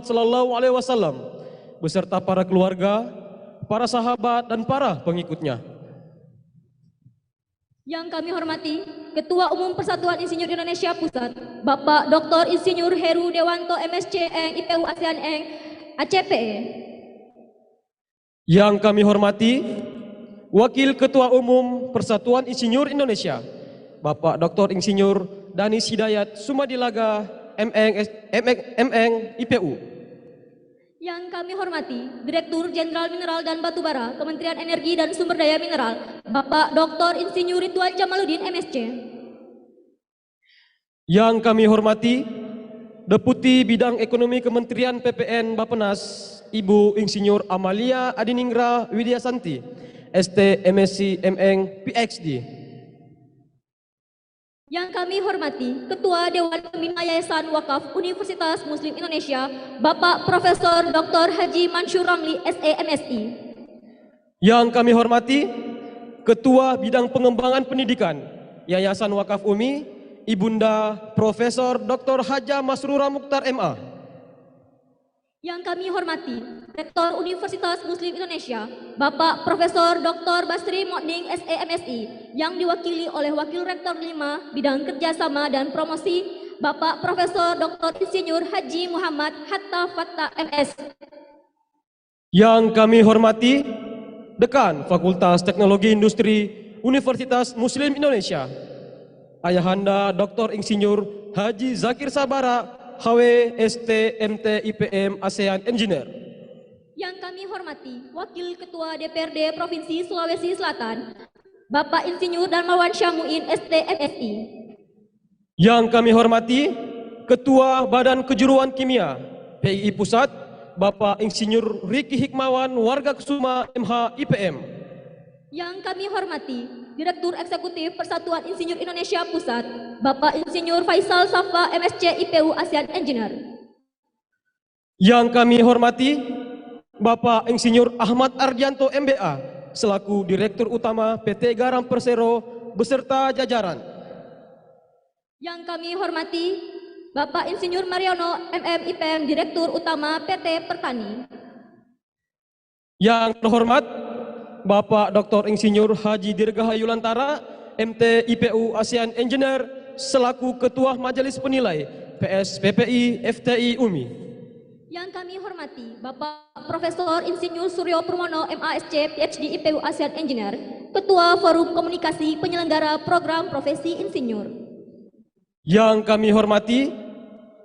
Sallallahu Alaihi Wasallam beserta para keluarga, para sahabat dan para pengikutnya. Yang kami hormati Ketua Umum Persatuan Insinyur Indonesia Pusat, Bapak Dr. Insinyur Heru Dewanto MSc Eng IPU ASEAN Eng ACPE. Yang kami hormati Wakil Ketua Umum Persatuan Insinyur Indonesia, Bapak Dr. Insinyur Danis Hidayat Sumadilaga MN IPU. Yang kami hormati Direktur Jenderal Mineral dan Batubara Kementerian Energi dan Sumber Daya Mineral, Bapak Dr. Insinyur Ridwan Jamaluddin MSc. Yang kami hormati Deputi Bidang Ekonomi Kementerian PPN Bappenas, Ibu Insinyur Amalia Adininggra Widyasanti, ST MSc MN PhD. Yang kami hormati Ketua Dewan Pembina Yayasan Wakaf Universitas Muslim Indonesia, Bapak Profesor Dr. Haji Mansur Ramli SE MSI. Yang kami hormati Ketua Bidang Pengembangan Pendidikan Yayasan Wakaf UMI, Ibunda Profesor Dr. Haja Masrura Mukhtar MA. Yang kami hormati Rektor Universitas Muslim Indonesia, Bapak Profesor Dr. Basri Moding SE MSI, yang diwakili oleh Wakil Rektor 5 Bidang Kerjasama dan Promosi, Bapak Profesor Dr. Insinyur Haji Muhammad Hatta Fattah MS. Yang kami hormati Dekan Fakultas Teknologi Industri Universitas Muslim Indonesia, Ayahanda Dr. Insinyur Haji Zakir Sabara HW ST MT IPM ASEAN Engineer. Yang kami hormati Wakil Ketua DPRD Provinsi Sulawesi Selatan, Bapak Insinyur Darmawan Syamuin ST MSI. Yang kami hormati Ketua Badan Kejuruan Kimia PII Pusat, Bapak Insinyur Riki Hikmawan Warga Kusuma MH IPM. Yang kami hormati Direktur Eksekutif Persatuan Insinyur Indonesia Pusat, Bapak Insinyur Faisal Safa MSc IPU ASEAN Engineer. Yang kami hormati Bapak Insinyur Ahmad Ardianto MBA selaku Direktur Utama PT Garam Persero beserta jajaran. Yang kami hormati Bapak Insinyur Mariono MM IPM Direktur Utama PT Pertani. Yang terhormat Bapak Dr. Insinyur Haji Dirgahayu Lantara MT IPU ASEAN Engineer selaku Ketua Majelis Penilai PS PPI FTI UMI. Yang kami hormati Bapak Profesor Insinyur Suryo Purmono MASC PhD IPU ASEAN Engineer, Ketua Forum Komunikasi Penyelenggara Program Profesi Insinyur. Yang kami hormati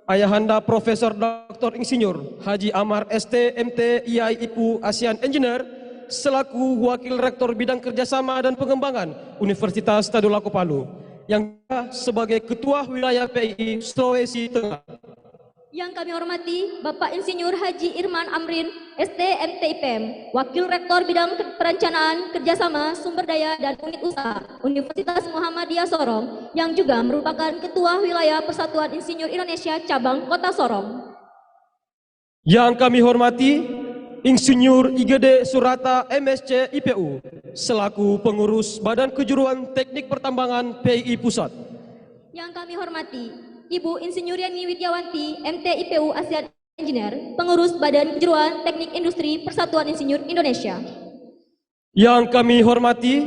Ayahanda Profesor Dr. Insinyur Haji Amar ST MT IAI IPU ASEAN Engineer selaku Wakil Rektor Bidang Kerjasama dan Pengembangan Universitas Tadulako Palu, yang sebagai Ketua Wilayah PII Sulawesi Tengah. Yang kami hormati Bapak Insinyur Haji Irman Amrin ST MT IPM, Wakil Rektor Bidang Perencanaan, Kerjasama, Sumber Daya dan Unit Usaha Universitas Muhammadiyah Sorong, yang juga merupakan Ketua Wilayah Persatuan Insinyur Indonesia Cabang Kota Sorong. Yang kami hormati Insinyur IGD Surata MSc IPU selaku Pengurus Badan Kejuruan Teknik Pertambangan PII Pusat. Yang kami hormati Ibu Insinyur Yani Widyawanti MT IPU ASEAN Engineer, Pengurus Badan Kejuruan Teknik Industri Persatuan Insinyur Indonesia. Yang kami hormati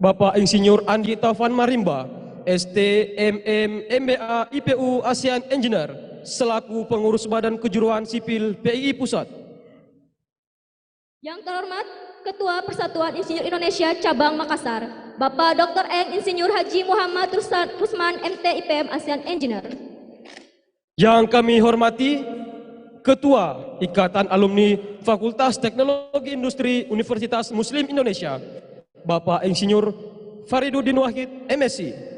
Bapak Insinyur Andi Taufan Marimba ST MM MBA IPU ASEAN Engineer selaku Pengurus Badan Kejuruan Sipil PII Pusat. Yang terhormat Ketua Persatuan Insinyur Indonesia Cabang Makassar, Bapak Dr. Eng Insinyur Haji Muhammad Rusman MT IPM ASEAN Engineer. Yang kami hormati Ketua Ikatan Alumni Fakultas Teknologi Industri Universitas Muslim Indonesia, Bapak Insinyur Fariduddin Wahid MSc.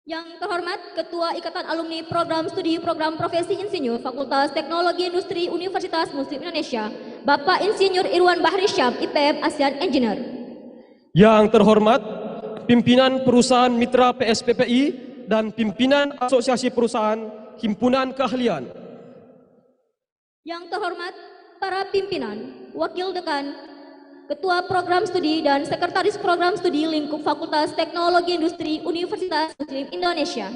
Yang terhormat Ketua Ikatan Alumni Program Studi Program Profesi Insinyur Fakultas Teknologi Industri Universitas Muslim Indonesia, Bapak Insinyur Irwan Bahri Syam IPM ASEAN Engineer. Yang terhormat Pimpinan Perusahaan Mitra PSPPI dan Pimpinan Asosiasi Perusahaan Himpunan Keahlian. Yang terhormat para pimpinan, Wakil Dekan, Ketua Program Studi dan Sekretaris Program Studi Lingkup Fakultas Teknologi Industri Universitas Muslim Indonesia.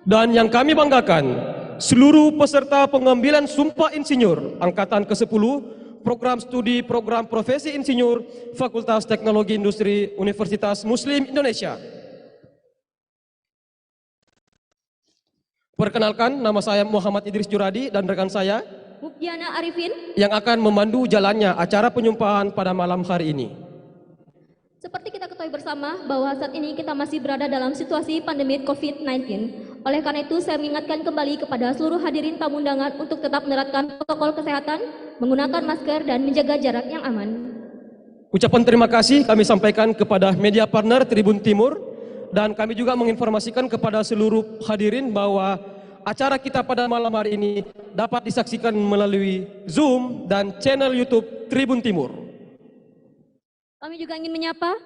Dan yang kami banggakan, seluruh peserta pengambilan Sumpah Insinyur Angkatan ke-10 Program Studi Program Profesi Insinyur Fakultas Teknologi Industri Universitas Muslim Indonesia. Perkenalkan, nama saya Muhammad Idris Juradi dan rekan saya Mukdiana Arifin yang akan memandu jalannya acara penyumpahan pada malam hari ini. Seperti kita ketahui bersama bahwa saat ini kita masih berada dalam situasi pandemi COVID-19. Oleh karena itu, saya mengingatkan kembali kepada seluruh hadirin tamu undangan untuk tetap menerapkan protokol kesehatan, menggunakan masker, dan menjaga jarak yang aman. Ucapan terima kasih kami sampaikan kepada media partner Tribun Timur, dan kami juga menginformasikan kepada seluruh hadirin bahwa acara kita pada malam hari ini dapat disaksikan melalui Zoom dan channel YouTube Tribun Timur. Kami juga ingin menyapa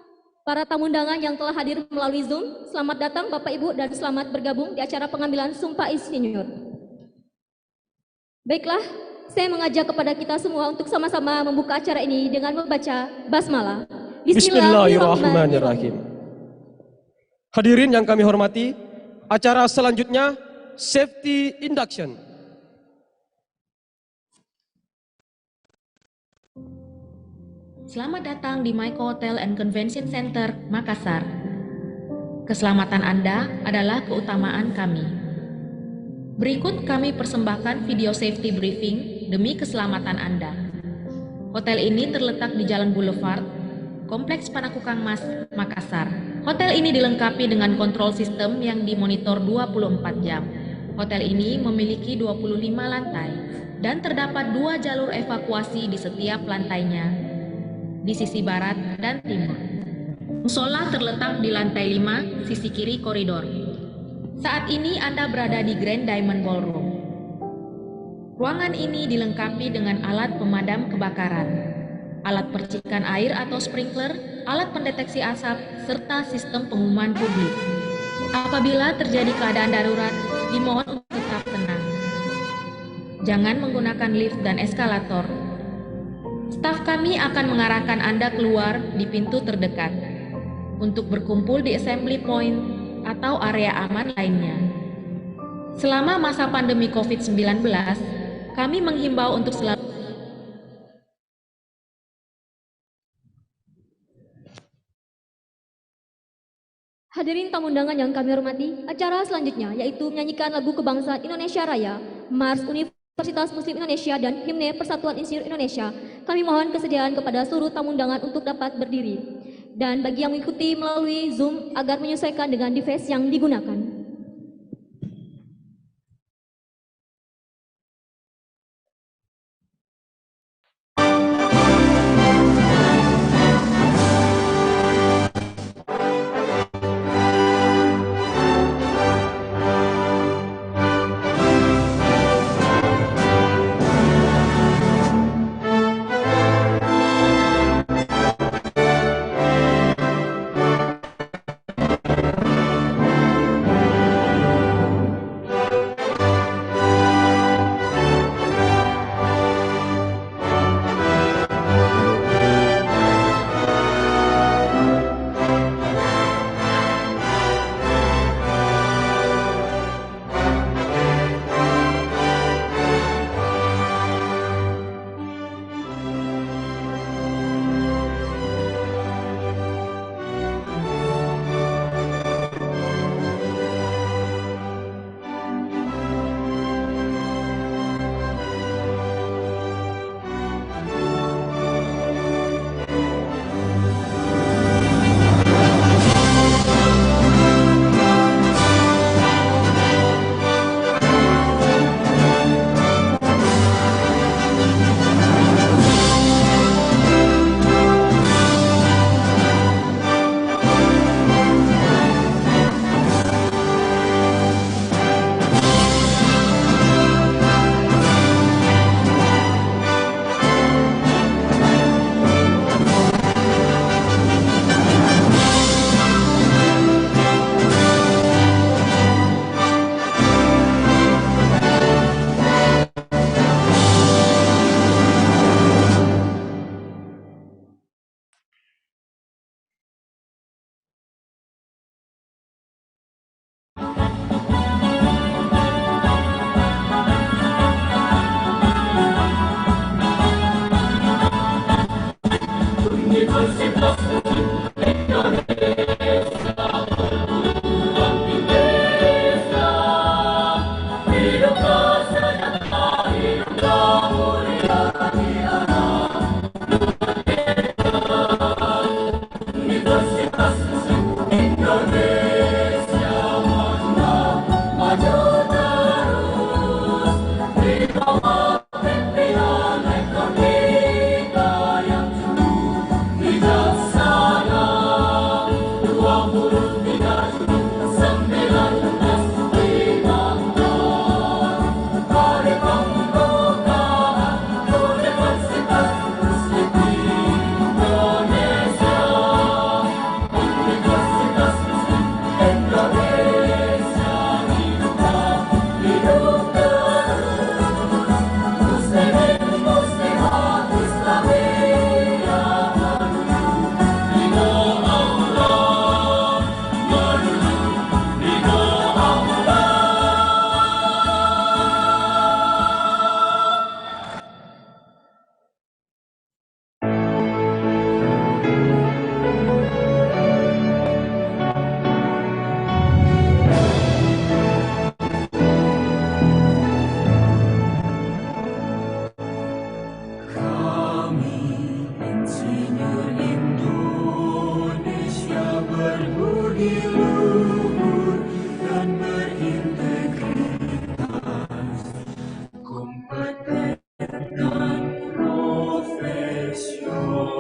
para tamu undangan yang telah hadir melalui Zoom. Selamat datang Bapak Ibu dan selamat bergabung di acara pengambilan Sumpah Insinyur. Baiklah, saya mengajak kepada kita semua untuk sama-sama membuka acara ini dengan membaca basmalah. Bismillahirrahmanirrahim. Hadirin yang kami hormati, acara selanjutnya Safety Induction. Selamat datang di Maiko Hotel and Convention Center, Makassar. Keselamatan Anda adalah keutamaan kami. Berikut kami persembahkan video safety briefing demi keselamatan Anda. Hotel ini terletak di Jalan Boulevard, Kompleks Panakukang Mas, Makassar. Hotel ini dilengkapi dengan kontrol sistem yang dimonitor 24 jam. Hotel ini memiliki 25 lantai dan terdapat 2 jalur evakuasi di setiap lantainya, di sisi barat dan timur. Musola terletak di lantai 5, sisi kiri koridor. Saat ini Anda berada di Grand Diamond Ballroom. Ruangan ini dilengkapi dengan alat pemadam kebakaran, alat percikan air atau sprinkler, alat pendeteksi asap, serta sistem pengumuman publik. Apabila terjadi keadaan darurat, dimohon untuk tetap tenang. Jangan menggunakan lift dan eskalator. Staf kami akan mengarahkan Anda keluar di pintu terdekat untuk berkumpul di assembly point atau area aman lainnya. Selama masa pandemi COVID-19, kami menghimbau untuk selalu Hadirin tamu undangan yang kami hormati, acara selanjutnya yaitu menyanyikan lagu kebangsaan Indonesia Raya, Mars Universitas Muslim Indonesia, dan Himne Persatuan Insinyur Indonesia. Kami mohon kesediaan kepada seluruh tamu undangan untuk dapat berdiri. Dan bagi yang mengikuti melalui Zoom agar menyesuaikan dengan device yang digunakan.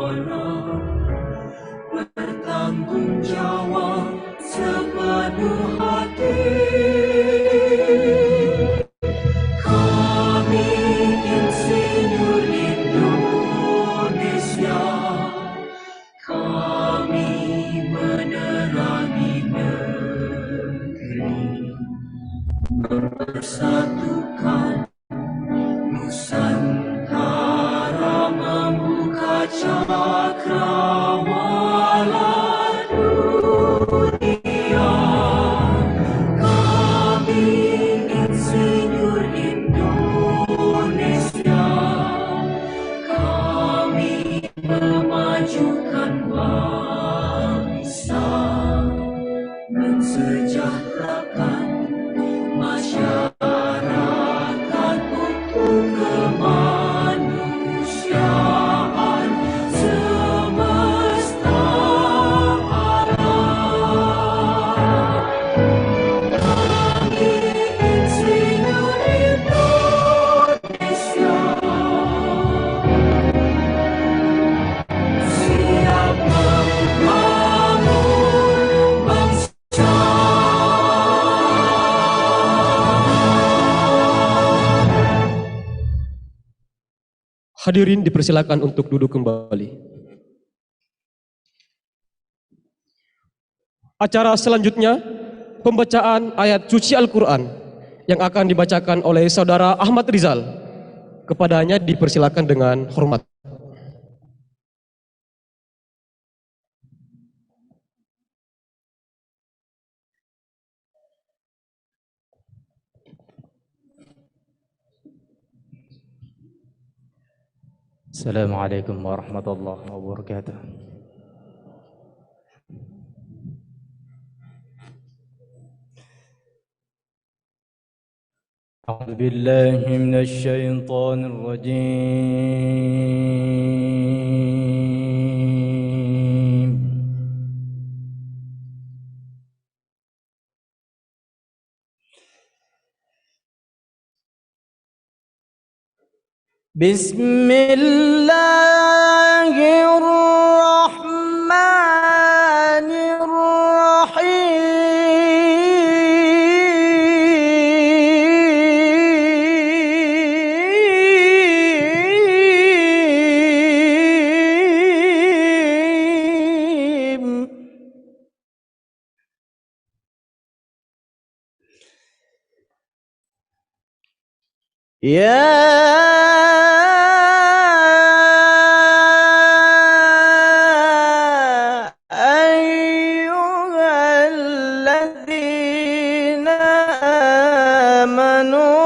orang bertanggung jawab sepenuh hati. Kami Insinyur Indonesia, kami menerangi negeri, mempersatukan Nusantara, membuka cakrawala dunia. Kami Insinyur Indonesia, kami memajukan bangsa, mensejahterakan masyarakat untuk kemanusiaan semesta alam. Kami Insinyur Indonesia siap membangun bangsa. Hadirin dipersilakan untuk duduk kembali. Acara selanjutnya, pembacaan ayat suci Al-Quran yang akan dibacakan oleh Saudara Ahmad Rizal. Kepadanya dipersilakan dengan hormat. Assalamualaikum warahmatullahi wabarakatuh. أعوذ بالله من الشيطان الرجيم. بسم الله الرحمن الرحيم. أيها الذين آمنوا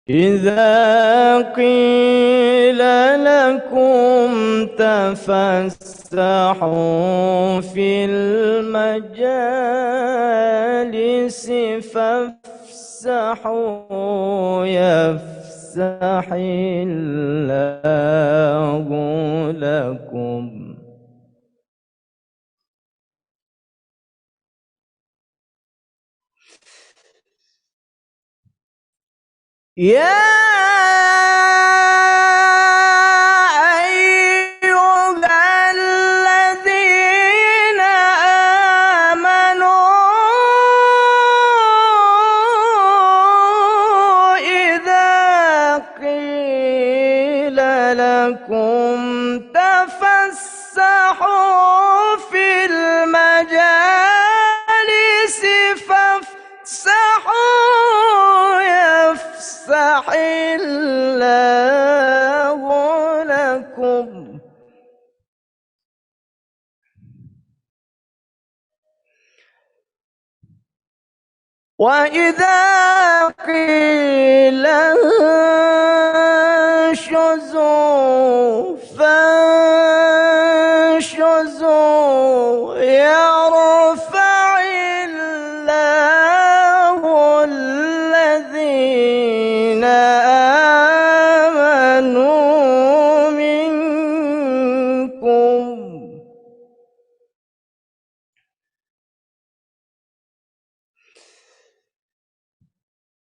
إذا قيل لكم تفسحوا في المجالس فافسحوا يفسح الله لكم. يا أيها الذين آمنوا إذا قيل لكم تفسحوا في المجالس فافسحوا يفسح الله لكم. وإذا قيل انشزوا فانشزوا يرفع الله الذين آمنوا منكم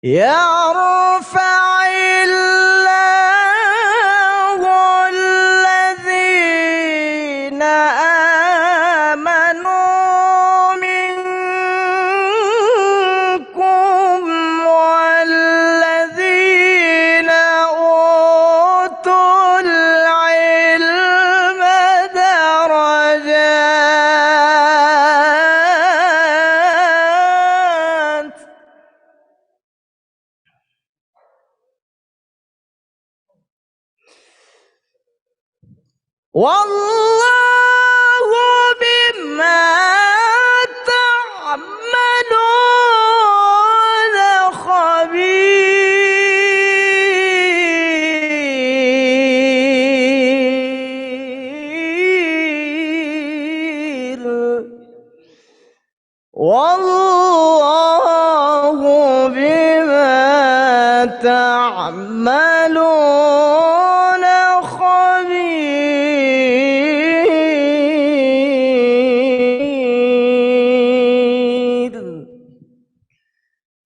يرفع الله الذين آمنوا منكم والذين أوتوا العلم درجات والله بما تعملون خبير والله بما تعملون خبير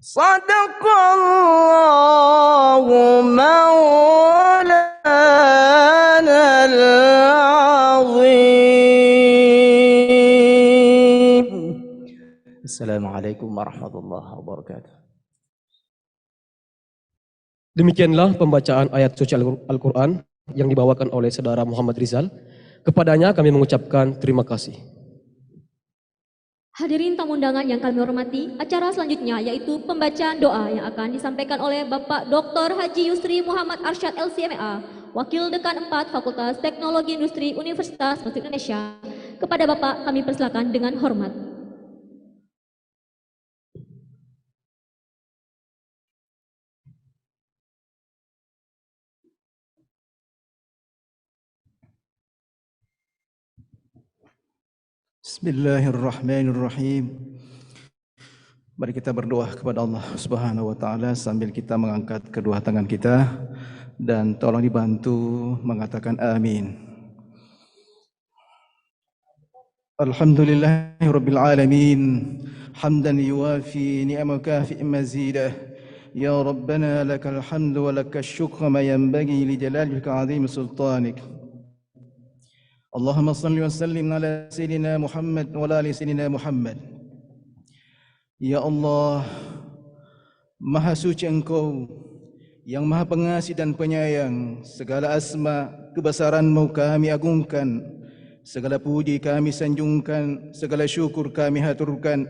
صدق الله مولانا العظيم. السلام عليكم ورحمة الله وبركاته. Demikianlah pembacaan ayat suci Al-Quran yang dibawakan oleh Saudara Muhammad Rizal. Kepadanya kami mengucapkan terima kasih. Hadirin tamu undangan yang kami hormati, acara selanjutnya yaitu pembacaan doa yang akan disampaikan oleh Bapak Dr. Haji Yusri Muhammad Arsyad LCMA, Wakil Dekan 4 Fakultas Teknologi Industri Universitas Muslim Indonesia. Kepada Bapak kami persilakan dengan hormat. Bismillahirrahmanirrahim. Mari kita berdoa kepada Allah Subhanahu wa taala sambil kita mengangkat kedua tangan kita dan tolong dibantu mengatakan amin. Alhamdulillahirabbil alamin. Hamdan yuwafi ni'amaka fi mazidah. Ya Rabbana lakal hamdu wa lakal syukru ma yanbaghi li jalalika 'azim sultanik. Allahumma salli wa sallim ala Sayyidina Muhammad wa ala ali Sayyidina Muhammad. Ya Allah, Maha Suci Engkau yang Maha Pengasih dan Penyayang. Segala asma kebesaran-Mu kami agungkan, segala puji kami sanjungkan, segala syukur kami haturkan.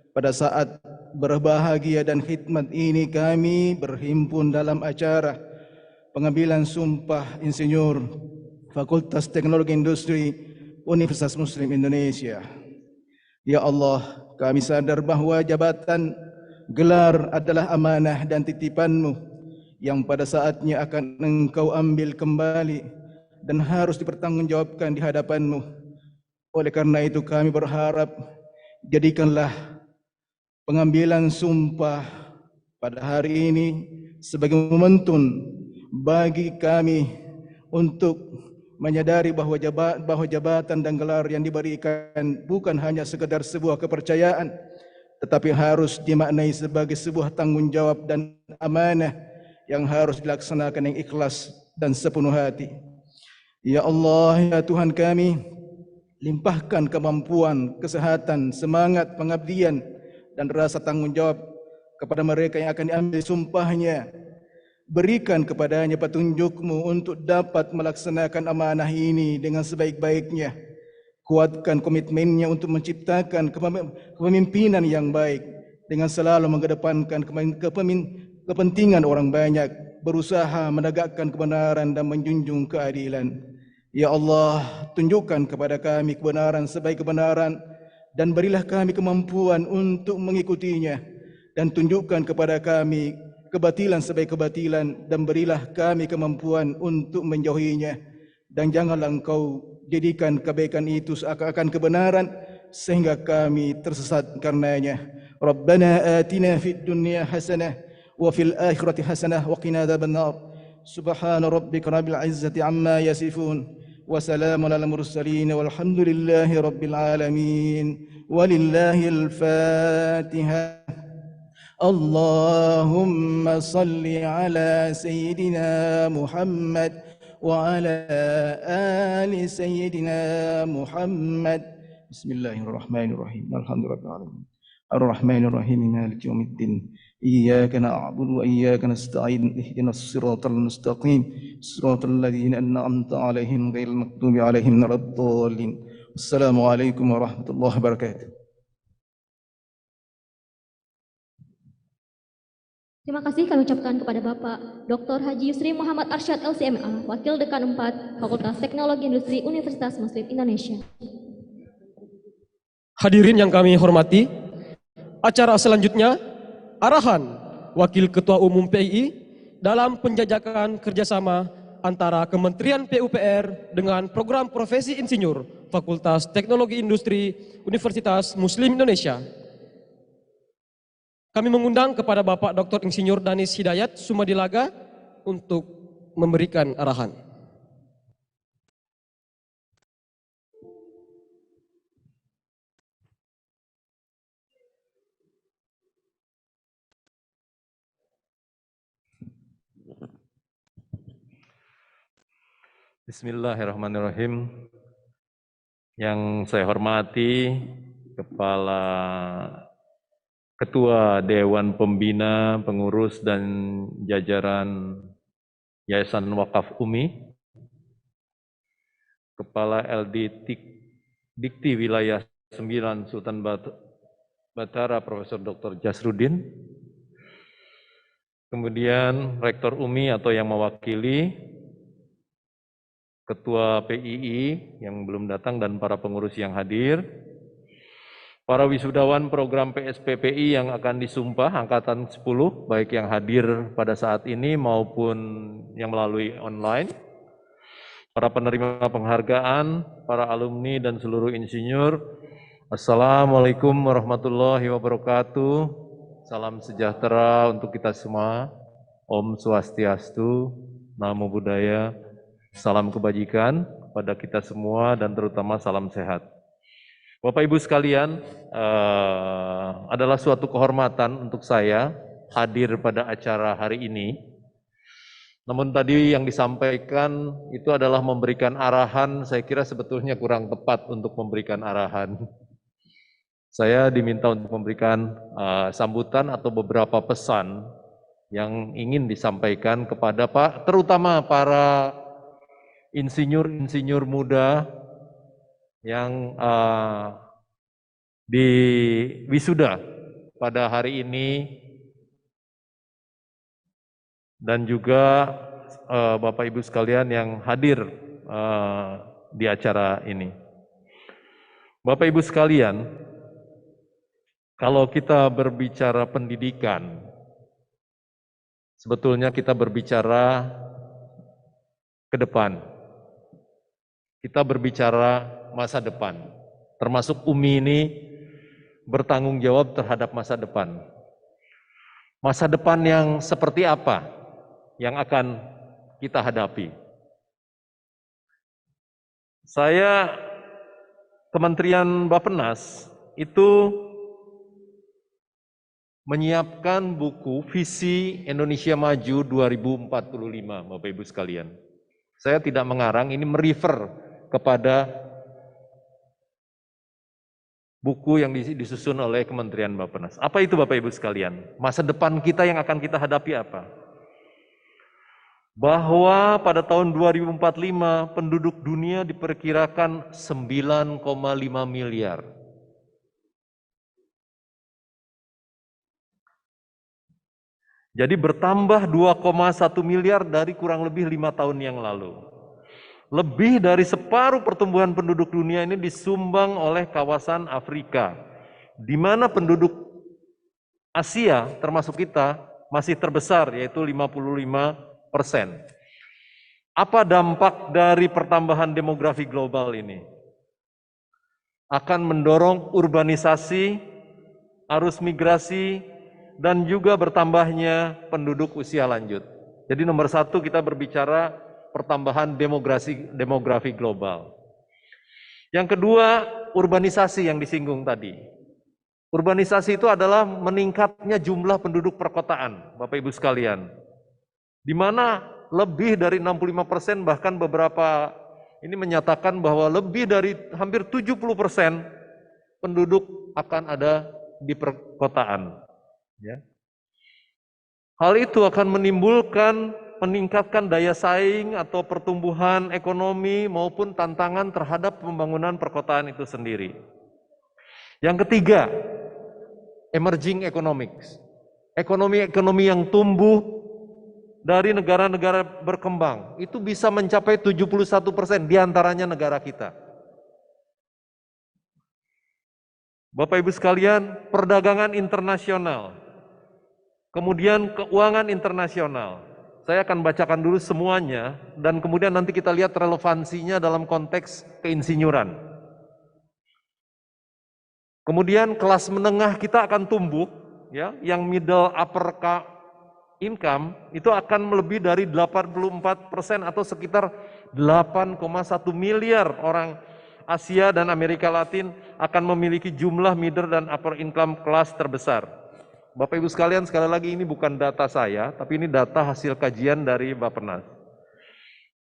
Pada saat berbahagia dan khidmat ini kami berhimpun dalam acara pengambilan sumpah insinyur Fakultas Teknologi Industri Universitas Muslim Indonesia. Ya Allah, kami sadar bahawa jabatan gelar adalah amanah dan titipan-Mu yang pada saatnya akan Engkau ambil kembali dan harus dipertanggungjawabkan di hadapan-Mu. Oleh karena itu kami berharap jadikanlah pengambilan sumpah pada hari ini sebagai momentum bagi kami untuk menyadari bahawa jabatan dan gelar yang diberikan bukan hanya sekadar sebuah kepercayaan, tetapi harus dimaknai sebagai sebuah tanggungjawab dan amanah yang harus dilaksanakan yang ikhlas dan sepenuh hati. Ya Allah, ya Tuhan kami, limpahkan kemampuan, kesehatan, semangat pengabdian dan rasa tanggungjawab kepada mereka yang akan diambil sumpahnya. Berikan kepadanya petunjuk-Mu untuk dapat melaksanakan amanah ini dengan sebaik-baiknya. Kuatkan komitmennya untuk menciptakan kepemimpinan yang baik dengan selalu mengedepankan kepentingan orang banyak, berusaha menegakkan kebenaran dan menjunjung keadilan. Ya Allah, tunjukkan kepada kami kebenaran sebaik kebenaran dan berilah kami kemampuan untuk mengikutinya, dan tunjukkan kepada kami kebatilan sebaik kebatilan dan berilah kami kemampuan untuk menjauhinya, dan janganlah Engkau jadikan kebaikan itu seakan-akan kebenaran sehingga kami tersesat karenanya. Rabbana atina fid dunya hasanah wa fil akhirati hasanah wa qina adzabannar. Subhana rabbika rabbil izzati amma yasifun wa salamun alal mursalin walhamdulillahi rabbil alamin. Walillahil Fatihah. اللهم صل على سيدنا محمد وعلى آل سيدنا محمد. بسم الله الرحمن الرحيم. الحمد لله رب العالمين الرحمن الرحيم مالك يوم الدين إياك نعبد وإياك نستعين اهدنا الصراط المستقيم صراط الذين أنعمت عليهم غير المغضوب عليهم ولا الضالين. السلام عليكم ورحمة الله وبركاته. Terima kasih kami ucapkan kepada Bapak Dr. Haji Yusri Muhammad Arsyad LCMA, Wakil Dekan 4 Fakultas Teknologi Industri Universitas Muslim Indonesia. Hadirin yang kami hormati, acara selanjutnya arahan Wakil Ketua Umum PII dalam penjajakan kerjasama antara Kementerian PUPR dengan Program Profesi Insinyur Fakultas Teknologi Industri Universitas Muslim Indonesia. Kami mengundang kepada Bapak Dr. Insinyur Danis Hidayat Sumadilaga untuk memberikan arahan. Bismillahirrahmanirrahim. Yang saya hormati Ketua Dewan Pembina, Pengurus dan jajaran Yayasan Wakaf UMI, Kepala LD Dikti Wilayah 9 Sultan Batara Profesor Dr. Jasrudin, kemudian Rektor UMI atau yang mewakili, Ketua PII yang belum datang dan para pengurus yang hadir, para wisudawan program PSPPI yang akan disumpah Angkatan 10, baik yang hadir pada saat ini maupun yang melalui online, para penerima penghargaan, para alumni dan seluruh insinyur, Assalamualaikum warahmatullahi wabarakatuh. Salam sejahtera untuk kita semua. Om Swastiastu, Namo Buddhaya, salam kebajikan pada kita semua dan terutama salam sehat. Bapak Ibu sekalian, adalah suatu kehormatan untuk saya hadir pada acara hari ini. Namun tadi yang disampaikan itu adalah memberikan arahan, saya kira sebetulnya kurang tepat untuk memberikan arahan. Saya diminta untuk memberikan sambutan atau beberapa pesan yang ingin disampaikan kepada terutama para insinyur-insinyur muda yang di wisuda pada hari ini dan juga Bapak Ibu sekalian yang hadir di acara ini. Bapak Ibu sekalian, kalau kita berbicara pendidikan, sebetulnya kita berbicara ke depan. Kita berbicara masa depan, termasuk UMI ini bertanggung jawab terhadap masa depan. Masa depan yang seperti apa yang akan kita hadapi? Saya, Kementerian Bappenas itu menyiapkan buku Visi Indonesia Maju 2045, Bapak Ibu sekalian. Saya tidak mengarang, ini merefer kepada buku yang disusun oleh Kementerian Bappenas. Apa itu Bapak Ibu sekalian? Masa depan kita yang akan kita hadapi apa? Bahwa pada tahun 2045 penduduk dunia diperkirakan 9,5 miliar. Jadi bertambah 2,1 miliar dari kurang lebih 5 tahun yang lalu. Lebih dari separuh pertumbuhan penduduk dunia ini disumbang oleh kawasan Afrika, di mana penduduk Asia termasuk kita masih terbesar, yaitu 55%. Apa dampak dari pertambahan demografi global ini? Akan mendorong urbanisasi, arus migrasi, dan juga bertambahnya penduduk usia lanjut. Jadi nomor satu kita berbicara pertambahan demografi global. Yang kedua, urbanisasi yang disinggung tadi. Urbanisasi itu adalah meningkatnya jumlah penduduk perkotaan, Bapak Ibu sekalian. Di mana lebih dari 65%, bahkan beberapa ini menyatakan bahwa lebih dari hampir 70% penduduk akan ada di perkotaan. Ya. Hal itu akan meningkatkan daya saing atau pertumbuhan ekonomi maupun tantangan terhadap pembangunan perkotaan itu sendiri. Yang ketiga, emerging economics. Ekonomi yang tumbuh dari negara-negara berkembang itu bisa mencapai 71% diantaranya negara kita. Bapak Ibu sekalian, perdagangan internasional, kemudian keuangan internasional. Saya akan bacakan dulu semuanya dan kemudian nanti kita lihat relevansinya dalam konteks keinsinyuran. Kemudian kelas menengah kita akan tumbuh, ya, yang middle upper income itu akan lebih dari 84% atau sekitar 8,1 miliar orang Asia dan Amerika Latin akan memiliki jumlah middle dan upper income kelas terbesar. Bapak Ibu sekalian, sekali lagi ini bukan data saya, tapi ini data hasil kajian dari Bappenas.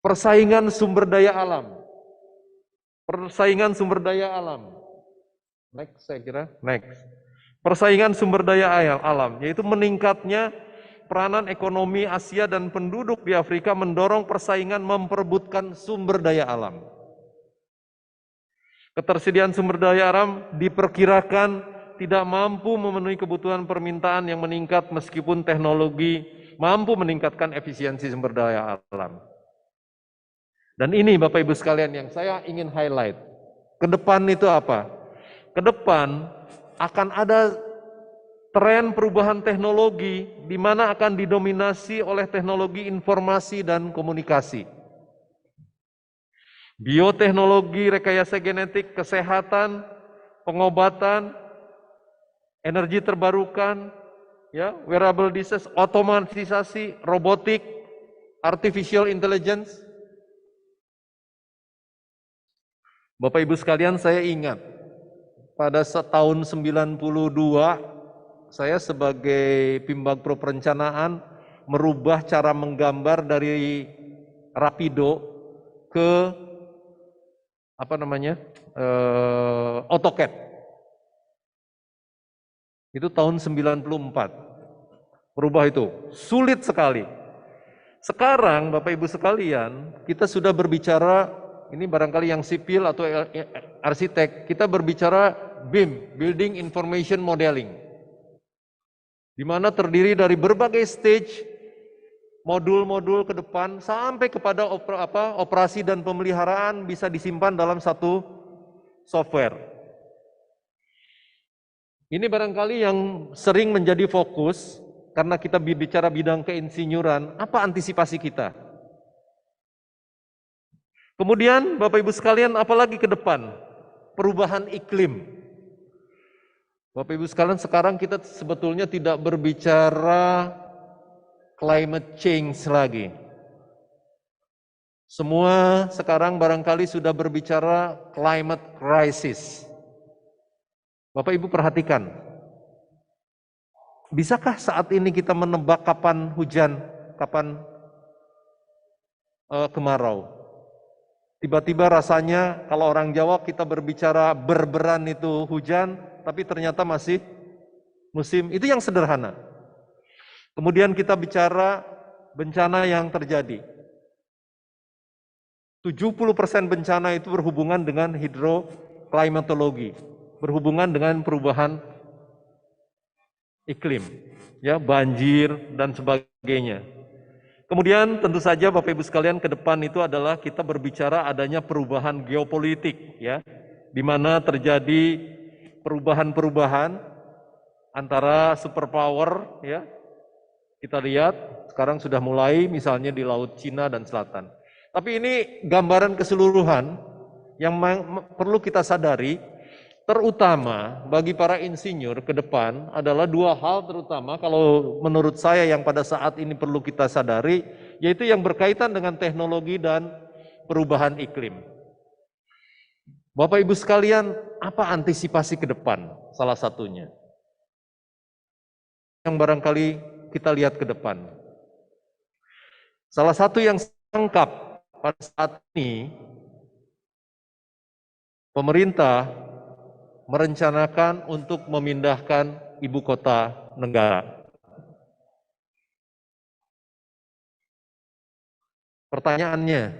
Persaingan sumber daya alam. Persaingan sumber daya alam. Next, saya kira. Next. Persaingan sumber daya alam, yaitu meningkatnya peranan ekonomi Asia dan penduduk di Afrika mendorong persaingan memperebutkan sumber daya alam. Ketersediaan sumber daya alam diperkirakan tidak mampu memenuhi kebutuhan permintaan yang meningkat meskipun teknologi mampu meningkatkan efisiensi sumber daya alam. Dan ini Bapak Ibu sekalian yang saya ingin highlight. Ke depan itu apa? Ke depan akan ada tren perubahan teknologi di mana akan didominasi oleh teknologi informasi dan komunikasi. Bioteknologi, rekayasa genetik, kesehatan, pengobatan, energi terbarukan, ya, wearable disease, otomatisasi, robotik, artificial intelligence. Bapak Ibu sekalian, saya ingat pada tahun 92 saya sebagai Pimbag Pro Perencanaan merubah cara menggambar dari Rapido ke AutoCAD. Itu tahun 94. Merubah itu sulit sekali. Sekarang Bapak Ibu sekalian, kita sudah berbicara, ini barangkali yang sipil atau arsitek, kita berbicara BIM, Building Information Modeling, di mana terdiri dari berbagai stage, modul-modul ke depan sampai kepada operasi dan pemeliharaan bisa disimpan dalam satu software. Ini barangkali yang sering menjadi fokus karena kita bicara bidang keinsinyuran, apa antisipasi kita? Kemudian Bapak Ibu sekalian, apalagi ke depan? Perubahan iklim. Bapak Ibu sekalian, sekarang kita sebetulnya tidak berbicara climate change lagi. Semua sekarang barangkali sudah berbicara climate crisis. Bapak Ibu perhatikan, bisakah saat ini kita menebak kapan hujan, kapan kemarau? Tiba-tiba rasanya kalau orang Jawa kita berbicara berberan itu hujan, tapi ternyata masih musim. Itu yang sederhana. Kemudian kita bicara bencana yang terjadi. 70% bencana itu berhubungan dengan hidroklimatologi, berhubungan dengan perubahan iklim, ya, banjir dan sebagainya. Kemudian tentu saja Bapak Ibu sekalian, ke depan itu adalah kita berbicara adanya perubahan geopolitik, ya, di mana terjadi perubahan-perubahan antara superpower, ya. Kita lihat sekarang sudah mulai misalnya di Laut Cina dan Selatan. Tapi ini gambaran keseluruhan yang perlu kita sadari, terutama bagi para insinyur ke depan adalah dua hal terutama kalau menurut saya yang pada saat ini perlu kita sadari, yaitu yang berkaitan dengan teknologi dan perubahan iklim. Bapak Ibu sekalian, apa antisipasi ke depan? Salah satunya yang barangkali kita lihat ke depan. Salah satu yang lengkap pada saat ini, pemerintah merencanakan untuk memindahkan ibu kota negara. Pertanyaannya,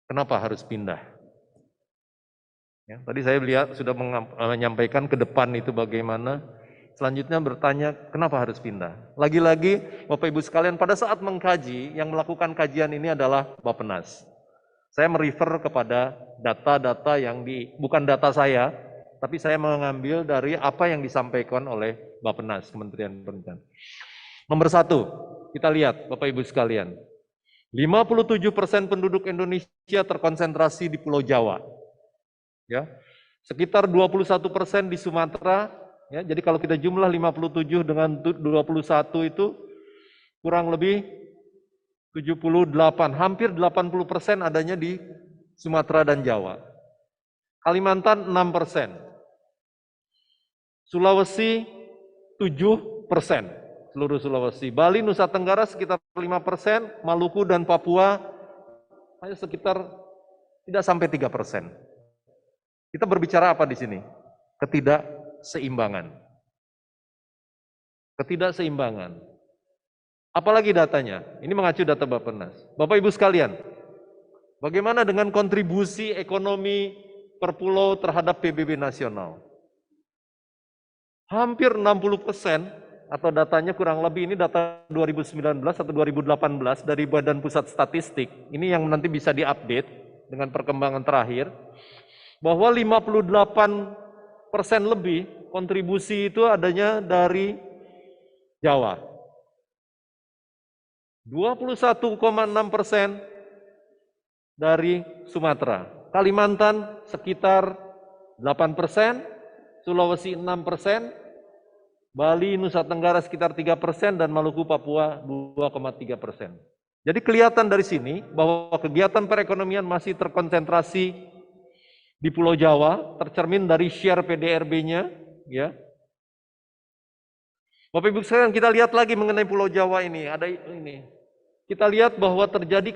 kenapa harus pindah? Ya, tadi saya lihat sudah menyampaikan ke depan itu bagaimana. Selanjutnya bertanya, kenapa harus pindah? Lagi-lagi, Bapak Ibu sekalian, pada saat mengkaji, yang melakukan kajian ini adalah Bappenas. Saya merefer kepada data-data yang bukan data saya, tapi saya mengambil dari apa yang disampaikan oleh Bappenas, Kementerian Pendidikan. Nomor 1, kita lihat Bapak Ibu sekalian, 57% penduduk Indonesia terkonsentrasi di Pulau Jawa. Ya, sekitar 21% di Sumatera. Ya, jadi kalau kita jumlah 57 dengan 21 itu kurang lebih 78, hampir 80% adanya di Sumatera dan Jawa. Kalimantan 6%. Sulawesi 7%. Seluruh Sulawesi. Bali, Nusa Tenggara sekitar 5%, Maluku dan Papua hanya sekitar tidak sampai 3%. Kita berbicara apa di sini? Ketidakseimbangan. Ketidakseimbangan. Apalagi datanya? Ini mengacu data Bappenas. Bapak Ibu sekalian, bagaimana dengan kontribusi ekonomi per pulau terhadap PBB nasional? Hampir 60%, atau datanya kurang lebih, ini data 2019 atau 2018 dari Badan Pusat Statistik, ini yang nanti bisa diupdate dengan perkembangan terakhir, bahwa 58% lebih kontribusi itu adanya dari Jawa. 21,6% dari Sumatera. Kalimantan sekitar 8%, Sulawesi 6%, Bali, Nusa Tenggara sekitar 3%, dan Maluku, Papua 2,3%. Jadi kelihatan dari sini bahwa kegiatan perekonomian masih terkonsentrasi di Pulau Jawa, tercermin dari share PDRB-nya. Ya. Bapak Ibu sekalian, kita lihat lagi mengenai Pulau Jawa ini. Ada ini. Kita lihat bahwa terjadi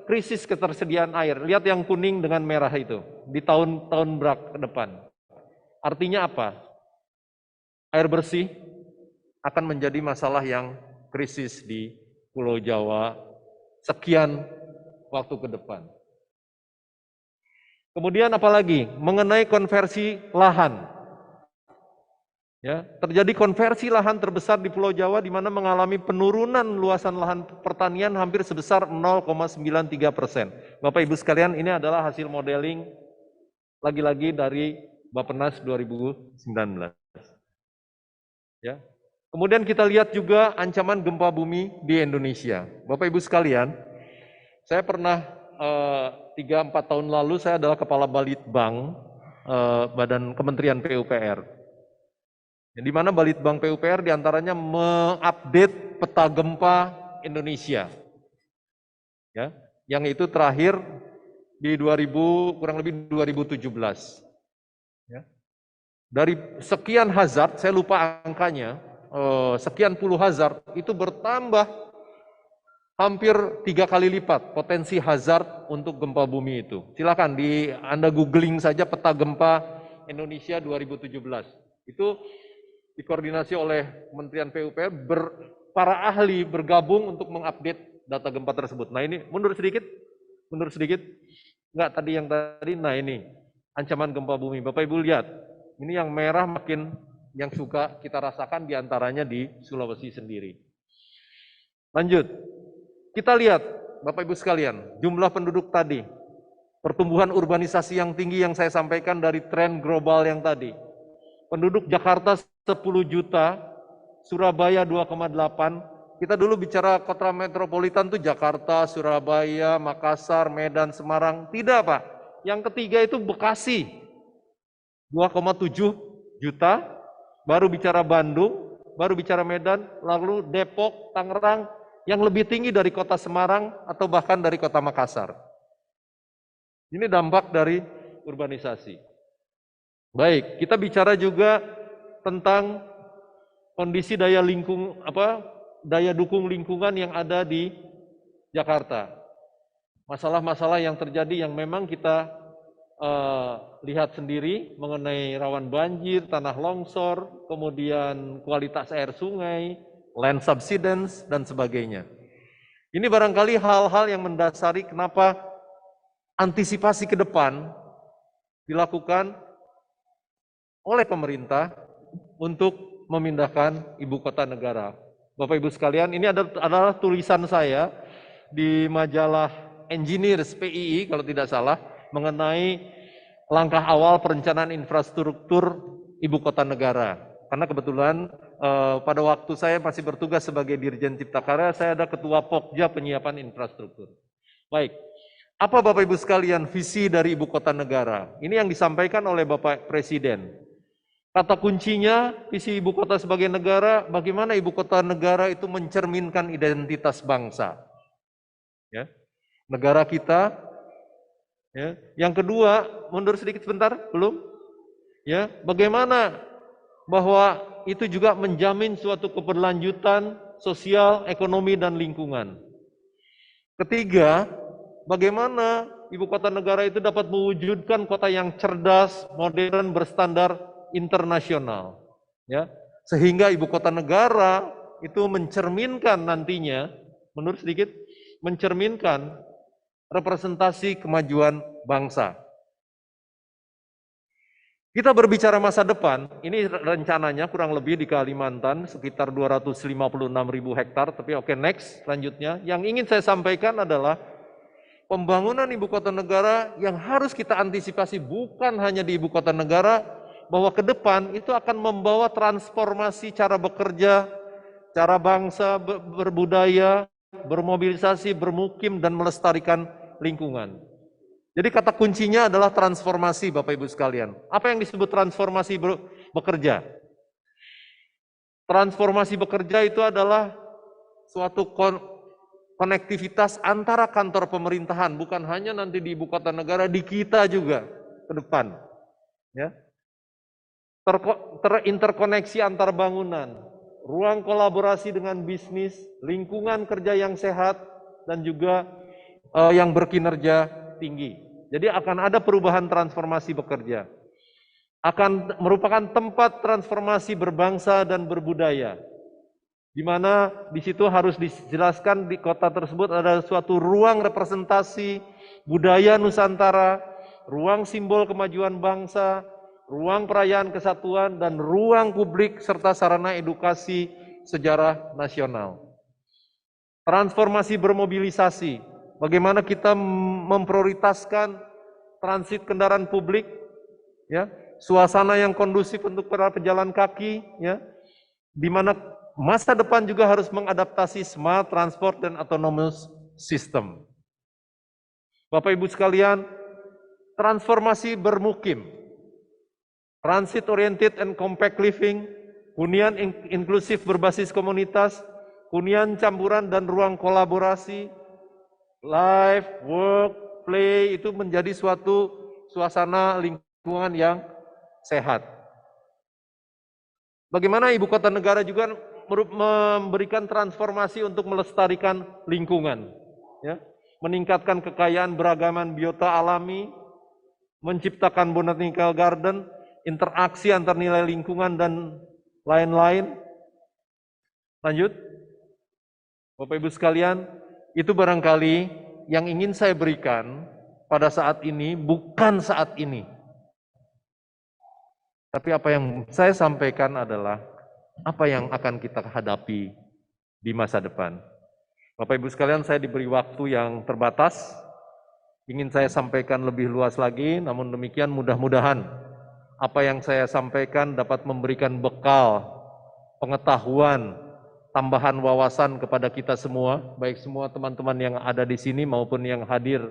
krisis ketersediaan air. Lihat yang kuning dengan merah itu di tahun-tahun ke depan. Artinya apa? Air bersih akan menjadi masalah yang krisis di Pulau Jawa sekian waktu ke depan. Kemudian apalagi mengenai konversi lahan. Ya, terjadi konversi lahan terbesar di Pulau Jawa di mana mengalami penurunan luasan lahan pertanian hampir sebesar 0,93%. Bapak Ibu sekalian, ini adalah hasil modeling lagi-lagi dari Bappenas 2019. Ya. Kemudian kita lihat juga ancaman gempa bumi di Indonesia. Bapak Ibu sekalian, saya pernah 3-4 tahun lalu saya adalah Kepala Balitbang Badan Kementerian PUPR. Di mana Balitbang PUPR diantaranya mengupdate peta gempa Indonesia. Ya, yang itu terakhir di kurang lebih 2017. Ya. Dari sekian hazard, saya lupa angkanya, sekian puluh hazard, itu bertambah hampir 3 kali lipat potensi hazard untuk gempa bumi itu. Silakan Anda googling saja peta gempa Indonesia 2017. Itu dikoordinasi oleh Kementerian PUPR, para ahli bergabung untuk mengupdate data gempa tersebut. Nah ini, mundur sedikit. Enggak, nah ini, ancaman gempa bumi. Bapak Ibu lihat, ini yang merah makin yang suka kita rasakan diantaranya di Sulawesi sendiri. Lanjut, kita lihat Bapak Ibu sekalian, jumlah penduduk tadi, pertumbuhan urbanisasi yang tinggi yang saya sampaikan dari tren global yang tadi. Penduduk Jakarta 10 juta, Surabaya 2,8. Kita dulu bicara kota metropolitan tuh Jakarta, Surabaya, Makassar, Medan, Semarang. Tidak Pak, yang ketiga itu Bekasi. 2,7 juta, baru bicara Bandung, baru bicara Medan, lalu Depok, Tangerang, yang lebih tinggi dari kota Semarang atau bahkan dari kota Makassar. Ini dampak dari urbanisasi. Baik, kita bicara juga tentang kondisi daya dukung lingkungan yang ada di Jakarta. Masalah-masalah yang terjadi yang memang kita lihat sendiri mengenai rawan banjir, tanah longsor, kemudian kualitas air sungai, land subsidence, dan sebagainya. Ini barangkali hal-hal yang mendasari kenapa antisipasi ke depan dilakukan oleh pemerintah untuk memindahkan ibu kota negara. Bapak Ibu sekalian, ini adalah tulisan saya di majalah Engineers PII kalau tidak salah mengenai langkah awal perencanaan infrastruktur ibu kota negara. Karena kebetulan pada waktu saya masih bertugas sebagai Dirjen Cipta Karya, saya ada ketua Pokja penyiapan infrastruktur. Baik, apa Bapak Ibu sekalian visi dari ibu kota negara? Ini yang disampaikan oleh Bapak Presiden. Kata kuncinya, visi ibu kota sebagai negara, bagaimana ibu kota negara itu mencerminkan identitas bangsa. Ya, negara kita. Ya. Yang kedua, mundur sedikit sebentar, belum? Ya, bagaimana bahwa itu juga menjamin suatu keberlanjutan sosial, ekonomi, dan lingkungan. Ketiga, bagaimana ibu kota negara itu dapat mewujudkan kota yang cerdas, modern, berstandar internasional. Ya, sehingga ibu kota negara itu mencerminkan nantinya, mundur sedikit, mencerminkan representasi kemajuan bangsa. Kita berbicara masa depan, ini rencananya kurang lebih di Kalimantan sekitar 256.000 hektar, tapi oke, next, selanjutnya. Yang ingin saya sampaikan adalah pembangunan ibu kota negara yang harus kita antisipasi bukan hanya di ibu kota negara, bahwa ke depan itu akan membawa transformasi cara bekerja, cara bangsa berbudaya, bermobilisasi, bermukim, dan melestarikan lingkungan. Jadi kata kuncinya adalah transformasi, Bapak Ibu sekalian. Apa yang disebut transformasi bekerja? Transformasi bekerja itu adalah suatu konektivitas antara kantor pemerintahan, bukan hanya nanti di ibu kota negara, di kita juga ke depan. Ya. Terinterkoneksi antar bangunan, ruang kolaborasi dengan bisnis, lingkungan kerja yang sehat, dan juga yang berkinerja tinggi. Jadi akan ada perubahan transformasi bekerja. Akan merupakan tempat transformasi berbangsa dan berbudaya. Di mana di situ harus dijelaskan di kota tersebut ada suatu ruang representasi budaya Nusantara, ruang simbol kemajuan bangsa, ruang perayaan kesatuan, dan ruang publik serta sarana edukasi sejarah nasional. Transformasi bermobilisasi, bagaimana kita memprioritaskan transit kendaraan publik, ya, suasana yang kondusif untuk para pejalan kaki, ya, di mana masa depan juga harus mengadaptasi smart transport dan autonomous system. Bapak Ibu sekalian, transformasi bermukim, transit oriented and compact living, hunian inklusif berbasis komunitas, hunian campuran dan ruang kolaborasi, life, work, play, itu menjadi suatu suasana lingkungan yang sehat. Bagaimana ibu kota negara juga memberikan transformasi untuk melestarikan lingkungan, ya, meningkatkan kekayaan beragaman biota alami, menciptakan botanical garden, interaksi antar nilai lingkungan dan lain-lain. Lanjut, Bapak Ibu sekalian, itu barangkali yang ingin saya berikan pada saat ini, bukan saat ini. Tapi apa yang saya sampaikan adalah apa yang akan kita hadapi di masa depan. Bapak Ibu sekalian, saya diberi waktu yang terbatas. Ingin saya sampaikan lebih luas lagi, namun demikian mudah-mudahan apa yang saya sampaikan dapat memberikan bekal, pengetahuan, tambahan wawasan kepada kita semua, baik semua teman-teman yang ada di sini maupun yang hadir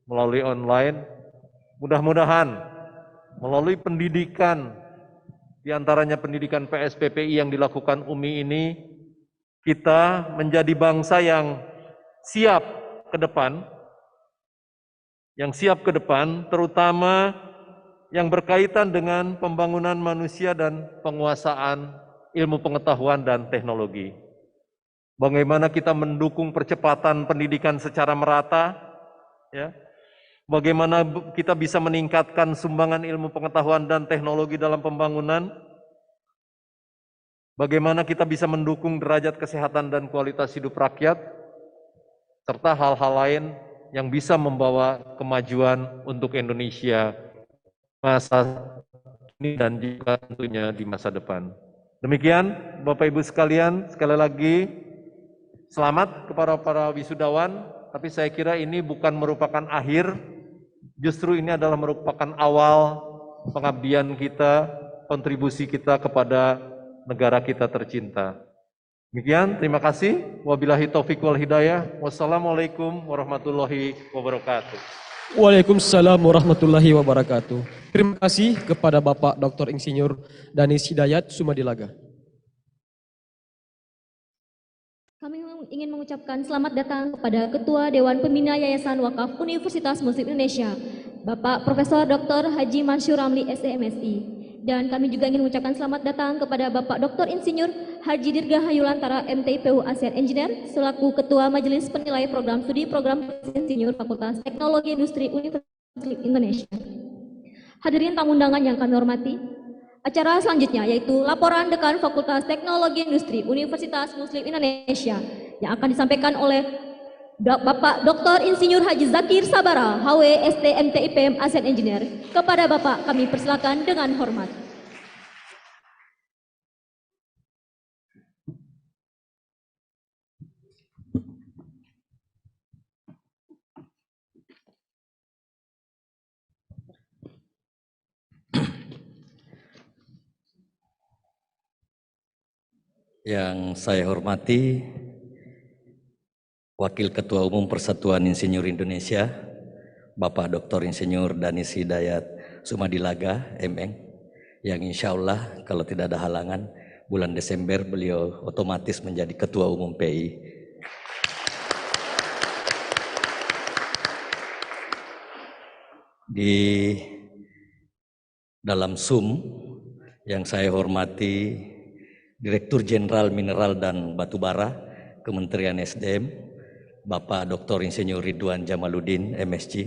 melalui online. Mudah-mudahan melalui pendidikan, diantaranya pendidikan PSPPI yang dilakukan UMI ini, kita menjadi bangsa yang siap ke depan, terutama yang berkaitan dengan pembangunan manusia dan penguasaan ilmu pengetahuan dan teknologi. Bagaimana kita mendukung percepatan pendidikan secara merata, ya. Bagaimana kita bisa meningkatkan sumbangan ilmu pengetahuan dan teknologi dalam pembangunan. Bagaimana kita bisa mendukung derajat kesehatan dan kualitas hidup rakyat, serta hal-hal lain yang bisa membawa kemajuan untuk Indonesia masa ini dan juga tentunya di masa depan. Demikian Bapak Ibu sekalian, sekali lagi selamat kepada para wisudawan, tapi saya kira ini bukan merupakan akhir, justru ini adalah merupakan awal pengabdian kita, kontribusi kita kepada negara kita tercinta. Demikian, terima kasih. Wabillahi taufiq wal hidayah. Wassalamualaikum warahmatullahi wabarakatuh. Waalaikumsalam warahmatullahi wabarakatuh. Terima kasih kepada Bapak Dr. Insinyur Danis Hidayat Sumadilaga. Kami ingin mengucapkan selamat datang kepada Ketua Dewan Pembina Yayasan Wakaf Universitas Muslim Indonesia, Bapak Profesor Dr. Haji Mansur Ramli SEMSI. Dan kami juga ingin mengucapkan selamat datang kepada Bapak Dr. Insinyur Haji Dirgahayu Lantara MTIPU ASEAN Engineer selaku Ketua Majelis Penilai Program Studi Program Insinyur Fakultas Teknologi Industri Universitas Indonesia. Hadirin tamu undangan yang kami hormati, acara selanjutnya yaitu laporan Dekan Fakultas Teknologi Industri Universitas Muslim Indonesia yang akan disampaikan oleh Bapak Dr. Insinyur Haji Zakir Sabara, HW ST MTIPM ASEAN Engineer. Kepada Bapak kami persilakan dengan hormat. Yang saya hormati Wakil Ketua Umum Persatuan Insinyur Indonesia, Bapak Dr. Insinyur Danis Hidayat Sumadilaga, MN, yang insya Allah kalau tidak ada halangan, bulan Desember beliau otomatis menjadi Ketua Umum PI. Di dalam SUM yang saya hormati Direktur Jenderal Mineral dan Batubara Kementerian SDM, Bapak Dr. Insinyur Ridwan Jamaluddin MSc,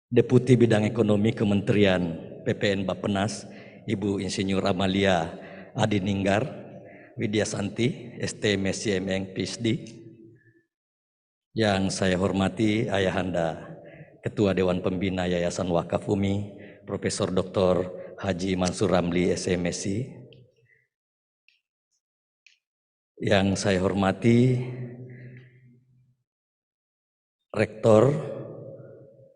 Deputi Bidang Ekonomi Kementerian PPN Bappenas, Ibu Insinyur Amalia Adininggar Widyasanti, ST MSc MN PhD. Yang saya hormati Ayahanda Ketua Dewan Pembina Yayasan Wakaf Umi, Profesor Dr. Haji Mansur Ramli SMSI. Yang saya hormati Rektor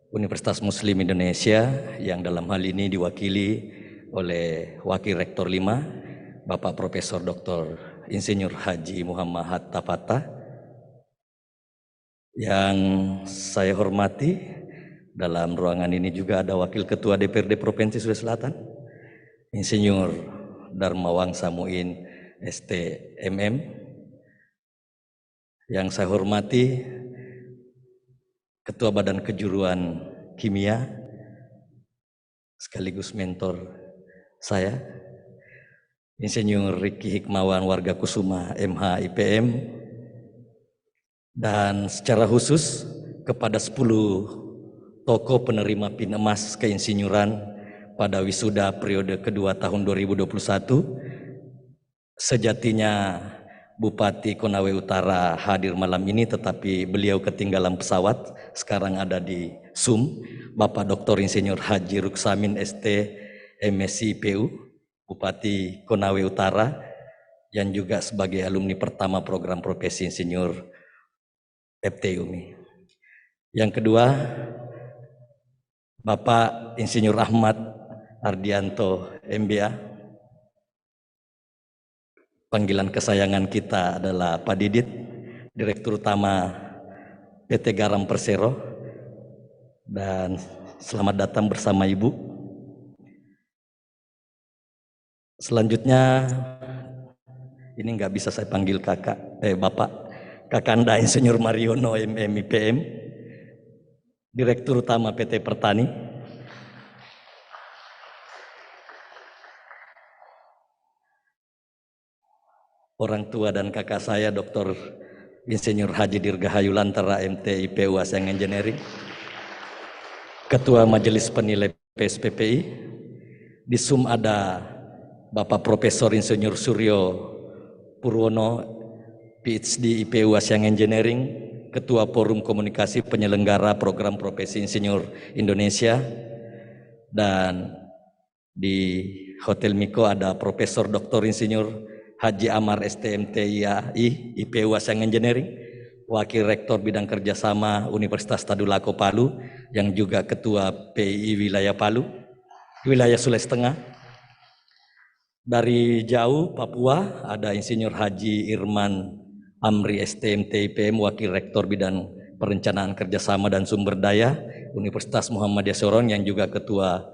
Universitas Muslim Indonesia yang dalam hal ini diwakili oleh Wakil Rektor 5, Bapak Profesor Dr. Insinyur Haji Muhammad Hatta Fatah. Yang saya hormati dalam ruangan ini juga ada Wakil Ketua DPRD Provinsi Sulawesi Selatan, Insinyur Darmawang Samuin STMM. Yang saya hormati Ketua Badan Kejuruan Kimia sekaligus mentor saya, Insinyur Riki Hikmawan Warga Kusuma MH IPM, dan secara khusus kepada 10 tokoh penerima PIN emas keinsinyuran pada wisuda periode kedua tahun 2021. Sejatinya Bupati Konawe Utara hadir malam ini, tetapi beliau ketinggalan pesawat, sekarang ada di SUM, Bapak Dr. Insinyur Haji Ruksamin ST MSc PU, Bupati Konawe Utara, yang juga sebagai alumni pertama program profesi insinyur FTUMI. Yang kedua, Bapak Insinyur Ahmad Ardianto MBA. Panggilan kesayangan kita adalah Pak Didit, Direktur Utama PT Garam Persero, dan selamat datang bersama Ibu. Selanjutnya, ini nggak bisa saya panggil Bapak, Kakanda Insinyur Mariono MMIPM, Direktur Utama PT Pertani. orang tua dan kakak saya Dr. Insinyur Haji Dirgahayu Lantara MT IPU ASEAN Engineering, Ketua Majelis Penilai PSPPI. Di SUM ada Bapak Profesor Insinyur Suryo Purwono, PhD IPU ASEAN Engineering, Ketua Forum Komunikasi Penyelenggara Program Profesi Insinyur Indonesia. Dan di Hotel Miko ada Profesor Dr. Insinyur Haji Amar STMTIAI IPU ASEAN Engineering, Wakil Rektor Bidang Kerjasama Universitas Tadulako Palu, yang juga Ketua PII Wilayah Palu, Wilayah Sulawesi Tengah. Dari jauh Papua ada Insinyur Haji Irman Amri STMT IPM, Wakil Rektor Bidang Perencanaan Kerjasama dan Sumber Daya Universitas Muhammadiyah Sorong, yang juga Ketua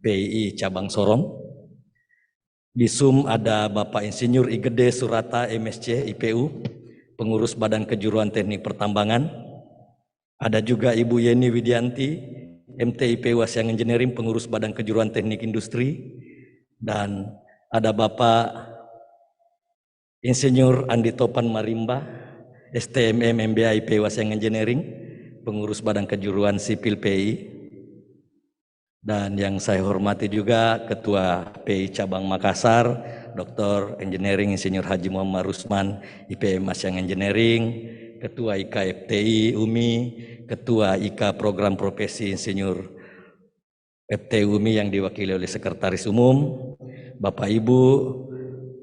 PII Cabang Sorong. Di SUM ada Bapak Insinyur Igede Surata MSc IPU, Pengurus Badan Kejuruan Teknik Pertambangan. Ada juga Ibu Yeni Widianti MT IPU ASEAN Engineering, Pengurus Badan Kejuruan Teknik Industri. Dan ada Bapak Insinyur Andi Topan Marimba STMM MBA IPU ASEAN Engineering, Pengurus Badan Kejuruan Sipil PI. Dan yang saya hormati juga Ketua PI Cabang Makassar, Dr. Engineering Insinyur Haji Muhammad Rusman IPM ASEAN Engineering, Ketua IKA FTI UMI, Ketua IKA Program Profesi Insinyur FTI UMI yang diwakili oleh Sekretaris Umum, Bapak Ibu,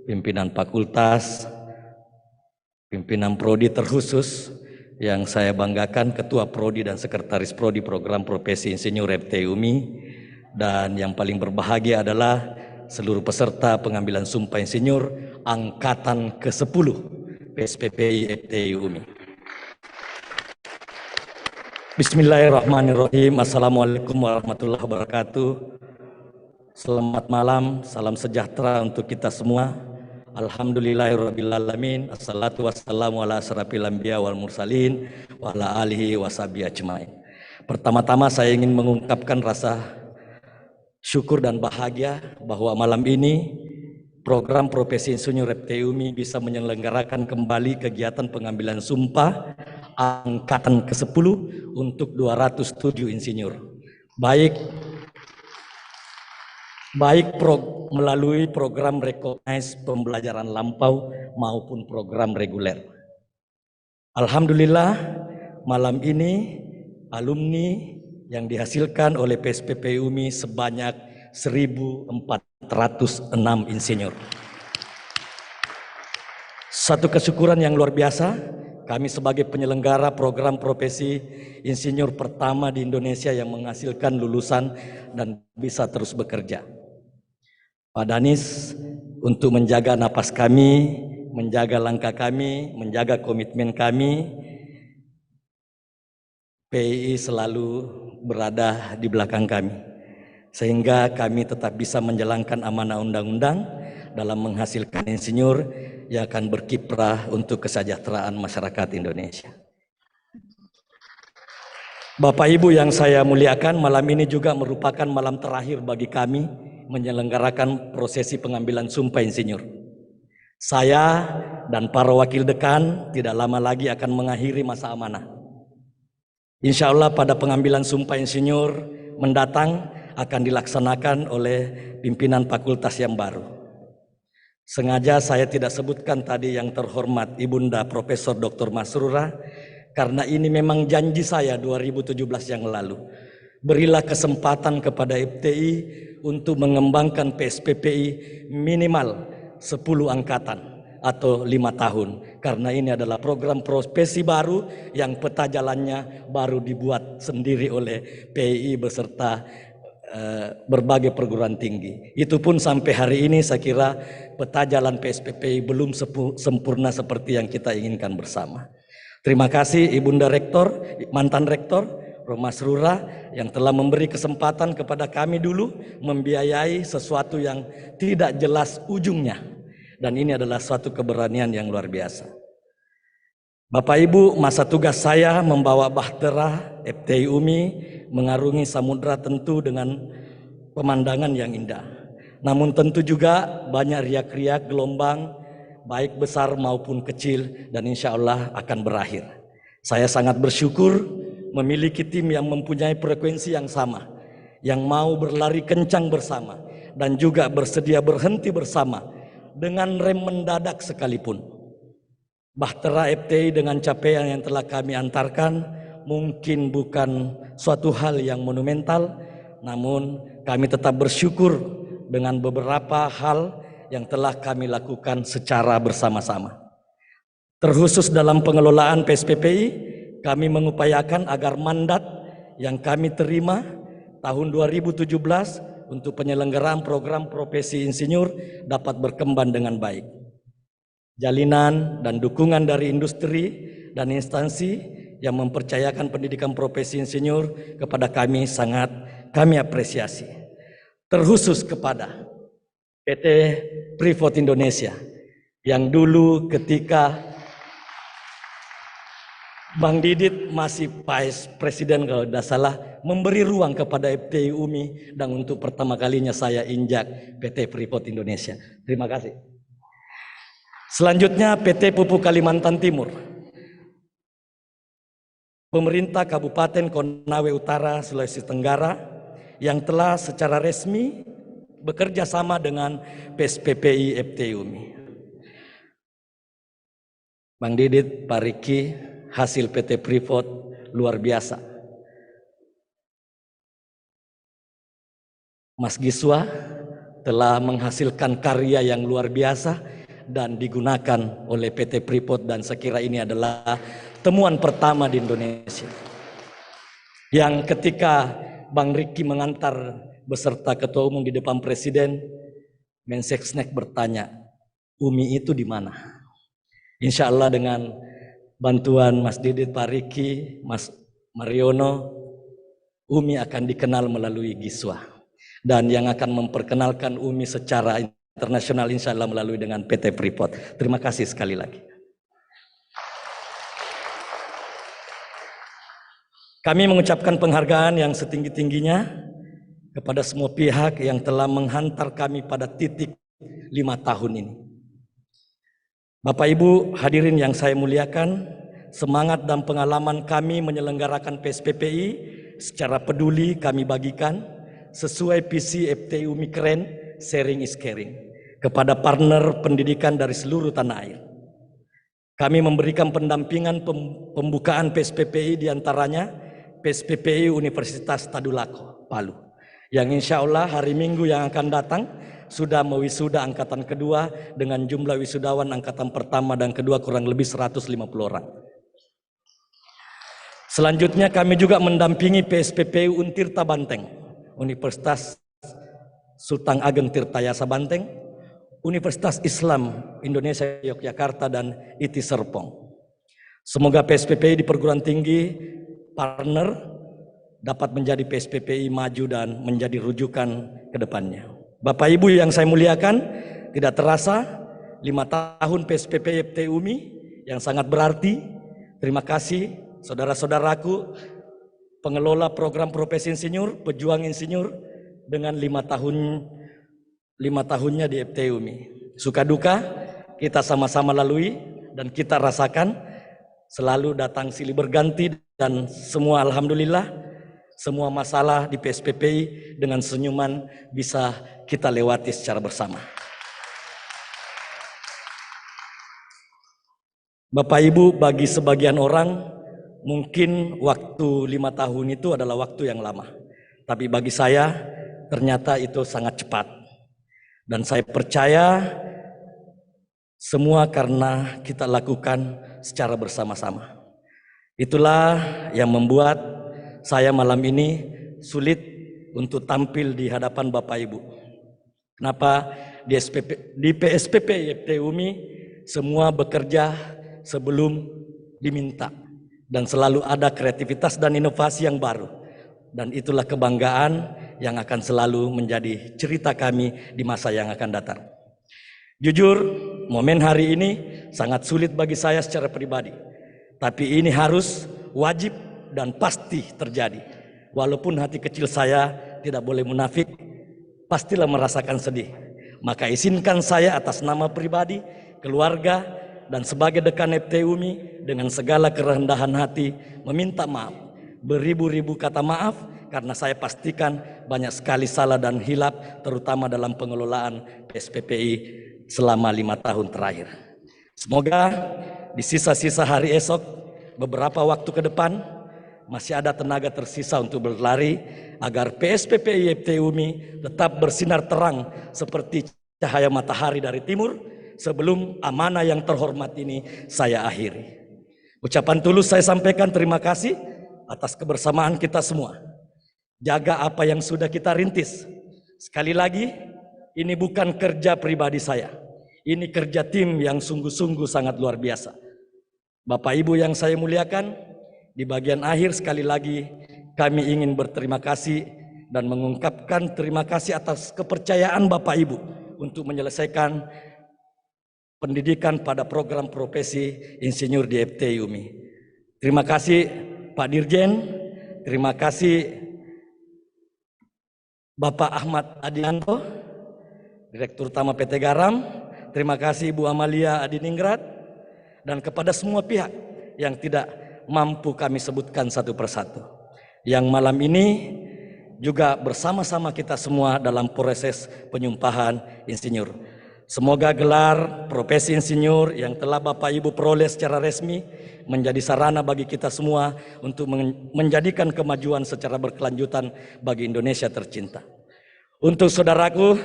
pimpinan fakultas, pimpinan prodi terkhusus yang saya banggakan, Ketua Prodi dan Sekretaris Prodi Program Profesi Insinyur FTI UMI, dan yang paling berbahagia adalah seluruh peserta pengambilan Sumpah Insinyur Angkatan ke-10 PSPPI FTI UMI. Bismillahirrahmanirrahim. Assalamualaikum warahmatullahi wabarakatuh. Selamat malam, salam sejahtera untuk kita semua. Alhamdulillahirrabbilalamin. Assalatu wassalamu ala asrafil anbiya wal mursalin wa ala alihi washabihi ajmain. Pertama-tama saya ingin mengungkapkan rasa syukur dan bahagia bahwa malam ini program Profesi Insinyur FTI UMI bisa menyelenggarakan kembali kegiatan pengambilan sumpah angkatan ke-10 untuk 207 insinyur. Baik melalui program Recognize pembelajaran lampau maupun program reguler. Alhamdulillah malam ini alumni yang dihasilkan oleh PSPPI UMI sebanyak 1.406 insinyur. Satu kesyukuran yang luar biasa, kami sebagai penyelenggara program profesi insinyur pertama di Indonesia yang menghasilkan lulusan dan bisa terus bekerja. Pak Danis, untuk menjaga napas kami, menjaga langkah kami, menjaga komitmen kami, PII selalu berada di belakang kami, sehingga kami tetap bisa menjalankan amanah undang-undang dalam menghasilkan insinyur yang akan berkiprah untuk kesejahteraan masyarakat Indonesia. Bapak Ibu yang saya muliakan, malam ini juga merupakan malam terakhir bagi kami menyelenggarakan prosesi pengambilan sumpah insinyur. Saya dan para wakil dekan tidak lama lagi akan mengakhiri masa amanah. Insya Allah pada pengambilan sumpah insinyur mendatang akan dilaksanakan oleh pimpinan fakultas yang baru. Sengaja saya tidak sebutkan tadi yang terhormat Ibunda Profesor Dr. Masrurah, karena ini memang janji saya 2017 yang lalu. Berilah kesempatan kepada FTI untuk mengembangkan PSPPI minimal 10 angkatan atau 5 tahun, karena ini adalah program profesi baru yang peta jalannya baru dibuat sendiri oleh PII beserta berbagai perguruan tinggi. Itu pun sampai hari ini saya kira peta jalan PSPPI belum sempurna seperti yang kita inginkan bersama. Terima kasih Ibunda Rektor, mantan Rektor Prof. Masrurah yang telah memberi kesempatan kepada kami dulu membiayai sesuatu yang tidak jelas ujungnya. Dan ini adalah suatu keberanian yang luar biasa. Bapak Ibu, masa tugas saya membawa bahtera FTI UMI mengarungi samudra tentu dengan pemandangan yang indah. Namun tentu juga banyak riak-riak gelombang, baik besar maupun kecil, dan insya Allah akan berakhir. Saya sangat bersyukur memiliki tim yang mempunyai frekuensi yang sama, yang mau berlari kencang bersama, dan juga bersedia berhenti bersama dengan rem mendadak sekalipun. Bahtera FTI dengan capaian yang telah kami antarkan mungkin bukan suatu hal yang monumental, namun kami tetap bersyukur dengan beberapa hal yang telah kami lakukan secara bersama-sama. Terkhusus dalam pengelolaan PSPPI, kami mengupayakan agar mandat yang kami terima tahun 2017 untuk penyelenggaraan program profesi insinyur dapat berkembang dengan baik. Jalinan dan dukungan dari industri dan instansi yang mempercayakan pendidikan profesi insinyur kepada kami sangat kami apresiasi. Terkhusus kepada PT Freeport Indonesia yang dulu ketika Bang Didit masih Vice Presiden kalau tidak salah memberi ruang kepada FTI UMI, dan untuk pertama kalinya saya injak PT Freeport Indonesia. Terima kasih. Selanjutnya PT Pupuk Kalimantan Timur. Pemerintah Kabupaten Konawe Utara, Sulawesi Tenggara yang telah secara resmi bekerja sama dengan PSPPI FTI UMI. Bang Didit, Pak Riki, hasil PT Freeport luar biasa. Mas Giswa telah menghasilkan karya yang luar biasa dan digunakan oleh PT Freeport, dan sekira ini adalah temuan pertama di Indonesia. Yang ketika Bang Riki mengantar beserta Ketua Umum di depan Presiden, Mensesnek bertanya, UMI itu di mana? Insya Allah dengan bantuan Mas Didit, Pak Riki, Mas Mariono, UMI akan dikenal melalui Giswa. Dan yang akan memperkenalkan UMI secara internasional insya Allah melalui dengan PT Freeport. Terima kasih sekali lagi. Kami mengucapkan penghargaan yang setinggi-tingginya kepada semua pihak yang telah menghantar kami pada titik 5 tahun ini. Bapak Ibu hadirin yang saya muliakan, semangat dan pengalaman kami menyelenggarakan PSPPI secara peduli kami bagikan sesuai visi FTI UMI Keren, Sharing is Caring, kepada partner pendidikan dari seluruh tanah air. Kami memberikan pendampingan pembukaan PSPPI diantaranya PSPPI Universitas Tadulako, Palu, yang insya Allah hari Minggu yang akan datang sudah mewisuda angkatan kedua dengan jumlah wisudawan angkatan pertama dan kedua kurang lebih 150 orang. Selanjutnya kami juga mendampingi PSPPI Untirta Banteng, Universitas Sultan Ageng Tirtayasa Banteng, Universitas Islam Indonesia Yogyakarta, dan ITI Serpong. Semoga PSPPI di perguruan tinggi partner dapat menjadi PSPPI maju dan menjadi rujukan ke depannya. Bapak Ibu yang saya muliakan, tidak terasa 5 tahun PSPPI FTI UMI yang sangat berarti. Terima kasih saudara-saudaraku pengelola program profesi insinyur, pejuang insinyur dengan 5 tahunnya di FTI UMI. Suka duka kita sama-sama lalui dan kita rasakan, selalu datang silih berganti, dan semua alhamdulillah semua masalah di PSPPI dengan senyuman bisa kita lewati secara bersama. Bapak Ibu, bagi sebagian orang mungkin waktu 5 tahun itu adalah waktu yang lama. Tapi bagi saya ternyata itu sangat cepat. Dan saya percaya semua karena kita lakukan secara bersama-sama. Itulah yang membuat saya malam ini sulit untuk tampil di hadapan Bapak Ibu. Kenapa? Di PSPPI FTI UMI semua bekerja sebelum diminta, dan selalu ada kreativitas dan inovasi yang baru. Dan itulah kebanggaan yang akan selalu menjadi cerita kami di masa yang akan datang. Jujur, momen hari ini sangat sulit bagi saya secara pribadi. Tapi ini harus, wajib, dan pasti terjadi. Walaupun hati kecil saya tidak boleh munafik, pastilah merasakan sedih. Maka izinkan saya atas nama pribadi keluarga, dan sebagai dekan FT-UMI dengan segala kerendahan hati meminta maaf. Beribu-ribu kata maaf karena saya pastikan banyak sekali salah dan hilap terutama dalam pengelolaan PSPPI selama 5 tahun terakhir. Semoga di sisa-sisa hari esok, beberapa waktu ke depan, masih ada tenaga tersisa untuk berlari agar PSPPI FT-UMI tetap bersinar terang seperti cahaya matahari dari timur. Sebelum amanah yang terhormat ini saya akhiri. Ucapan tulus saya sampaikan terima kasih atas kebersamaan kita semua. Jaga apa yang sudah kita rintis. Sekali lagi, ini bukan kerja pribadi saya. Ini kerja tim yang sungguh-sungguh sangat luar biasa. Bapak Ibu yang saya muliakan, di bagian akhir sekali lagi kami ingin berterima kasih dan mengungkapkan terima kasih atas kepercayaan Bapak Ibu untuk menyelesaikan pendidikan pada program profesi insinyur di FT-UMI. Terima kasih Pak Dirjen, terima kasih Bapak Ahmad Adianto, Direktur Utama PT Garam, terima kasih Bu Amalia Adiningrat, dan kepada semua pihak yang tidak mampu kami sebutkan satu persatu. Yang malam ini juga bersama-sama kita semua dalam proses penyumpahan insinyur. Semoga gelar profesi insinyur yang telah Bapak Ibu peroleh secara resmi menjadi sarana bagi kita semua untuk menjadikan kemajuan secara berkelanjutan bagi Indonesia tercinta. Untuk saudaraku,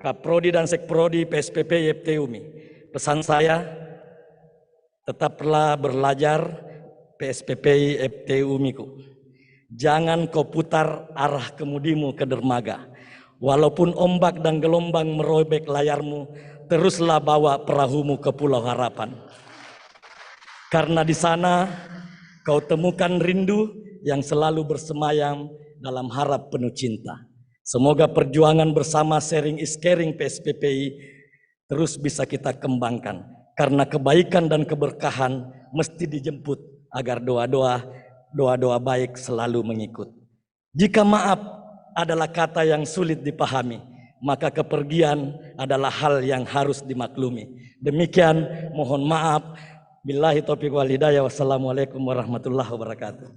Kaprodi dan Sekprodi PSPPI FT-UMI, pesan saya, tetaplah belajar PSPPI FT-UMI-ku. Jangan kau putar arah kemudimu ke dermaga. Walaupun ombak dan gelombang merobek layarmu, teruslah bawa perahumu ke Pulau Harapan. Karena di sana kau temukan rindu yang selalu bersemayam dalam harap penuh cinta. Semoga perjuangan bersama sharing is caring PSPPI terus bisa kita kembangkan. Karena kebaikan dan keberkahan mesti dijemput agar doa-doa baik selalu mengikut. Jika maaf adalah kata yang sulit dipahami, maka kepergian adalah hal yang harus dimaklumi. Demikian, mohon maaf. Billahi taufiq wal hidayah. Wassalamualaikum warahmatullahi wabarakatuh.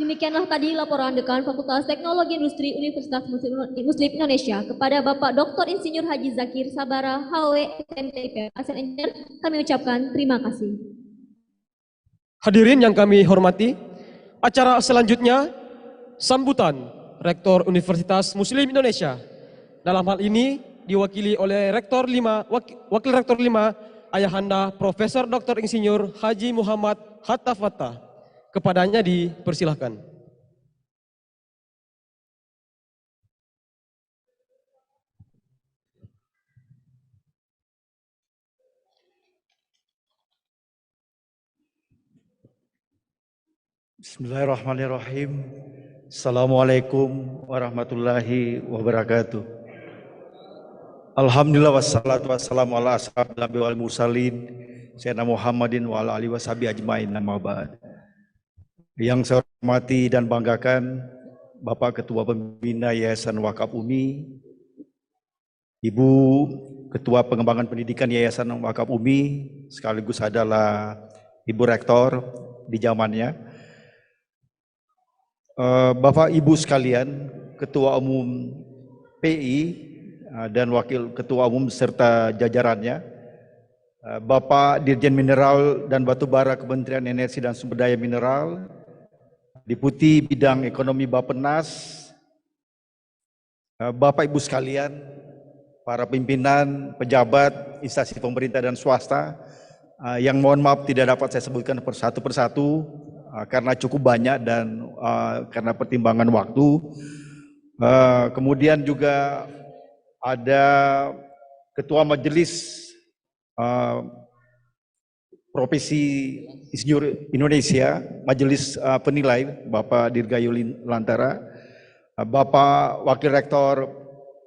Demikianlah tadi laporan Dekan Fakultas Teknologi Industri Universitas Muslim Indonesia kepada Bapak Dr. Insinyur Haji Zakir Sabara, HW, SMTIP, ASN Engineer. Kami ucapkan terima kasih. Hadirin yang kami hormati, acara selanjutnya sambutan Rektor Universitas Muslim Indonesia. Dalam hal ini diwakili oleh Rektor 5, Wakil Rektor 5, Ayahanda Profesor Dr. Insinyur Haji Muhammad Hatta Fattah. Kepadanya dipersilahkan. Bismillahirrahmanirrahim. Assalamualaikum warahmatullahi wabarakatuh. Alhamdulillah wassalatu wassalamu ala ashrafil anbiya'i wal mursalin sayyidina Muhammadin wa ala alihi washabihi ajmain, amma ba'd. Yang saya hormati dan banggakan Bapak Ketua Pembina Yayasan Wakaf UMI, Ibu Ketua Pengembangan Pendidikan Yayasan Wakaf UMI, sekaligus adalah Ibu Rektor di zamannya, Bapak Ibu sekalian, Ketua Umum PI dan Wakil Ketua Umum serta jajarannya, Bapak Dirjen Mineral dan Batubara Kementerian Energi dan Sumber Daya Mineral, Deputi Bidang Ekonomi Bappenas, Bapak Ibu sekalian, para pimpinan, pejabat, instansi pemerintah dan swasta, yang mohon maaf tidak dapat saya sebutkan persatu persatu karena cukup banyak dan karena pertimbangan waktu. Kemudian juga ada Ketua Majelis Profesi Insinyur Indonesia, Majelis Penilai, Bapak Dirgayu Lantara, Bapak Wakil Rektor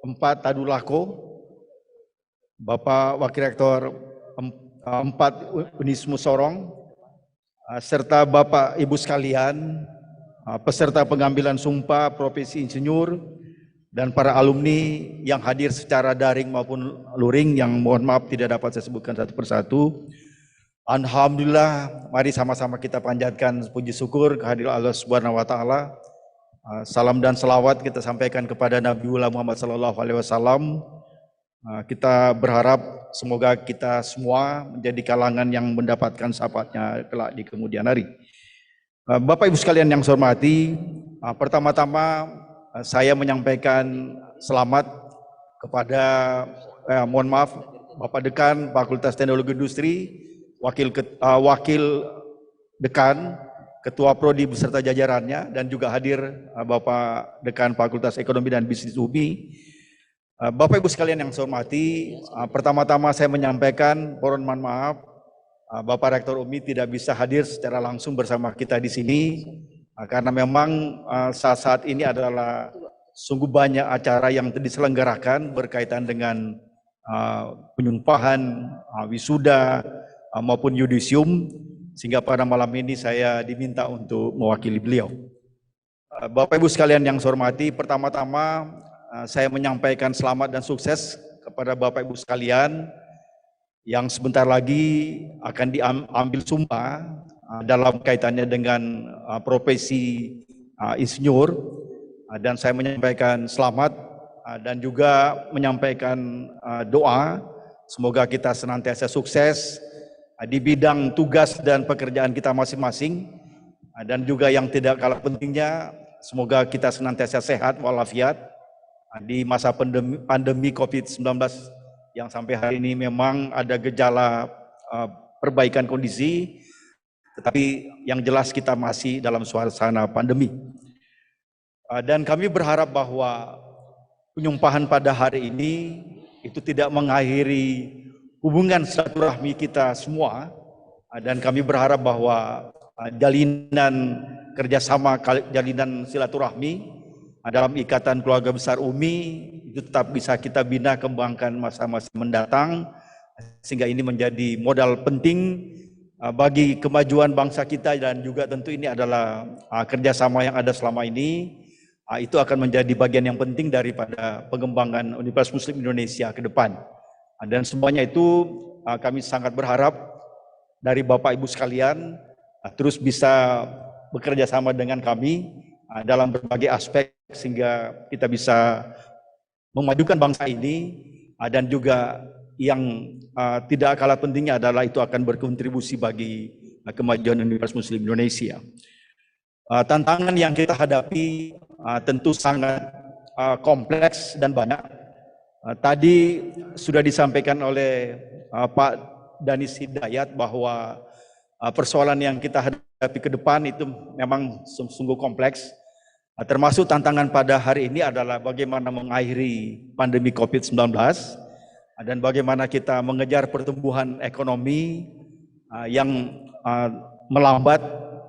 4 Tadulako, Bapak Wakil Rektor 4 Unismu Sorong, serta Bapak Ibu sekalian, peserta pengambilan sumpah profesi insinyur dan para alumni yang hadir secara daring maupun luring yang mohon maaf tidak dapat saya sebutkan satu persatu. Alhamdulillah, mari sama-sama kita panjatkan puji syukur kehadiran Allah Subhanahu wa taala. Salam dan selawat kita sampaikan kepada Nabiullah Muhammad sallallahu alaihi wasallam. Kita berharap semoga kita semua menjadi kalangan yang mendapatkan syafaatnya kelak di kemudian hari. Bapak Ibu sekalian yang saya hormati, pertama-tama saya menyampaikan selamat kepada mohon maaf Bapak Dekan Fakultas Teknologi Industri, Wakil Dekan, Ketua Prodi beserta jajarannya, dan juga hadir Bapak Dekan Fakultas Ekonomi dan Bisnis UPI. Bapak Ibu sekalian yang saya hormati, pertama-tama saya menyampaikan mohon maaf Bapak Rektor UMI tidak bisa hadir secara langsung bersama kita di sini karena memang saat ini adalah sungguh banyak acara yang diselenggarakan berkaitan dengan penyumpahan, wisuda maupun yudisium, sehingga pada malam ini saya diminta untuk mewakili beliau. Bapak Ibu sekalian yang saya hormati, pertama-tama saya menyampaikan selamat dan sukses kepada Bapak Ibu sekalian yang sebentar lagi akan diambil sumpah dalam kaitannya dengan profesi insinyur, dan saya menyampaikan selamat dan juga menyampaikan doa semoga kita senantiasa sukses di bidang tugas dan pekerjaan kita masing-masing, dan juga yang tidak kalah pentingnya semoga kita senantiasa sehat walafiat di masa pandemi COVID-19 yang sampai hari ini memang ada gejala perbaikan kondisi, tetapi yang jelas kita masih dalam suasana pandemi. Dan kami berharap bahwa penyumpahan pada hari ini itu tidak mengakhiri hubungan silaturahmi kita semua, dan kami berharap bahwa jalinan kerjasama, jalinan silaturahmi dalam ikatan keluarga besar UMI itu tetap bisa kita bina kembangkan masa-masa mendatang, sehingga ini menjadi modal penting bagi kemajuan bangsa kita, dan juga tentu ini adalah kerjasama yang ada selama ini. Itu akan menjadi bagian yang penting daripada pengembangan Universitas Muslim Indonesia ke depan. Dan semuanya itu kami sangat berharap dari Bapak Ibu sekalian terus bisa bekerja sama dengan kami dalam berbagai aspek sehingga kita bisa memajukan bangsa ini, dan juga yang tidak kalah pentingnya adalah itu akan berkontribusi bagi kemajuan Universitas Muslim Indonesia. Tantangan yang kita hadapi tentu sangat kompleks dan banyak. Tadi sudah disampaikan oleh Pak Danis Hidayat bahwa persoalan yang kita hadapi ke depan itu memang sungguh kompleks. Termasuk tantangan pada hari ini adalah bagaimana mengakhiri pandemi COVID-19 dan bagaimana kita mengejar pertumbuhan ekonomi yang melambat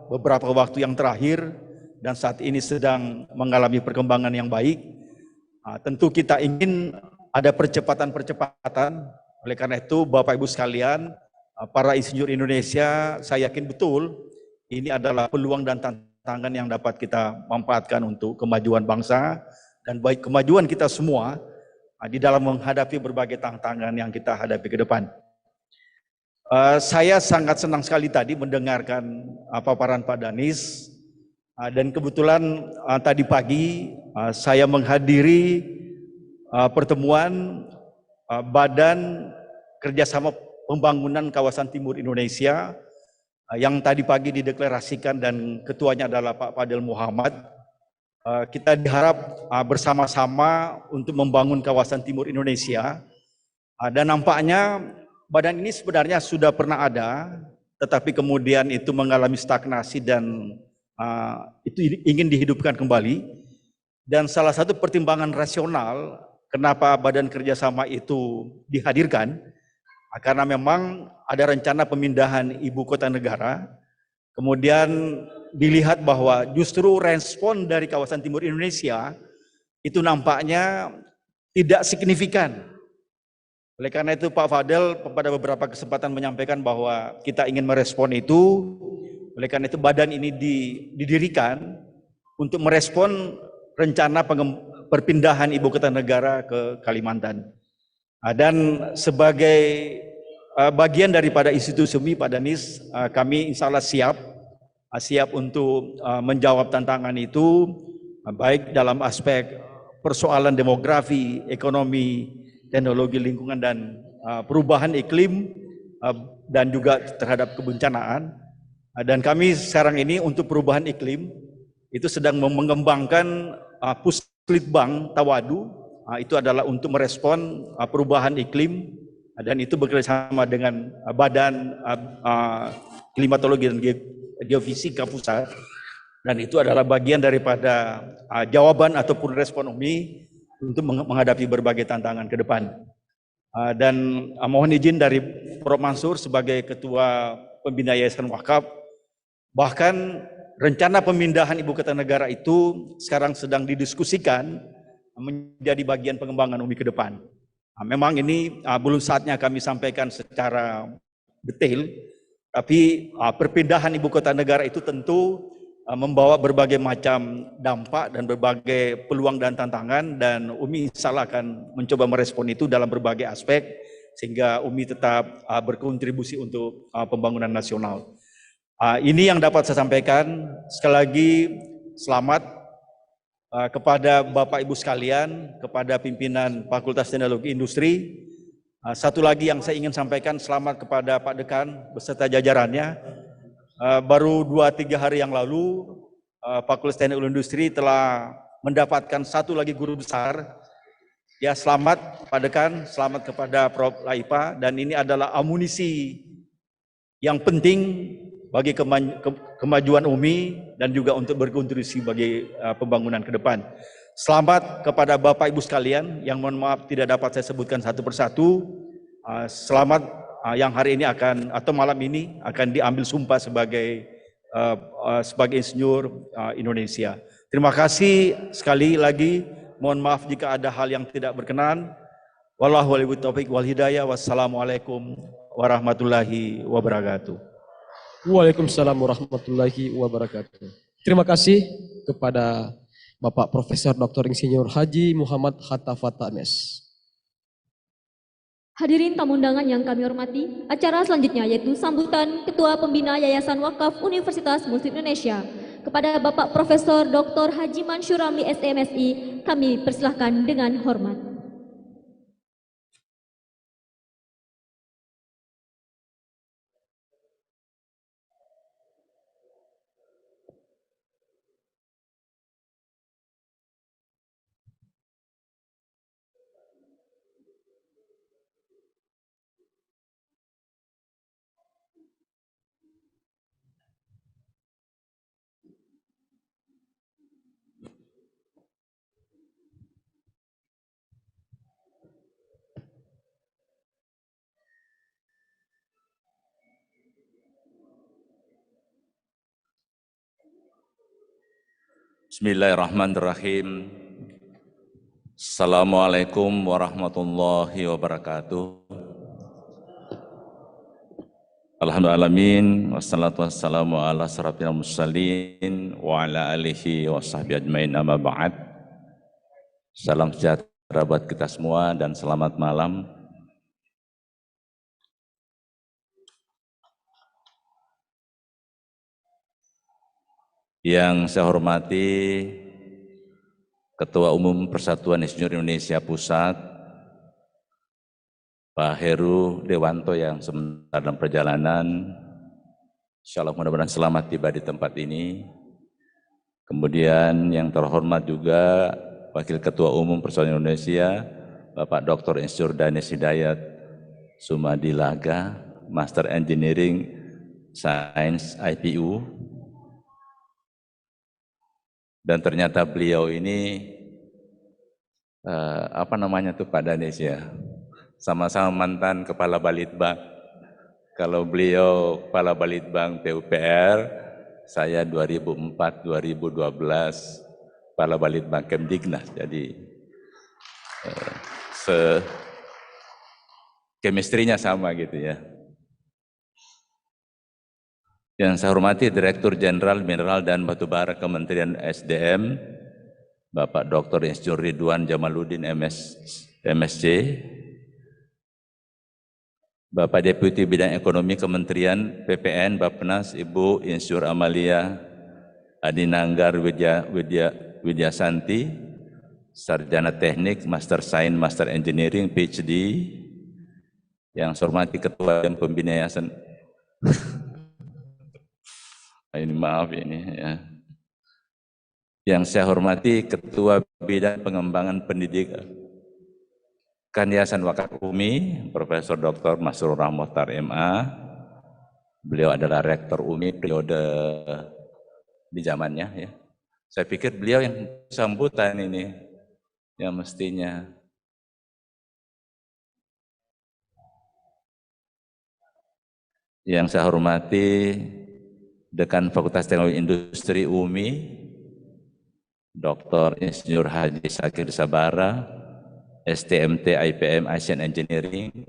beberapa waktu yang terakhir dan saat ini sedang mengalami perkembangan yang baik. Tentu kita ingin ada percepatan-percepatan. Oleh karena itu Bapak Ibu sekalian, para insinyur Indonesia, saya yakin betul ini adalah peluang dan tantangan yang dapat kita manfaatkan untuk kemajuan bangsa dan baik kemajuan kita semua di dalam menghadapi berbagai tantangan yang kita hadapi ke depan. Saya sangat senang sekali tadi mendengarkan paparan Pak Danis, dan kebetulan tadi pagi saya menghadiri pertemuan Badan Kerjasama Pembangunan Kawasan Timur Indonesia yang tadi pagi dideklarasikan dan ketuanya adalah Pak Fadil Muhammad. Kita diharap bersama-sama untuk membangun kawasan Timur Indonesia, dan nampaknya badan ini sebenarnya sudah pernah ada, tetapi kemudian itu mengalami stagnasi dan itu ingin dihidupkan kembali. Dan salah satu pertimbangan rasional kenapa badan kerjasama itu dihadirkan, karena memang ada rencana pemindahan ibu kota negara, kemudian dilihat bahwa justru respon dari kawasan Timur Indonesia itu nampaknya tidak signifikan. Oleh karena itu Pak Fadil pada beberapa kesempatan menyampaikan bahwa kita ingin merespon itu. Oleh karena itu badan ini didirikan untuk merespon rencana perpindahan ibu kota negara ke Kalimantan. Dan sebagai bagian daripada institusi UMI Pak Danis, kami insya Allah siap untuk menjawab tantangan itu, baik dalam aspek persoalan demografi, ekonomi, teknologi lingkungan dan perubahan iklim, dan juga terhadap kebencanaan. Dan kami sekarang ini untuk perubahan iklim itu sedang mengembangkan Puslitbang Tawadu, itu adalah untuk merespon perubahan iklim, dan itu bekerjasama dengan Badan Klimatologi dan Geofisika Pusat, dan itu adalah bagian daripada jawaban ataupun respon UMI untuk menghadapi berbagai tantangan ke depan. Dan mohon izin dari Prof. Mansur sebagai Ketua Pembina Yayasan Wakaf, bahkan rencana pemindahan ibu kota negara itu sekarang sedang didiskusikan menjadi bagian pengembangan UMI ke depan. Memang ini belum saatnya kami sampaikan secara detail, tapi perpindahan ibu kota negara itu tentu membawa berbagai macam dampak dan berbagai peluang dan tantangan, dan UMI insya Allah akan mencoba merespon itu dalam berbagai aspek sehingga UMI tetap berkontribusi untuk pembangunan nasional. Ini yang dapat saya sampaikan. Sekali lagi selamat kepada Bapak Ibu sekalian, kepada pimpinan Fakultas Teknologi Industri. Satu lagi yang saya ingin sampaikan, selamat kepada Pak Dekan beserta jajarannya. Baru 2-3 hari yang lalu Fakultas Teknologi Industri telah mendapatkan satu lagi guru besar. Ya, selamat Pak Dekan, selamat kepada Prof. Laipa, dan ini adalah amunisi yang penting bagi kemajuan UMI dan juga untuk berkontribusi bagi pembangunan ke depan. Selamat kepada Bapak Ibu sekalian yang mohon maaf tidak dapat saya sebutkan satu persatu. Selamat yang hari ini akan atau malam ini akan diambil sumpah sebagai insinyur Indonesia. Terima kasih sekali lagi. Mohon maaf jika ada hal yang tidak berkenan. Wallahu a'lam bishawab wal hidayah. Wassalamualaikum warahmatullahi wabarakatuh. Waalaikumsalam warahmatullahi wabarakatuh. Terima kasih kepada Bapak Profesor Dr. Insinyur Haji Muhammad Hatta Fattah MS. Hadirin tamu undangan yang kami hormati, acara selanjutnya yaitu sambutan Ketua Pembina Yayasan Wakaf Universitas Muslim Indonesia kepada Bapak Profesor Dr. Haji Mansur Ramli SMSI, kami persilahkan dengan hormat. Bismillahirrahmanirrahim. Assalamualaikum warahmatullahi wabarakatuh. Alhamdulillah, wassalatu wassalamu ala asrafil mursalin wa ala alihi wa sahbihi ajmain, amma ba'd. Salam sejahtera buat kita semua dan selamat malam. Yang saya hormati Ketua Umum Persatuan Insinyur Indonesia Pusat, Pak Heru Dewanto yang sebentar dalam perjalanan, insya Allah mudah-mudahan selamat tiba di tempat ini. Kemudian yang terhormat juga Wakil Ketua Umum Persatuan Indonesia, Bapak Dr. Insinyur Danis Hidayat Sumadilaga, Master Engineering Science IPU. Dan ternyata beliau ini apa namanya tuh Pak Danis ya, sama-sama mantan Kepala Balitbang. Kalau beliau Kepala Balitbang PUPR, saya 2004-2012 Kepala Balitbang Kemdiknas. Jadi chemistry-nya sama gitu ya. Yang saya hormati Direktur Jenderal Mineral dan Batubara Kementerian SDM Bapak Dr. Insinyur Ridwan Jamaluddin MSc, Bapak Deputi Bidang Ekonomi Kementerian PPN Bappenas Ibu Insinyur Amalia Adinanggar Widyasanti, Sarjana Teknik, Master Sains, Master Engineering, PhD. Yang saya hormati Ketua dan Pembina Yayasan. Ini maaf ini ya. Yang saya hormati Ketua Bidang Pengembangan Pendidikan Yayasan Wakaf UMI, Profesor Dr. Masrur Rahmotar MA. Beliau adalah Rektor UMI periode di zamannya ya. Saya pikir beliau yang sambutan ini yang mestinya. Yang saya hormati Dekan Fakultas Teknologi Industri UMI, Dr. Insinyur Haji Sakir Sabara, STMT IPM Asian Engineering,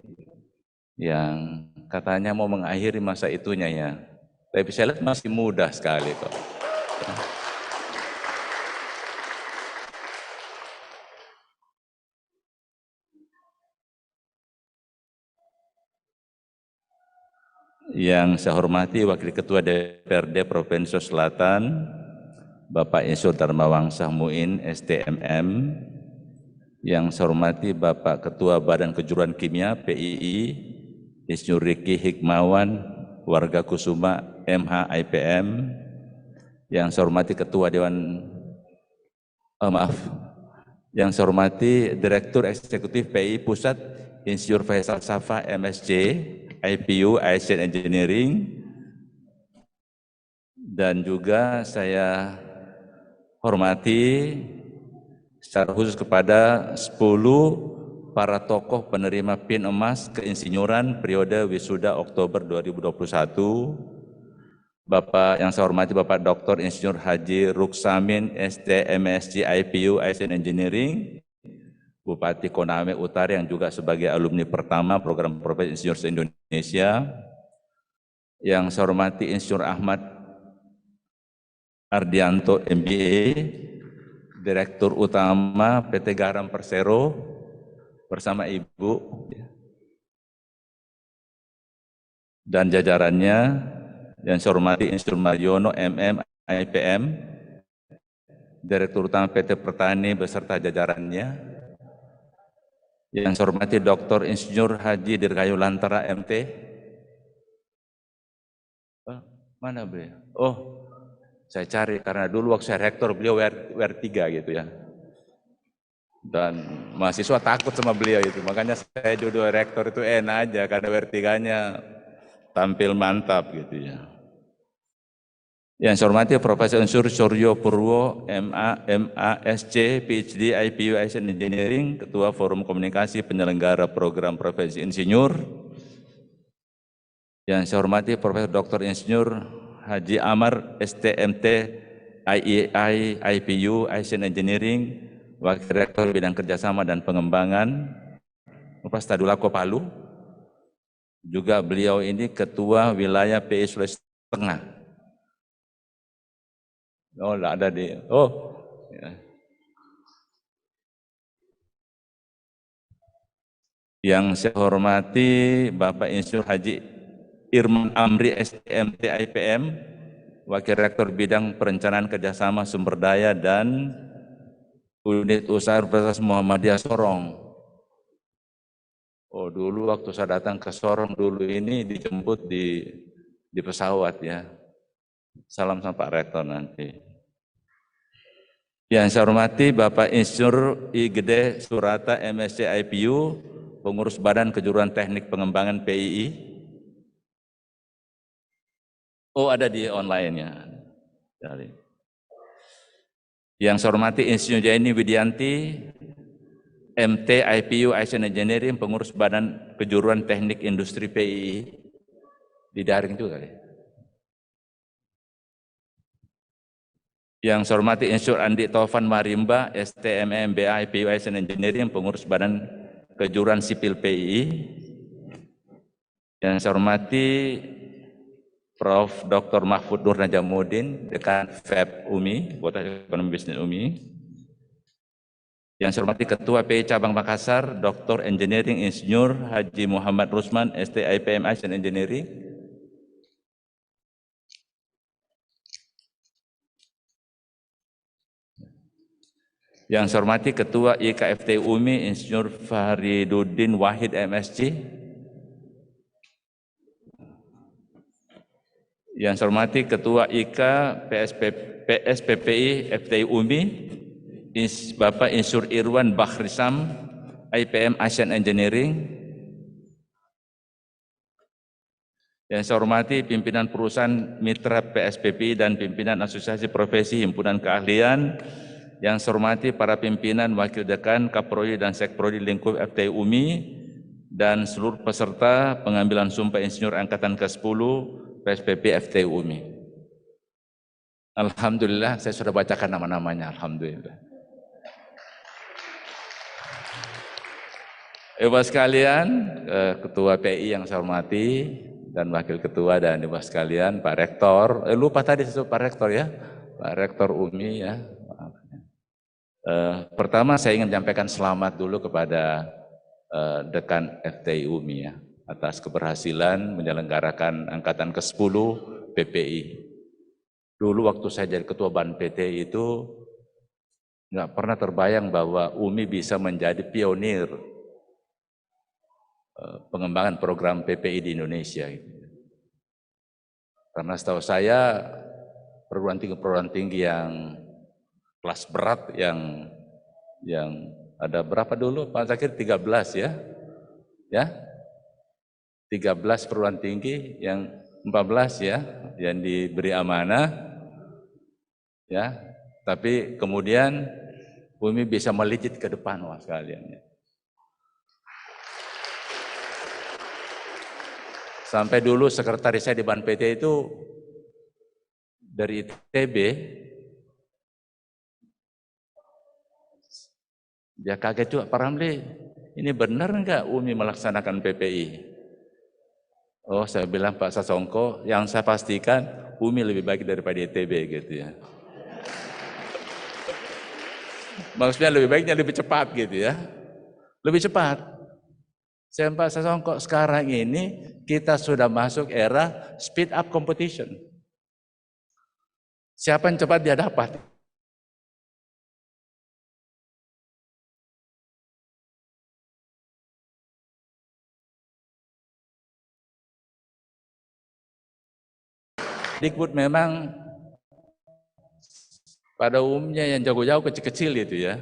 yang katanya mau mengakhiri masa itunya ya. Tapi saya lihat masih muda sekali kok. Yang saya hormati Wakil Ketua DPRD Provinsi Sulawesi Selatan, Bapak Insinyur Dharmawangsa Muin, STMM. Yang saya hormati Bapak Ketua Badan Kejuruan Kimia, PII, Insinyur Riki Hikmawan, Warga Kusuma, MH IPM. Yang saya hormati Ketua Dewan, yang saya hormati Direktur Eksekutif PII Pusat, Insinyur Faisal Safa, MSc, IPU, Asian Engineering. Dan juga saya hormati secara khusus kepada 10 para tokoh penerima PIN emas keinsinyuran periode wisuda Oktober 2021. Bapak yang saya hormati Bapak Dr. Insinyur Haji Ruksamin, ST, MSc, IPU, Asian Engineering, Bupati Konawe Utara yang juga sebagai alumni pertama program Profesi Insinyur se-Indonesia. Yang saya hormati Insinyur Ahmad Ardianto, MBA, Direktur Utama PT Garam Persero, bersama Ibu dan jajarannya. Yang saya hormati Insinyur Mariono, MM, IPM, Direktur Utama PT Pertani beserta jajarannya. Yang saya hormati Dr. Insinyur Haji Dirgayu Lantara, MT. Mana beliau? Oh, saya cari karena dulu waktu saya rektor beliau WR3 gitu ya. Dan mahasiswa takut sama beliau itu, makanya saya duduk rektor itu enak aja karena WR3-nya tampil mantap gitu ya. Yang saya hormati Profesor Insinyur Suryo Purwo, MASC, PhD, IPU, Asian Engineering, Ketua Forum Komunikasi Penyelenggara Program Profesi Insinyur. Yang saya hormati Profesor Dr. Insinyur Haji Amar, STMT, IEI, IPU, Asian Engineering, Wakil Rektor Bidang Kerjasama dan Pengembangan, Universitas Tadulako Palu. Juga beliau ini Ketua Wilayah PI Sulawesi Tengah. Oh, enggak ada di. Oh. Ya. Yang saya hormati Bapak Insinyur Haji Irman Amri, STMT IPM, Wakil Rektor Bidang Perencanaan Kerjasama Sumber Daya dan Unit Usaha Universitas Muhammadiyah Sorong. Oh, dulu waktu saya datang ke Sorong dulu ini dijemput di pesawat ya. Salam sama Pak Rektor nanti. Yang saya hormati Bapak Insinyur I Gede Surata, MSc, IPU, Pengurus Badan Kejuruan Teknik Pengembangan PII. Oh, ada di online-nya. Yang saya hormati Insinyur Jaini Widianti, MT, IPU, Asian Engineering, Pengurus Badan Kejuruan Teknik Industri PII. Di daring juga ya. Yang saya hormati Insinyur Andi Taufan Marimba, STM, MBA, IPU, Asian Engineering, Pengurus Badan Kejuruan Sipil PII. Yang saya hormati Prof. Dr. Mahfud Nur Najamuddin, Dekan FEB UMI, Fakultas Ekonomi Bisnis UMI. Yang saya hormati Ketua PI Cabang Makassar, Dr. Engineering Insinyur Haji Muhammad Rusman, ST IPM Asian Engineering. Yang saya hormati Ketua IKFT UMI, Insinyur Fahriduddin Wahid MSc. Yang saya hormati Ketua IK PSPPI FTI UMI, Bapak Insur Irwan Bakhrisam, IPM Asian Engineering. Yang saya hormati pimpinan perusahaan mitra PSPPI dan pimpinan Asosiasi Profesi Himpunan Keahlian. Yang saya hormati para pimpinan, Wakil Dekan, Kaprodi dan Sekprodi lingkup FTI UMI, dan seluruh peserta pengambilan sumpah Insinyur Angkatan ke-10 PSPP FTI UMI. Alhamdulillah, saya sudah bacakan nama-namanya, Alhamdulillah. Ibu sekalian, Ketua PI yang saya hormati, dan Wakil Ketua dan Ibu sekalian, Pak Rektor, lupa tadi Pak Rektor ya, Pak Rektor UMI ya. Pertama saya ingin menyampaikan selamat dulu kepada Dekan FTI UMI ya, atas keberhasilan menyelenggarakan Angkatan ke-10 PPI. Dulu waktu saya jadi Ketua BAN PT itu nggak pernah terbayang bahwa UMI bisa menjadi pionir pengembangan program PPI di Indonesia. Karena setahu saya perguruan tinggi yang kelas berat yang ada berapa dulu Pak Zakir? 13 ya? Ya? 13 perguruan tinggi, yang 14 ya yang diberi amanah ya. Tapi kemudian UMI bisa melejit ke depan wah sekalian ya. Sampai dulu sekretaris saya di BAN PT itu dari ITB, dia kaget juga, Pak Ramli, ini benar enggak UMI melaksanakan PPI? Oh, saya bilang Pak Sasongko, yang saya pastikan UMI lebih baik daripada ITB gitu ya. Maksudnya lebih baiknya lebih cepat gitu ya. Lebih cepat. Saya Pak Sasongko, sekarang ini kita sudah masuk era speed up competition. Siapa yang cepat dia dapat. Dikbud memang pada umumnya yang jago-jago kecil-kecil itu ya.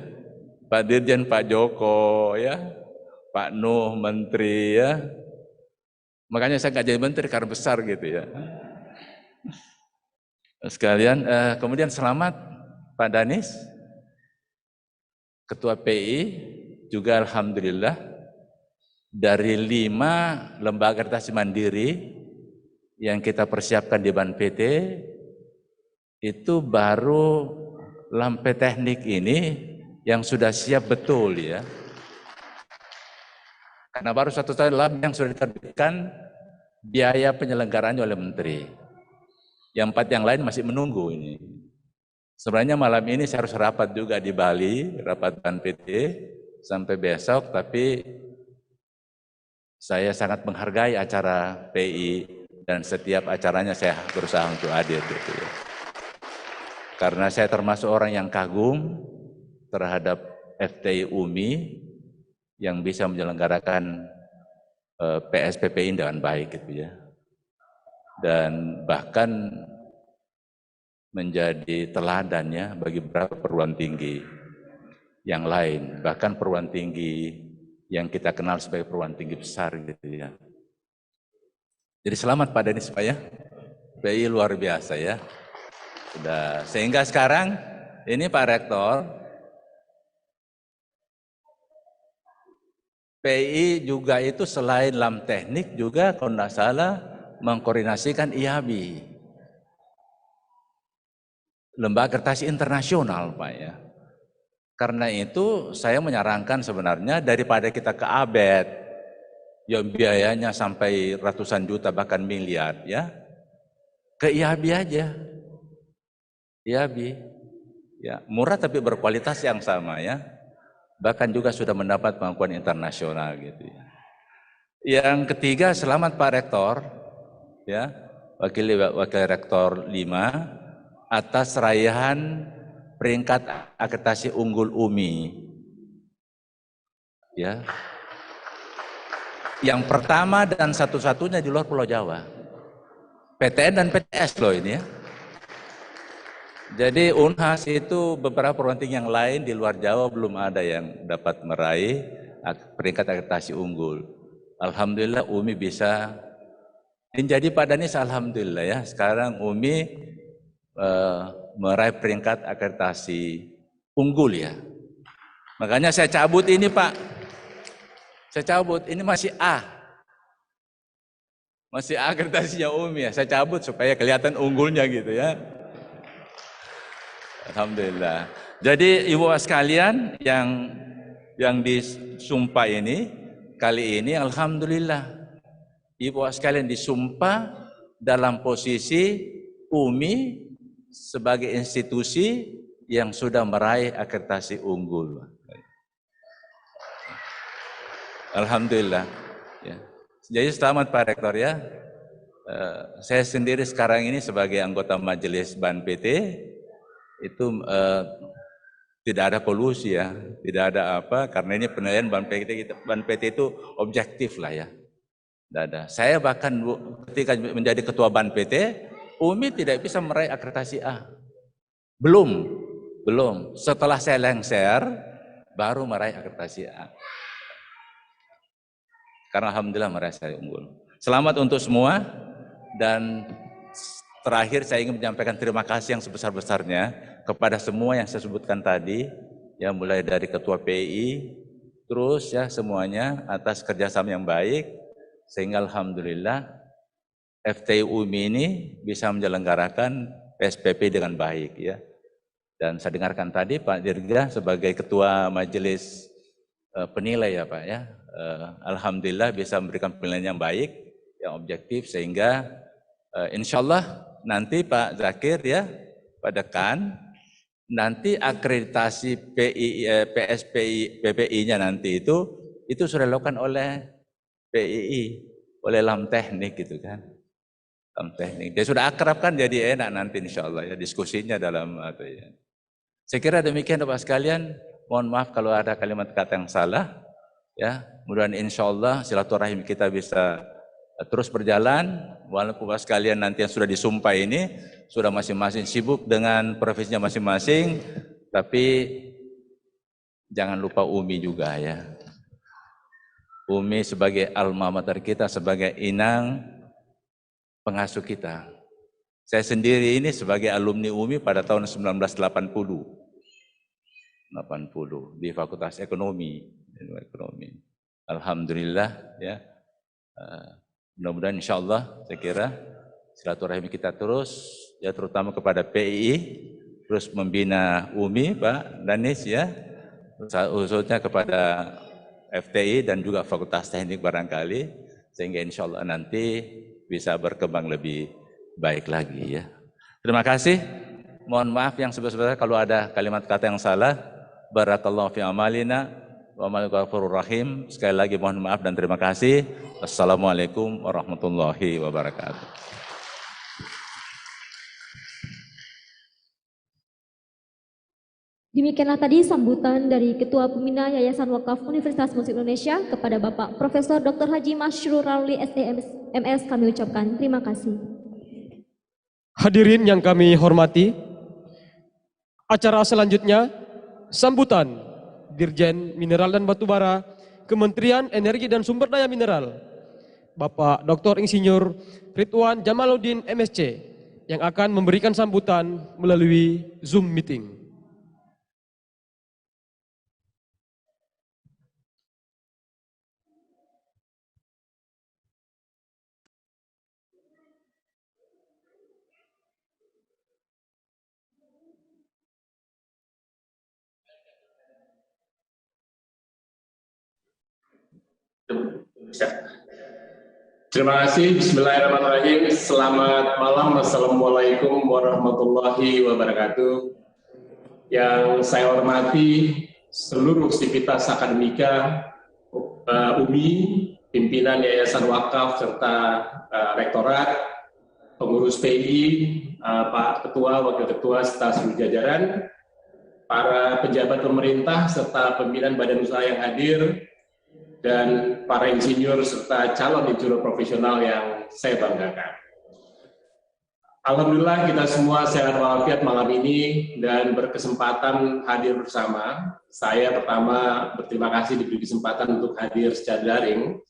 Pak Dirjen, Pak Joko ya, Pak Nuh Menteri ya. Makanya saya nggak jadi menteri karena besar gitu ya. Sekalian, kemudian selamat Pak Danis, Ketua PI, juga Alhamdulillah dari 5 lembaga redaksi mandiri yang kita persiapkan di BAN PT, itu baru lampe teknik ini yang sudah siap betul ya. Karena baru 1 tahun yang sudah diterbitkan, biaya penyelenggaranya oleh Menteri. Yang 4 yang lain masih menunggu ini. Sebenarnya malam ini saya harus rapat juga di Bali, rapat BAN PT sampai besok, tapi saya sangat menghargai acara PI dan setiap acaranya saya berusaha untuk hadir gitu ya. Karena saya termasuk orang yang kagum terhadap FTI UMI yang bisa menyelenggarakan PSPPI dengan baik gitu ya. Dan bahkan menjadi teladannya bagi beberapa perguruan tinggi yang lain, bahkan perguruan tinggi yang kita kenal sebagai perguruan tinggi besar gitu ya. Jadi selamat Pak Danis Pak ya, PI luar biasa ya. Sudah, sehingga sekarang ini Pak Rektor, PI juga itu selain lam teknik juga kalau tidak salah mengkoordinasikan IABI, lembaga kertas internasional Pak ya. Karena itu saya menyarankan sebenarnya daripada kita ke ABET yang biayanya sampai ratusan juta bahkan miliar ya, ke IABI aja. IABI ya, murah tapi berkualitas yang sama ya. bahkan juga sudah mendapat pengakuan internasional gitu ya. Yang ketiga, selamat Pak Rektor, ya, Wakil Rektor 5 atas raihan peringkat akreditasi unggul UMI. Ya. Yang pertama dan satu-satunya di luar Pulau Jawa. PTN dan PTS loh ini ya. Jadi Unhas itu beberapa perguruan tinggi yang lain di luar Jawa belum ada yang dapat meraih peringkat akreditasi unggul. Alhamdulillah UMI bisa menjadi Pak Danis, alhamdulillah ya. Sekarang UMI meraih peringkat akreditasi unggul ya. Makanya saya cabut ini Pak. Saya cabut, ini masih A. Masih A akreditasinya UMI ya. Saya cabut supaya kelihatan unggulnya gitu ya. Alhamdulillah. Jadi Ibu sekalian yang disumpah ini, kali ini alhamdulillah Ibu sekalian disumpah dalam posisi UMI sebagai institusi yang sudah meraih akreditasi unggul. Alhamdulillah. Ya. Jadi selamat Pak Rektor ya. Saya sendiri sekarang ini sebagai anggota Majelis BAN PT itu tidak ada kolusi ya, tidak ada apa, karena ini penilaian BAN PT itu objektif lah ya. Tidak ada. Saya bahkan ketika menjadi ketua BAN PT, UMI tidak bisa meraih akreditasi A. Belum. Setelah saya lengser, baru meraih akreditasi A. Karena alhamdulillah meraih saya unggul. Selamat untuk semua, dan terakhir saya ingin menyampaikan terima kasih yang sebesar-besarnya kepada semua yang saya sebutkan tadi, ya mulai dari Ketua PI, terus ya semuanya atas kerjasama yang baik, sehingga alhamdulillah FTI UMI ini bisa menyelenggarakan PSPP dengan baik ya. Dan saya dengarkan tadi Pak Dirga sebagai Ketua Majelis Penilai ya Pak ya, alhamdulillah bisa memberikan penilaian yang baik, yang objektif, sehingga insya Allah nanti Pak Zakir ya, Pak Dekan, nanti akreditasi PSPI, PPI-nya nanti itu sudah dilakukan oleh PII, oleh LAM Teknik gitu kan. LAM Teknik. Dia sudah akrab kan, jadi enak nanti insya Allah ya diskusinya dalam apa ya. Saya kira demikian Bapak sekalian. Mohon maaf kalau ada kalimat kata yang salah. Ya, mudah-mudahan insya Allah silaturahim kita bisa terus berjalan, walaupun Bapak sekalian nanti yang sudah disumpah ini sudah masing-masing sibuk dengan profesinya masing-masing, tapi jangan lupa UMI juga ya. UMI sebagai alma mater kita, sebagai inang pengasuh kita. Saya sendiri ini sebagai alumni UMI pada tahun 1980 di Fakultas Ekonomi. Alhamdulillah ya. Mudah-mudahan insya Allah saya kira silaturahmi kita terus ya, terutama kepada PII, terus membina UMI Pak Danis ya, khususnya kepada FTI dan juga Fakultas Teknik barangkali, sehingga insya Allah nanti bisa berkembang lebih baik lagi ya. Terima kasih. Mohon maaf yang sebesar-besarnya kalau ada kalimat kata yang salah. Barakallahu fi amalina wa amal ghafurur rahim. Sekali lagi mohon maaf dan terima kasih. Assalamualaikum warahmatullahi wabarakatuh. Demikianlah tadi sambutan dari Ketua Pembina Yayasan Wakaf Universitas Muslim Indonesia kepada Bapak Profesor Dr. Haji Masyrur Ramli SEMS. Kami ucapkan terima kasih. Hadirin yang kami hormati, acara selanjutnya sambutan Dirjen Mineral dan Batubara Kementerian Energi dan Sumber Daya Mineral Bapak Dr. Insinyur Ridwan Jamaluddin MSc yang akan memberikan sambutan melalui Zoom meeting. Terima kasih. Bismillahirrahmanirrahim. Selamat malam. Assalamualaikum warahmatullahi wabarakatuh. Yang saya hormati seluruh sivitas akademika, UMI, pimpinan Yayasan Wakaf serta Rektorat, pengurus PI, Pak Ketua, Wakil Ketua, serta seluruh jajaran, para pejabat pemerintah serta pimpinan badan usaha yang hadir, dan para insinyur serta calon insinyur profesional yang saya banggakan. Alhamdulillah kita semua sehat walafiat malam ini dan berkesempatan hadir bersama. Saya pertama berterima kasih diberi kesempatan untuk hadir secara daring.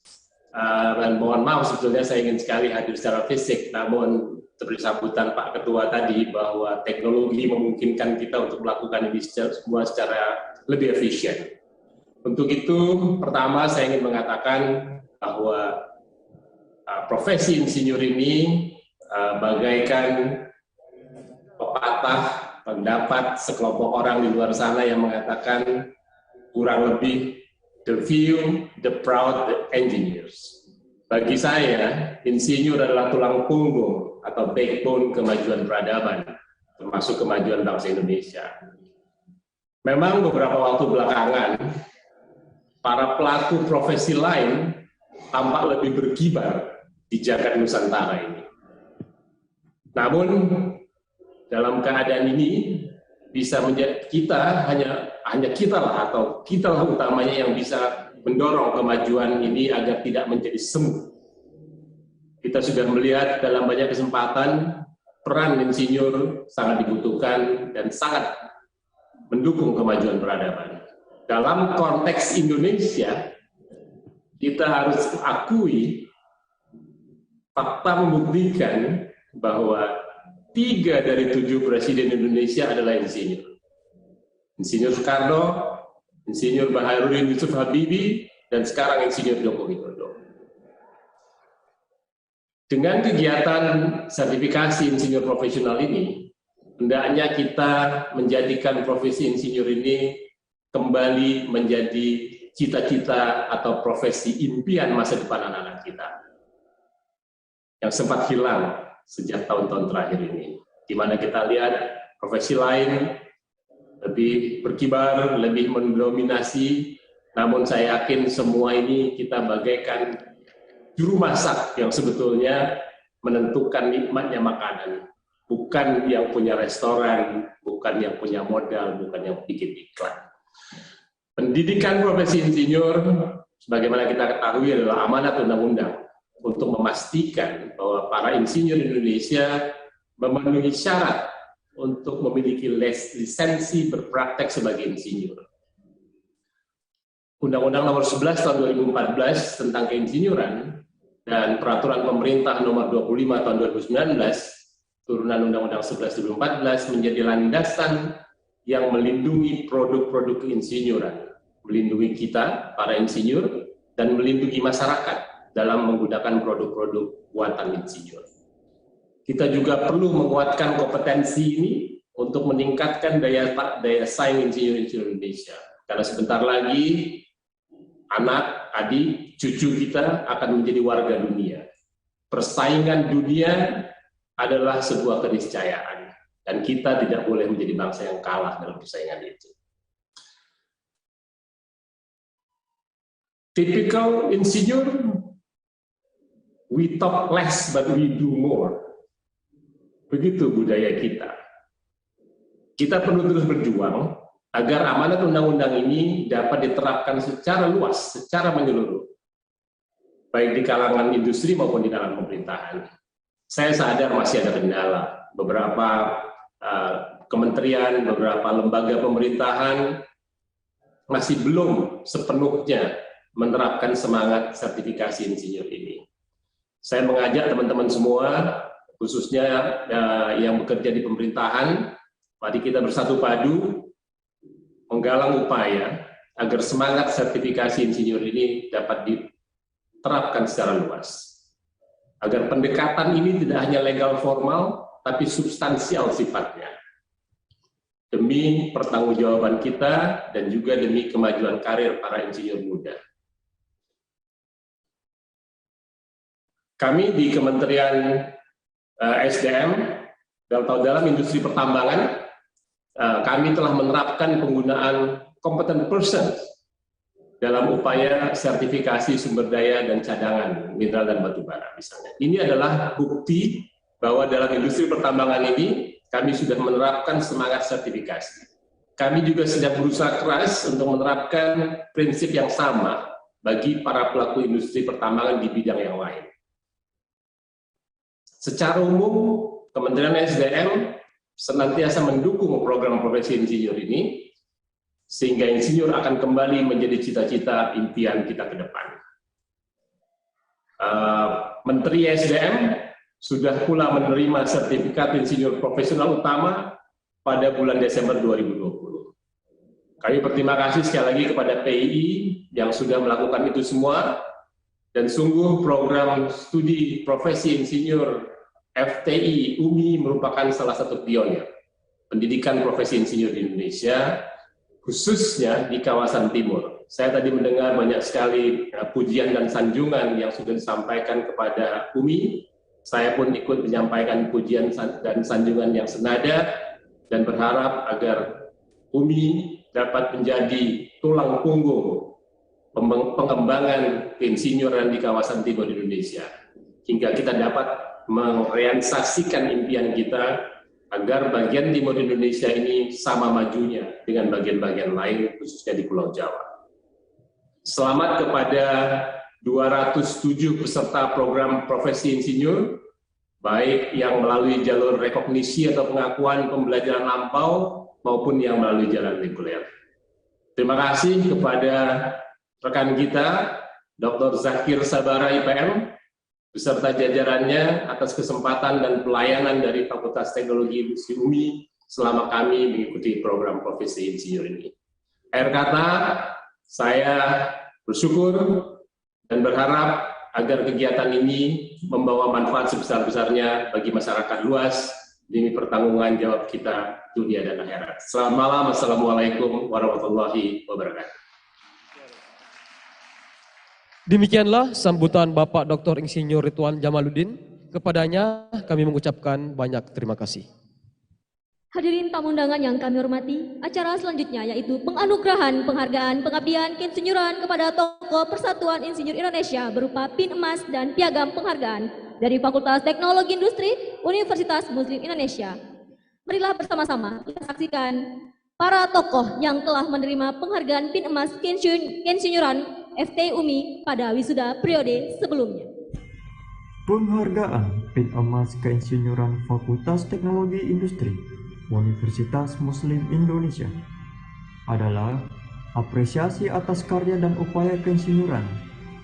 Dan mohon maaf sebetulnya saya ingin sekali hadir secara fisik, namun seperti sambutan Pak Ketua tadi bahwa teknologi memungkinkan kita untuk melakukan ini semua secara lebih efisien. Untuk itu, pertama saya ingin mengatakan bahwa profesi insinyur ini bagaikan pepatah pendapat sekelompok orang di luar sana yang mengatakan kurang lebih the few, the proud, the engineers. Bagi saya, insinyur adalah tulang punggung atau backbone kemajuan peradaban, termasuk kemajuan bangsa Indonesia. Memang beberapa waktu belakangan, para pelaku profesi lain tampak lebih berkibar di jagat Nusantara ini. Namun dalam keadaan ini bisa menjadi kita hanya kita lah atau kita lah utamanya yang bisa mendorong kemajuan ini agar tidak menjadi semu. Kita sudah melihat dalam banyak kesempatan peran insinyur sangat dibutuhkan dan sangat mendukung kemajuan peradaban. Dalam konteks Indonesia, kita harus akui fakta membuktikan bahwa 3 dari 7 presiden Indonesia adalah insinyur. Insinyur Soekarno, Insinyur Baharudin Yusuf Habibie, dan sekarang Insinyur Joko Widodo. Dengan kegiatan sertifikasi insinyur profesional ini, hendaknya kita menjadikan profesi insinyur ini kembali menjadi cita-cita atau profesi impian masa depan anak-anak kita yang sempat hilang sejak tahun-tahun terakhir ini, di mana kita lihat profesi lain lebih berkibar, lebih mendominasi, namun saya yakin semua ini kita bagaikan juru masak yang sebetulnya menentukan nikmatnya makanan, bukan yang punya restoran, bukan yang punya modal, bukan yang bikin iklan. Pendidikan profesi insinyur, sebagaimana kita ketahui adalah amanat undang-undang untuk memastikan bahwa para insinyur Indonesia memenuhi syarat untuk memiliki lisensi berpraktek sebagai insinyur. Undang-Undang Nomor 11 Tahun 2014 tentang keinsinyuran dan Peraturan Pemerintah Nomor 25 Tahun 2019 turunan Undang-Undang 11 2014 menjadi landasan yang melindungi produk-produk keinsinyuran, melindungi kita para insinyur dan melindungi masyarakat dalam menggunakan produk-produk buatan insinyur. Kita juga perlu menguatkan kompetensi ini untuk meningkatkan daya saing insinyur Indonesia. Karena sebentar lagi anak, adik, cucu kita akan menjadi warga dunia. Persaingan dunia adalah sebuah keniscayaan dan kita tidak boleh menjadi bangsa yang kalah dalam persaingan itu. Typical insinyur, we talk less but we do more. Begitu budaya kita. Kita perlu terus berjuang agar amanat undang-undang ini dapat diterapkan secara luas, secara menyeluruh, baik di kalangan industri maupun di kalangan pemerintahan. Saya sadar masih ada kendala. Beberapa kementerian, beberapa lembaga pemerintahan masih belum sepenuhnya menerapkan semangat sertifikasi insinyur ini. Saya mengajak teman-teman semua, khususnya yang bekerja di pemerintahan, mari kita bersatu padu menggalang upaya agar semangat sertifikasi insinyur ini dapat diterapkan secara luas. Agar pendekatan ini tidak hanya legal formal, tapi substansial sifatnya. Demi pertanggungjawaban kita dan juga demi kemajuan karir para insinyur muda. Kami di Kementerian SDM dalam industri pertambangan kami telah menerapkan penggunaan competent person dalam upaya sertifikasi sumber daya dan cadangan mineral dan batu bara misalnya. Ini adalah bukti bahwa dalam industri pertambangan ini kami sudah menerapkan semangat sertifikasi. Kami juga sedang berusaha keras untuk menerapkan prinsip yang sama bagi para pelaku industri pertambangan di bidang yang lain. Secara umum, Kementerian SDM senantiasa mendukung program profesi insinyur ini, sehingga insinyur akan kembali menjadi cita-cita impian kita ke depan. Menteri SDM sudah pula menerima sertifikat insinyur profesional utama pada bulan Desember 2020. Kami berterima kasih sekali lagi kepada PII yang sudah melakukan itu semua, dan sungguh program studi profesi insinyur FTI UMI merupakan salah satu pionir pendidikan profesi insinyur di Indonesia, khususnya di kawasan timur. Saya tadi mendengar banyak sekali pujian dan sanjungan yang sudah disampaikan kepada UMI. Saya pun ikut menyampaikan pujian dan sanjungan yang senada dan berharap agar UMI dapat menjadi tulang punggung pengembangan keinsinyuran di kawasan timur Indonesia, hingga kita dapat merealisasikan impian kita agar bagian timur Indonesia ini sama majunya dengan bagian-bagian lain, khususnya di Pulau Jawa. Selamat kepada 207 peserta program profesi insinyur, baik yang melalui jalur rekognisi atau pengakuan pembelajaran lampau maupun yang melalui jalan reguler. Terima kasih kepada rekan kita, Dr. Zakir Sabara IPM, beserta jajarannya atas kesempatan dan pelayanan dari Fakultas Teknologi Industri UMI selama kami mengikuti program profesi insinyur ini. Akhir kata, saya bersyukur dan berharap agar kegiatan ini membawa manfaat sebesar-besarnya bagi masyarakat luas demi pertanggungan jawab kita dunia dan akhirat. Selamat malam, Assalamualaikum warahmatullahi wabarakatuh. Demikianlah sambutan Bapak Dr. Insinyur Ridwan Jamaluddin. Kepadanya kami mengucapkan banyak terima kasih. Hadirin tamu undangan yang kami hormati, acara selanjutnya yaitu penganugerahan penghargaan pengabdian keinsinyuran kepada tokoh Persatuan Insinyur Indonesia berupa pin emas dan piagam penghargaan dari Fakultas Teknologi Industri Universitas Muslim Indonesia. Marilah bersama-sama kita saksikan para tokoh yang telah menerima penghargaan pin emas keinsinyuran FTI UMI pada wisuda periode sebelumnya. Penghargaan pin emas keinsinyuran Fakultas Teknologi Industri Universitas Muslim Indonesia adalah apresiasi atas karya dan upaya keinsinyuran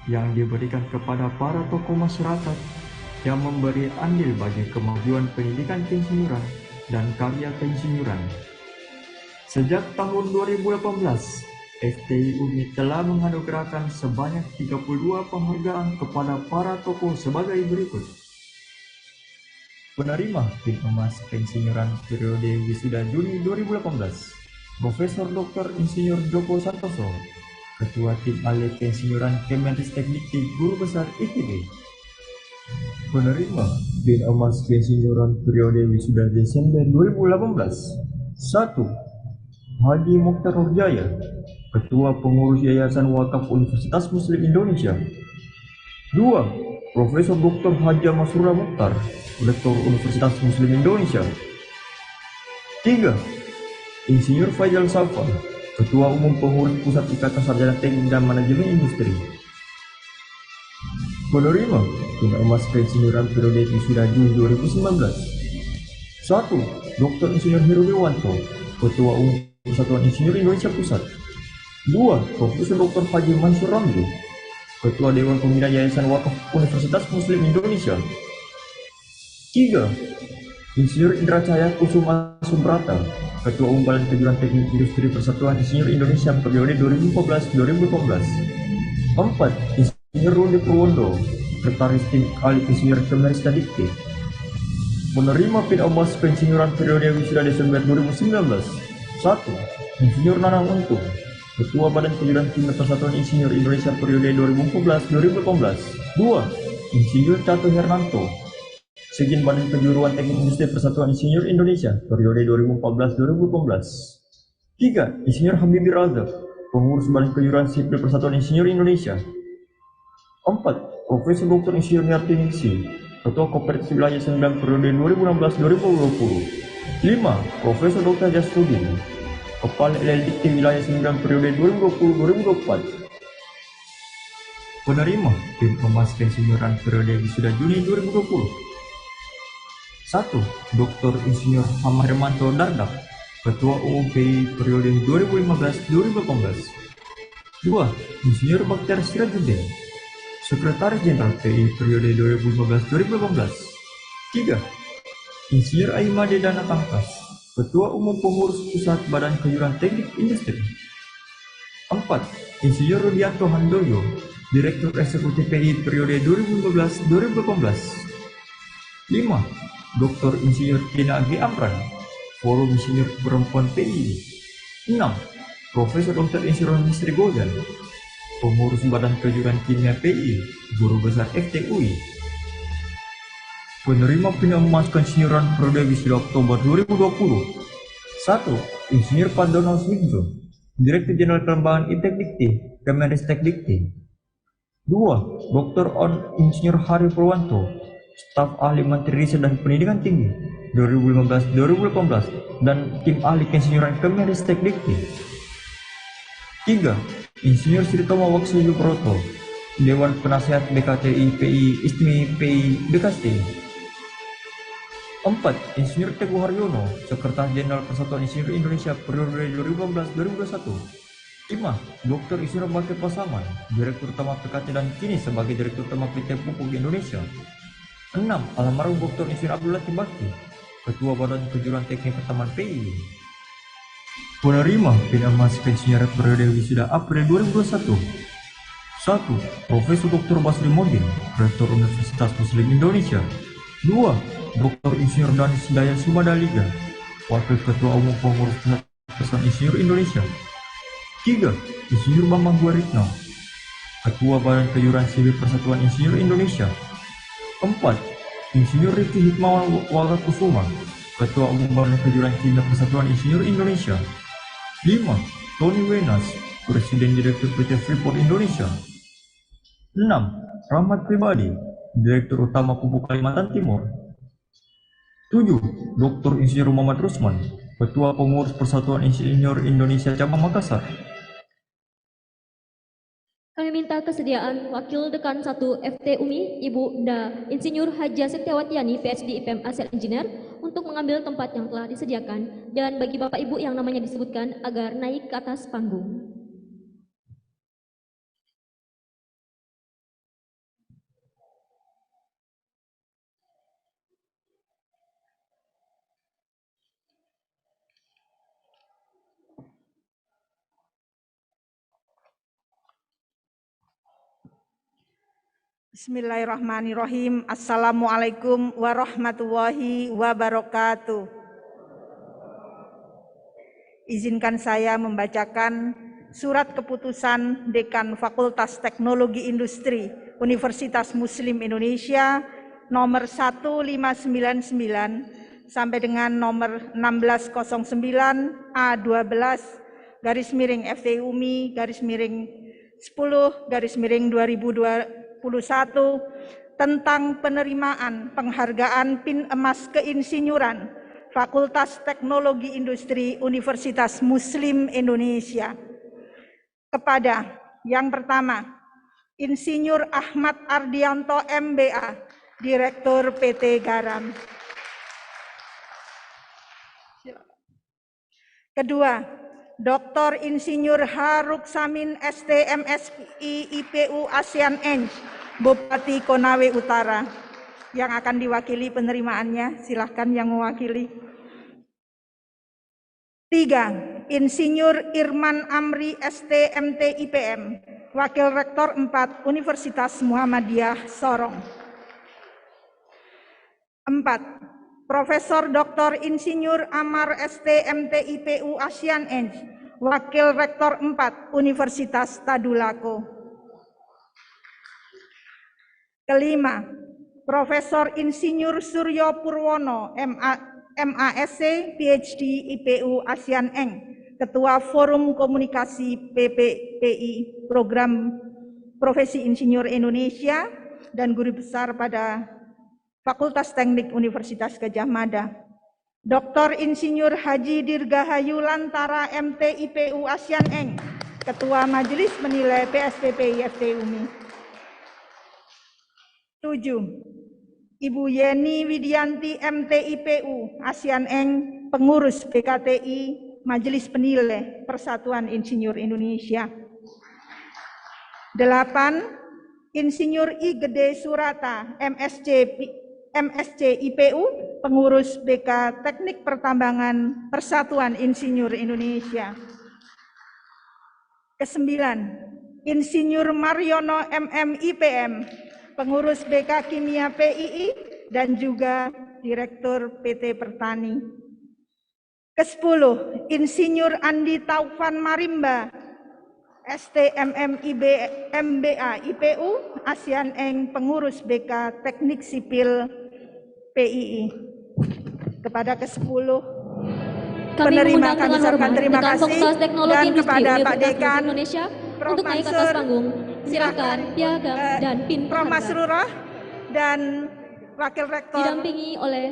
yang diberikan kepada para tokoh masyarakat yang memberi andil bagi kemajuan pendidikan keinsinyuran dan karya keinsinyuran. Sejak tahun 2018, FTI UMI telah menganugerahkan sebanyak 32 penghargaan kepada para tokoh sebagai berikut. Penerima pin emas keinsinyuran periode wisuda Juni 2018, Profesor Dr. Insinyur Joko Santoso, Ketua Tim Ahli Keinsinyuran Kemenristekdikti Guru Besar ITB. Penerima pin emas keinsinyuran periode wisuda Desember 2018, 1. Haji Mokhtar Nurjaya, Ketua Pengurus Yayasan Wakaf Universitas Muslim Indonesia. 2. Profesor Dr. Haji Masrura Mukhtar, Rektor Universitas Muslim Indonesia. 3. Insinyur Faisal Safa, Ketua Umum Pengurus Pusat Ikatan Sarjana Teknik dan Manajemen Industri. Penerima pin emas keinsinyuran periode wisuda Juni 2019. 1. Dr. Insinyur Heru Dewanto, Ketua Umum Persatuan Insinyur Indonesia Pusat. 2. Profesor Dr. Haji Mansur Ramli, Ketua Dewan Pembina Yayasan Wakaf Universitas Muslim Indonesia. 3. Insinyur Indra Cahya Kusuma Subrata, Ketua Umum Badan Kejuruan Teknik Industri Persatuan Insinyur Indonesia periode 2014-2015. 4. Insinyur Rundi Purwondo, Sekretaris Tim Ahli Insinyur Kemenristekdikti. Menerima pin emas keinsinyuran periode wisuda Desember 2019. 1. Insinyur Nanang Untung, Ketua Badan Kejuruan Kimia Persatuan Insinyur Indonesia periode 2014-2018. 2. Insinyur Cato Hernanto, Sekjen Badan Kejuruan Teknik Industri Persatuan Insinyur Indonesia periode 2014-2018. 3. Insinyur Habibie Razak, Pengurus Badan Kejuruan Sipil Persatuan Insinyur Indonesia. 4. Profesor Dr. Insinyur Niarti Ningsi, Ketua Kooperatif Wilayah 9 periode 2016-2020. 5. Profesor Dr. Jasrudin, Kepala LLDT Wilayah 9 periode 2020-2024. Penerima tim emas pensiunan periode wisuda Juni 2020. 1. Dr. Insinyur Ahmad Hermanto Dardak, Ketua Umum PI periode 2015-2018. 2. Insinyur Bakhtiar Sirajuddin, Sekretaris Jenderal PI periode 2015-2018. 3. Insinyur Aimade Dana Tangkas, Ketua Umum Pengurus Pusat Badan Kejuruan Teknik Industri. 4. Insinyur Rudianto Handoyo, Direktur Eksekutif PI periode 2015-2018. 5. Dr. Insinyur Tina G. Amran, Forum Insinyur Perempuan PI. 6. Profesor Dr. Insinyur Mistri Godan, Pengurus Badan Kejuruan Kimia PI, Guru Besar FTUI. Penerima pinjam emas pensiunan periode wisuda Oktober 2020. 1. Insinyur Pandono Swinzo, Direktur Jenderal Pengembangan Iptek Dikti, Kemenristek Dikti. 2. Dr. Insinyur Hari Purwanto, Staf Ahli Menteri Riset dan Pendidikan Tinggi 2015-2018 dan Tim Ahli Keinsinyuran Kemenristek Dikti. 3. Insinyur Sritomo Waksoyo Broto, Dewan Penasehat BKTI PI ISMI PI BKST. 4. Insinyur Teguh Haryono, Sekretaris Jenderal Persatuan Insinyur Indonesia periode 2015-2021. 5. Dr. Insinyur Bakir Pasaman, Direktur Utama PKT dan kini sebagai Direktur Utama PT Pupuk di Indonesia. 6. Almarhum Dr. Insinyur Abdul Latif Bakti, Ketua Badan Kejuruan Teknik Pertamanan PI. Penerima pinjam emas pensiunan periode wisuda April 2021. 1. Profesor Dr. Basri Modin, Rektor Universitas Muslim Indonesia. 2. Dr. Insinyur Danis Daya Sumadaliga, Wakil Ketua Umum Pengurus Persatuan Insinyur Indonesia. 3. Insinyur Bambang Guaritno, Ketua Badan Kejuruan Sipil Persatuan Insinyur Indonesia. 4. Insinyur Riki Hikmawan Wagakusuma, Ketua Umum Badan Kejuruan Kimia Persatuan Insinyur Indonesia. 5. Tony Wenas, Presiden Direktur PT Freeport Indonesia. 6. Rahmat Pribadi, Direktur Utama Pupuk Kalimantan Timur. 7. Dr. Insinyur Muhammad Rusman, Ketua Pengurus Persatuan Insinyur Indonesia Cabang Makassar. Kami minta kesediaan Wakil Dekan 1 FTUMI, Ibu Da Insinyur Haja Setiawatiani, PhD IPM Asal Engineer, untuk mengambil tempat yang telah disediakan, dan bagi Bapak Ibu yang namanya disebutkan agar naik ke atas panggung. Bismillahirrahmanirrahim. Assalamualaikum warahmatullahi wabarakatuh. Izinkan saya membacakan surat keputusan Dekan Fakultas Teknologi Industri Universitas Muslim Indonesia nomor 1599 sampai dengan nomor 1609 A12/FTUMI/10/2021 tentang penerimaan penghargaan PIN emas keinsinyuran Fakultas Teknologi Industri Universitas Muslim Indonesia kepada yang pertama, Insinyur Ahmad Ardianto MBA, Direktur PT Garam. Kedua, Dr. Insinyur Haruk Samin ST MSI IPU ASEAN Eng, Bupati Konawe Utara, yang akan diwakili penerimaannya. Silahkan yang mewakili. 3. Insinyur Irman Amri ST MT IPM, Wakil Rektor 4 Universitas Muhammadiyah Sorong. 4. Profesor Dr. Insinyur Amar ST MT IPU ASEAN Eng, Wakil Rektor 4 Universitas Tadulako. Kelima, Profesor Insinyur Suryo Purwono, MASc, PhD, IPU ASEAN Eng, Ketua Forum Komunikasi PPPI Program Profesi Insinyur Indonesia dan Guru Besar pada Fakultas Teknik Universitas Gadjah Mada. Dr. Insinyur Haji Dirgahayu Lantara, MT, IPU ASEAN Eng, Ketua Majelis Menilai PSPPI FT UMI. 7. Ibu Yeni Widianti, MT, IPU ASEAN Eng, Pengurus BKTI Majelis Penilai Persatuan Insinyur Indonesia. 8. Insinyur I Gede Surata, MSc IPU, Pengurus BK Teknik Pertambangan Persatuan Insinyur Indonesia. 9. Insinyur Mariono MM IPM, Pengurus BK Kimia PII dan juga Direktur PT Pertani. 10. Insinyur Andi Taufan Marimba, STMM MBA IPU ASEAN Eng, Pengurus BK Teknik Sipil PII. Kepada ke-10 penerima kami ucapkan terima kasih, dan kepada Pak Dekan, Prof. Mansur, silakan piagam dan pin Prof. Masrurah dan Wakil Rektor didampingi oleh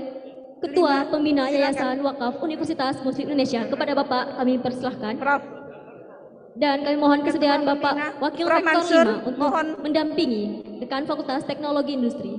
Ketua Pembina Yayasan Wakaf Universitas Muslim Indonesia. Kepada Bapak kami persilahkan. Prof. Dan kami mohon kesediaan Bapak Wakil Prof. Rektor Mansur, 5 untuk mendampingi Dekan Fakultas Teknologi Industri.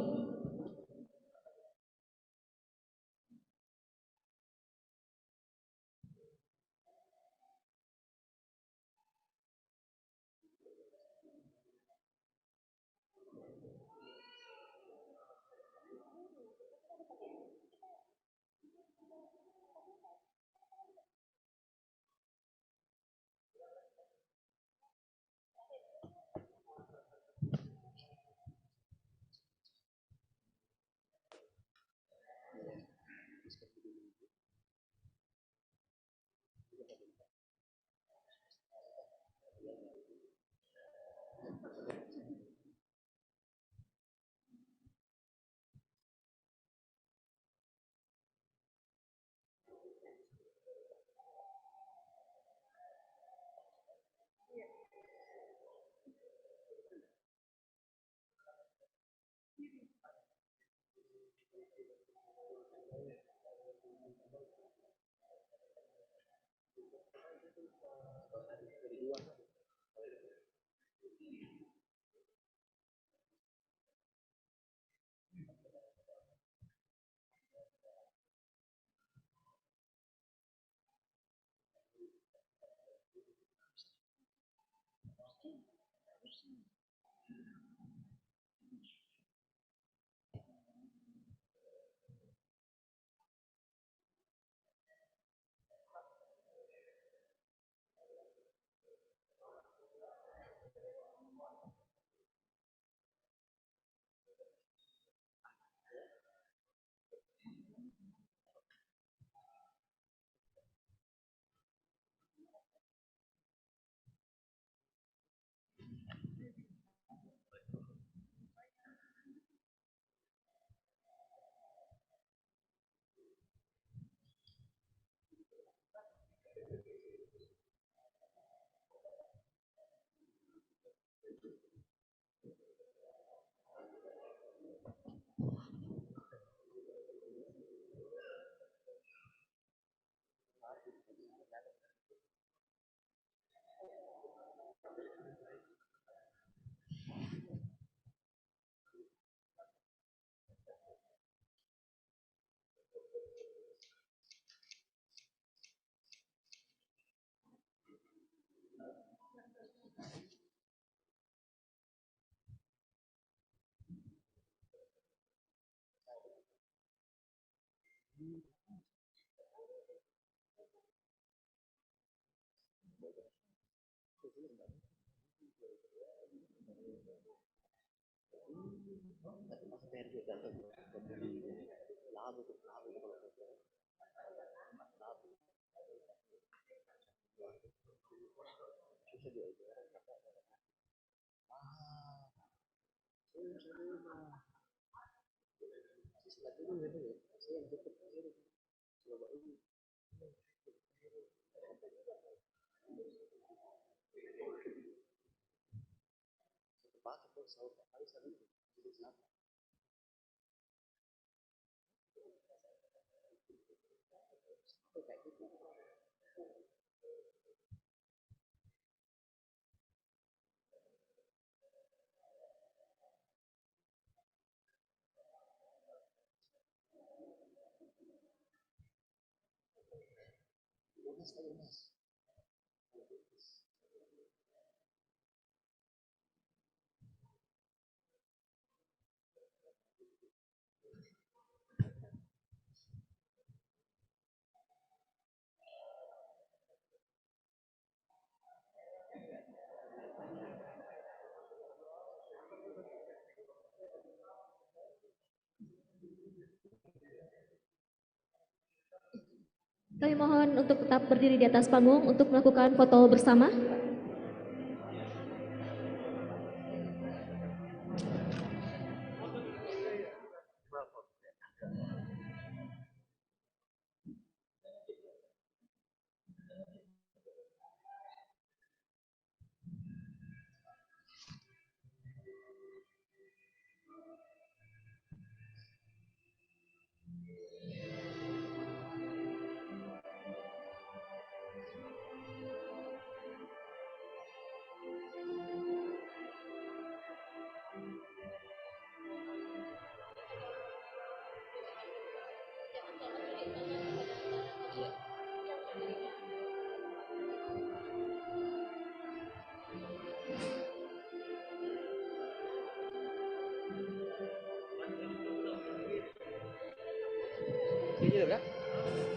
Kami mohon untuk tetap berdiri di atas panggung untuk melakukan foto bersama.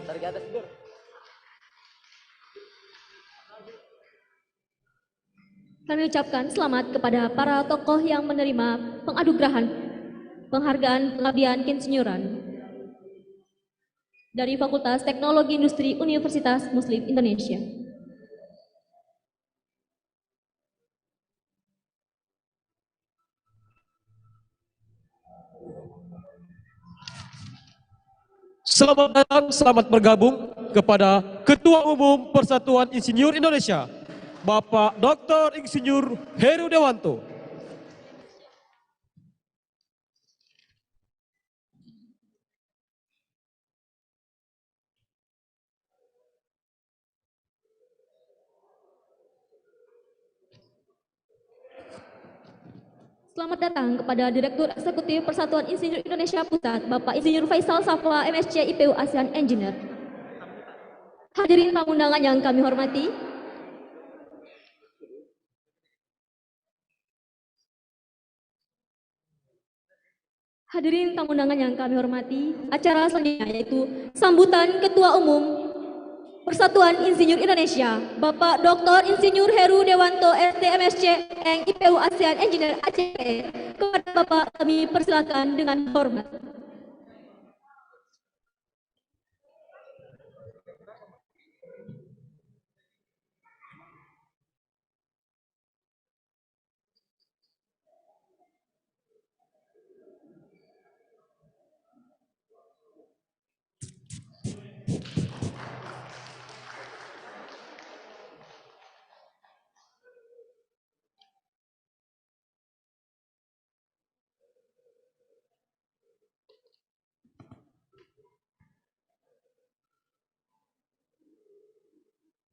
Tarik ke atas, Dur. Kami ucapkan selamat kepada para tokoh yang menerima penganugerahan penghargaan pengabdian keinsinyuran dari Fakultas Teknologi Industri Universitas Muslim Indonesia. Selamat datang, selamat bergabung kepada Ketua Umum Persatuan Insinyur Indonesia, Bapak Dr. Insinyur Heru Dewanto. Selamat datang kepada Direktur Eksekutif Persatuan Insinyur Indonesia Pusat, Bapak Insinyur Faisal Safwa, MSc IPU ASEAN Engineer. Hadirin tamu undangan yang kami hormati, acara selanjutnya yaitu sambutan Ketua Umum Persatuan Insinyur Indonesia, Bapak Dr. Insinyur Heru Dewanto, STMSC, IPU ASEAN Engineer ACPE. Kepada Bapak kami persilakan dengan hormat.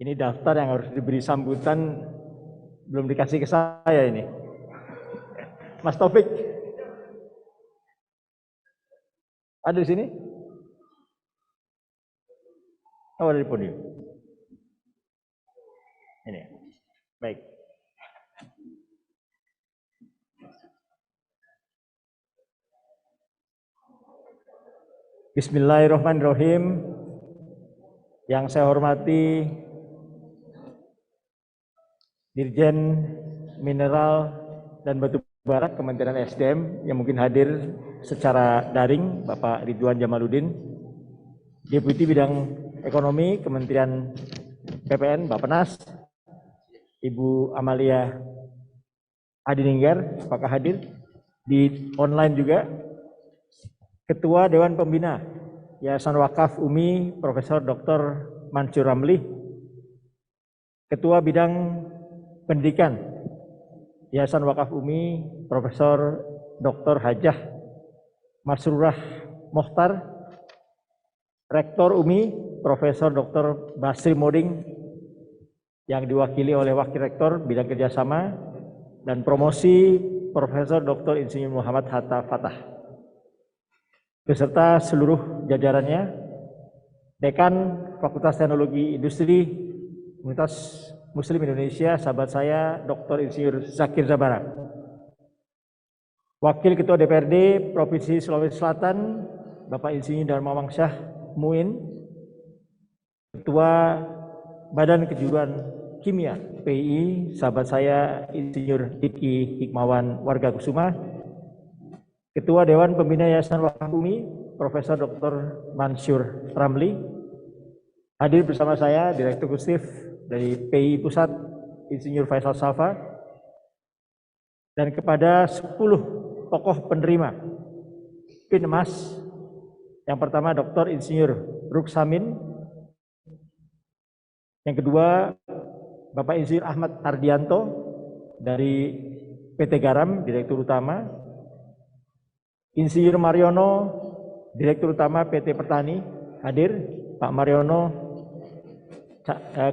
Ini daftar yang harus diberi sambutan belum dikasih ke saya ini. Mas Taufik, ada di sini? Oh, ada di podium. Ini, baik. Bismillahirrahmanirrahim. Yang saya hormati Dirjen Mineral dan Batu Bara Kementerian SDM yang mungkin hadir secara daring, Bapak Ridwan Jamaluddin, Deputi Bidang Ekonomi Kementerian PPN, Bappenas, Ibu Amalia Adininggar, apakah hadir? Di online juga, Ketua Dewan Pembina Yayasan Wakaf UMI Profesor Dr. Mansur Ramli, Ketua Bidang Pendidikan Yayasan Wakaf UMI Profesor Dr. Hajah Masrurah Mokhtar, Rektor UMI Profesor Dr. Basri Moding yang diwakili oleh Wakil Rektor Bidang Kerjasama dan Promosi Profesor Dr. Insinyur Muhammad Hatta Fatah, beserta seluruh jajarannya, Dekan Fakultas Teknologi Industri Universitas Muslim Indonesia, sahabat saya Dr. Insinyur Zakir Zabara, Wakil Ketua DPRD Provinsi Sulawesi Selatan Bapak Insinyur Dharma Wangsyah Muin, Ketua Badan Kejuruan Kimia PI, sahabat saya Insinyur Diki Hikmawan Warga Kusuma, Ketua Dewan Pembina Yayasan Wakaf UMI Profesor Dr. Mansur Ramli, hadir bersama saya Direktur Eksekutif dari PI Pusat Insinyur Faisal Safa, dan kepada 10 tokoh penerima PIN Emas. Yang pertama Dr. Insinyur Ruksamin, yang kedua Bapak Insinyur Ahmad Ardianto dari PT Garam, Direktur Utama, Insinyur Mariono, Direktur Utama PT Pertani, hadir. Pak Mariono,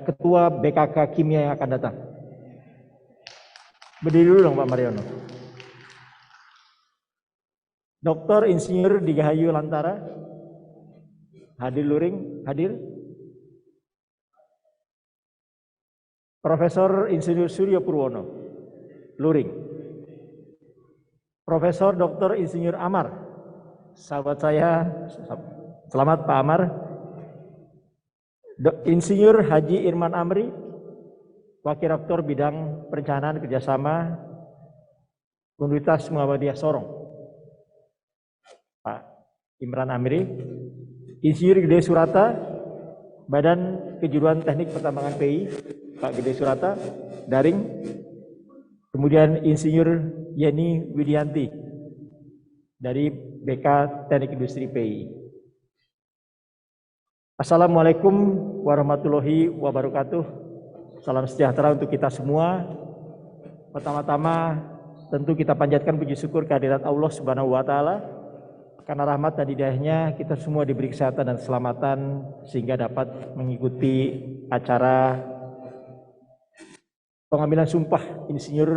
Ketua BKK Kimia yang akan datang. Berdiri dulu dong Pak Mariono. Dr. Insinyur Digahayu Lantara, hadir luring, hadir. Profesor Insinyur Suryo Purwono, luring. Profesor Dr. Insinyur Amar, sahabat saya, selamat Pak Amar. Insinyur Haji Irman Amri, Wakil Rektor Bidang Perencanaan Kerjasama Universitas Muhammadiyah Sorong, Pak Imran Amri. Insinyur Gede Surata, Badan Kejuruan Teknik Pertambangan PI, Pak Gede Surata, daring. Kemudian Insinyur Yeni Widianti dari BK Teknik Industri PI. Assalamualaikum warahmatullahi wabarakatuh. Salam sejahtera untuk kita semua. Pertama-tama tentu kita panjatkan puji syukur kehadirat Allah Subhanahu wa taala. Karena rahmat dan hidayahnya kita semua diberi kesehatan dan keselamatan sehingga dapat mengikuti acara pengambilan sumpah Insinyur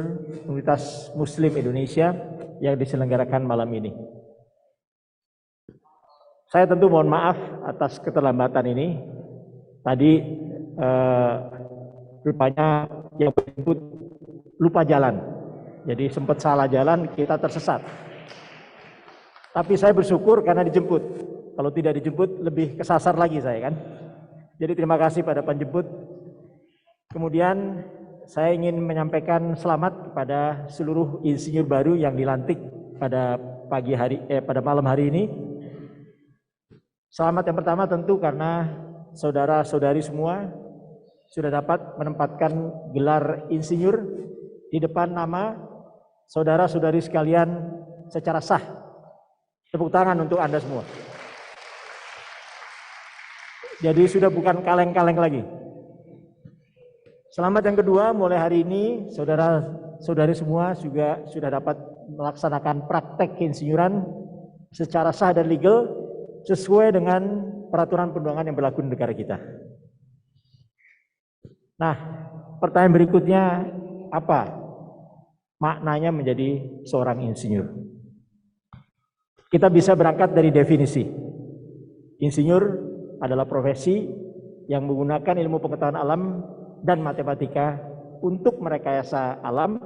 Universitas Muslim Indonesia yang diselenggarakan malam ini. Saya tentu mohon maaf atas keterlambatan ini. Tadi rupanya yang dijemput lupa jalan, jadi sempat salah jalan, kita tersesat. Tapi saya bersyukur karena dijemput. Kalau tidak dijemput lebih kesasar lagi saya kan. Jadi terima kasih pada penjemput. Kemudian saya ingin menyampaikan selamat kepada seluruh insinyur baru yang dilantik pada pada malam hari ini. Selamat yang pertama tentu karena saudara-saudari semua sudah dapat menempatkan gelar insinyur di depan nama saudara-saudari sekalian secara sah. Tepuk tangan untuk Anda semua. Jadi sudah bukan kaleng-kaleng lagi. Selamat yang kedua, mulai hari ini saudara-saudari semua juga sudah dapat melaksanakan praktek keinsinyuran secara sah dan legal sesuai dengan peraturan perundangan yang berlaku di negara kita. Nah, pertanyaan berikutnya, apa maknanya menjadi seorang insinyur? Kita bisa berangkat dari definisi. Insinyur adalah profesi yang menggunakan ilmu pengetahuan alam dan matematika untuk merekayasa alam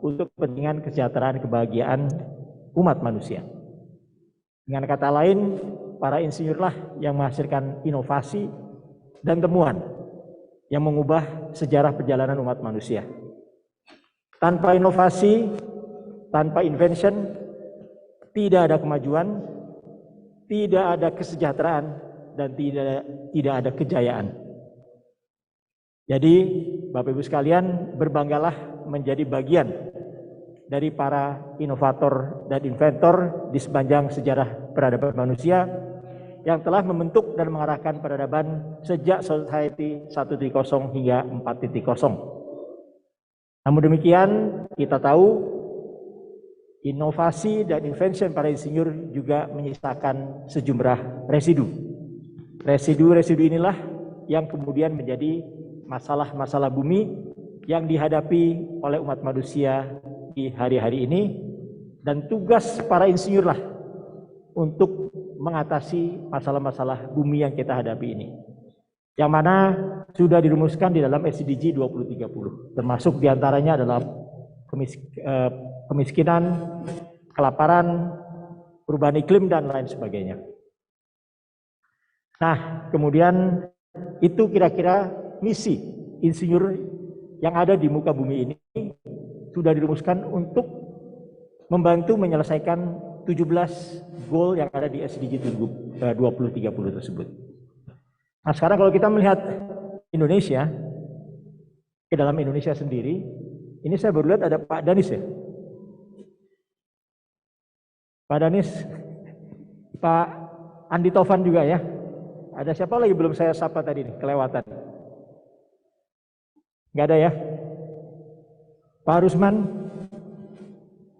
untuk kepentingan kesejahteraan kebahagiaan umat manusia. Dengan kata lain, para insinyurlah yang menghasilkan inovasi dan temuan yang mengubah sejarah perjalanan umat manusia. Tanpa inovasi, tanpa invention, tidak ada kemajuan, tidak ada kesejahteraan, dan tidak ada kejayaan. Jadi, Bapak Ibu sekalian, berbanggalah menjadi bagian dari para inovator dan inventor di sepanjang sejarah peradaban manusia yang telah membentuk dan mengarahkan peradaban sejak Society 1.0 hingga 4.0. Namun demikian, kita tahu inovasi dan invention para insinyur juga menyisakan sejumlah residu. Residu-residu inilah yang kemudian menjadi masalah-masalah bumi yang dihadapi oleh umat manusia di hari-hari ini, dan tugas para insinyur lah untuk mengatasi masalah-masalah bumi yang kita hadapi ini, yang mana sudah dirumuskan di dalam SDG 2030, termasuk diantaranya adalah kemiskinan, kelaparan, perubahan iklim, dan lain sebagainya. Nah, kemudian itu kira-kira misi insinyur yang ada di muka bumi ini sudah dirumuskan untuk membantu menyelesaikan 17 goal yang ada di SDG 2030 tersebut. Nah, sekarang kalau kita melihat Indonesia, ke dalam Indonesia sendiri, ini saya baru lihat ada Pak Danis ya. Pak Danis, Pak Andi Taufan juga ya. Ada siapa lagi belum saya sapa tadi nih, kelewatan? Nggak ada ya? Pak Rusman?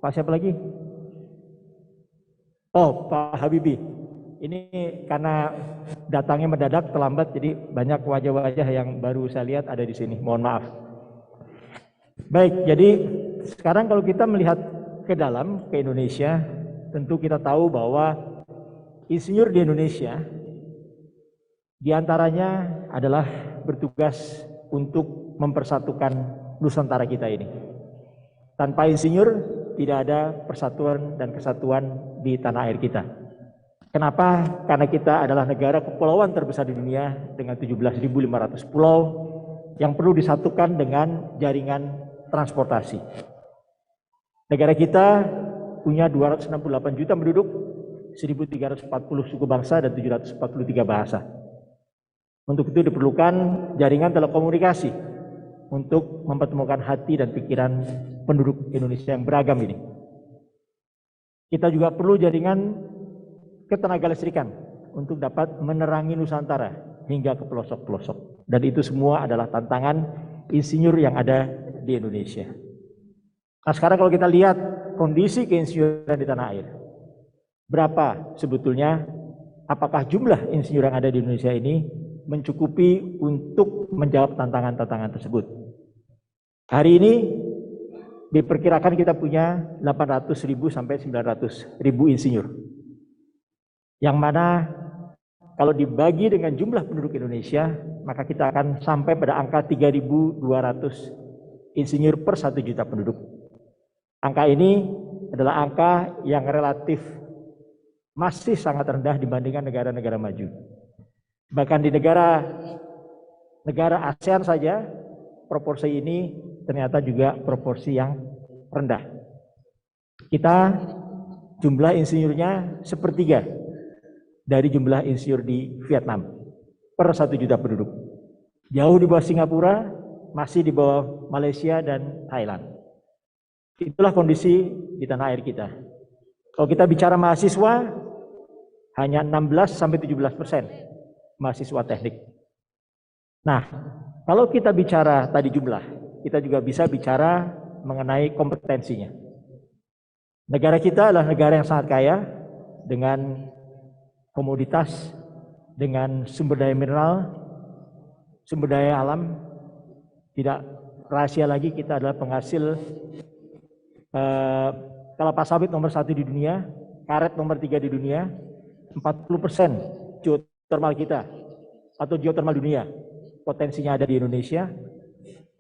Pak siapa lagi? Oh, Pak Habibie. Ini karena datangnya mendadak, terlambat, jadi banyak wajah-wajah yang baru saya lihat ada di sini. Mohon maaf. Baik, jadi sekarang kalau kita melihat ke dalam, ke Indonesia, tentu kita tahu bahwa insinyur di Indonesia diantaranya adalah bertugas untuk mempersatukan Nusantara kita ini. Tanpa insinyur tidak ada persatuan dan kesatuan di tanah air kita. Kenapa? Karena kita adalah negara kepulauan terbesar di dunia dengan 17.500 pulau yang perlu disatukan dengan jaringan transportasi. Negara kita punya 268 juta penduduk, 1.340 suku bangsa dan 743 bahasa. Untuk itu diperlukan jaringan telekomunikasi untuk mempertemukan hati dan pikiran penduduk Indonesia yang beragam ini. Kita juga perlu jaringan ketenaga listrikan untuk dapat menerangi Nusantara hingga ke pelosok-pelosok. Dan itu semua adalah tantangan insinyur yang ada di Indonesia. Nah, sekarang kalau kita lihat kondisi keinsinyuran di tanah air, berapa sebetulnya, apakah jumlah insinyur yang ada di Indonesia ini mencukupi untuk menjawab tantangan-tantangan tersebut? Hari ini diperkirakan kita punya 800.000 sampai 900.000 insinyur. Yang mana kalau dibagi dengan jumlah penduduk Indonesia, maka kita akan sampai pada angka 3.200 insinyur per 1 juta penduduk. Angka ini adalah angka yang relatif masih sangat rendah dibandingkan negara-negara maju. Bahkan di negara ASEAN saja, proporsi ini ternyata juga proporsi yang rendah. Kita jumlah insinyurnya sepertiga dari jumlah insinyur di Vietnam per 1 juta penduduk. Jauh di bawah Singapura, masih di bawah Malaysia dan Thailand. Itulah kondisi di tanah air kita. Kalau kita bicara mahasiswa, hanya 16-17% mahasiswa teknik. Nah, kalau kita bicara tadi jumlah, kita juga bisa bicara mengenai kompetensinya. Negara kita adalah negara yang sangat kaya dengan komoditas, dengan sumber daya mineral, sumber daya alam. Tidak rahasia lagi, kita adalah penghasil kelapa sawit nomor 1 di dunia, karet nomor 3 di dunia, 40% geothermal kita atau geothermal dunia potensinya ada di Indonesia.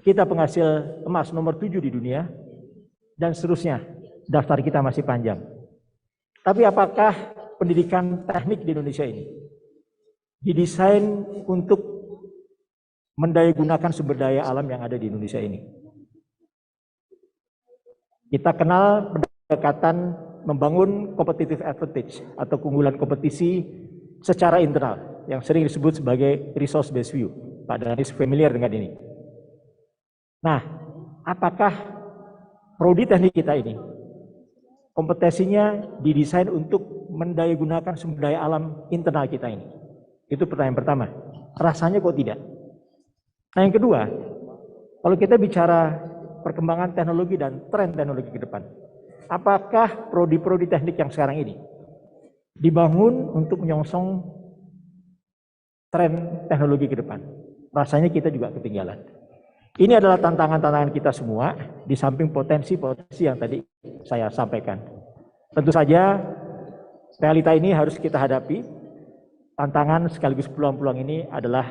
Kita penghasil emas nomor 7 di dunia, dan seterusnya. Daftar kita masih panjang. Tapi apakah pendidikan teknik di Indonesia ini didesain untuk mendayagunakan sumber daya alam yang ada di Indonesia ini? Kita kenal pendekatan membangun competitive advantage atau keunggulan kompetisi secara internal yang sering disebut sebagai resource based view. Pak Danis familiar dengan ini. Nah, apakah prodi teknik kita ini, kompetensinya didesain untuk mendayagunakan sumber daya alam internal kita ini. Itu pertanyaan pertama. Rasanya kok tidak? Nah, yang kedua, kalau kita bicara perkembangan teknologi dan tren teknologi ke depan, apakah prodi-prodi teknik yang sekarang ini dibangun untuk menyongsong tren teknologi ke depan? Rasanya kita juga ketinggalan. Ini adalah tantangan-tantangan kita semua, di samping potensi-potensi yang tadi saya sampaikan. Tentu saja realita ini harus kita hadapi. Tantangan sekaligus peluang-peluang ini adalah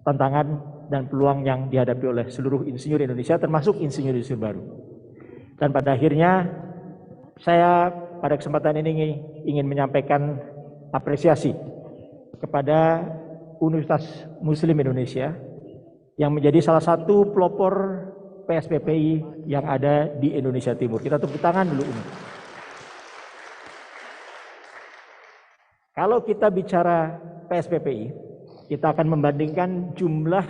tantangan dan peluang yang dihadapi oleh seluruh insinyur Indonesia, termasuk insinyur-insinyur baru. Dan pada akhirnya saya pada kesempatan ini ingin menyampaikan apresiasi kepada Universitas Muslim Indonesia yang menjadi salah satu pelopor PSPPI yang ada di Indonesia Timur. Kita tepuk tangan dulu ini. Kalau kita bicara PSPPI, kita akan membandingkan jumlah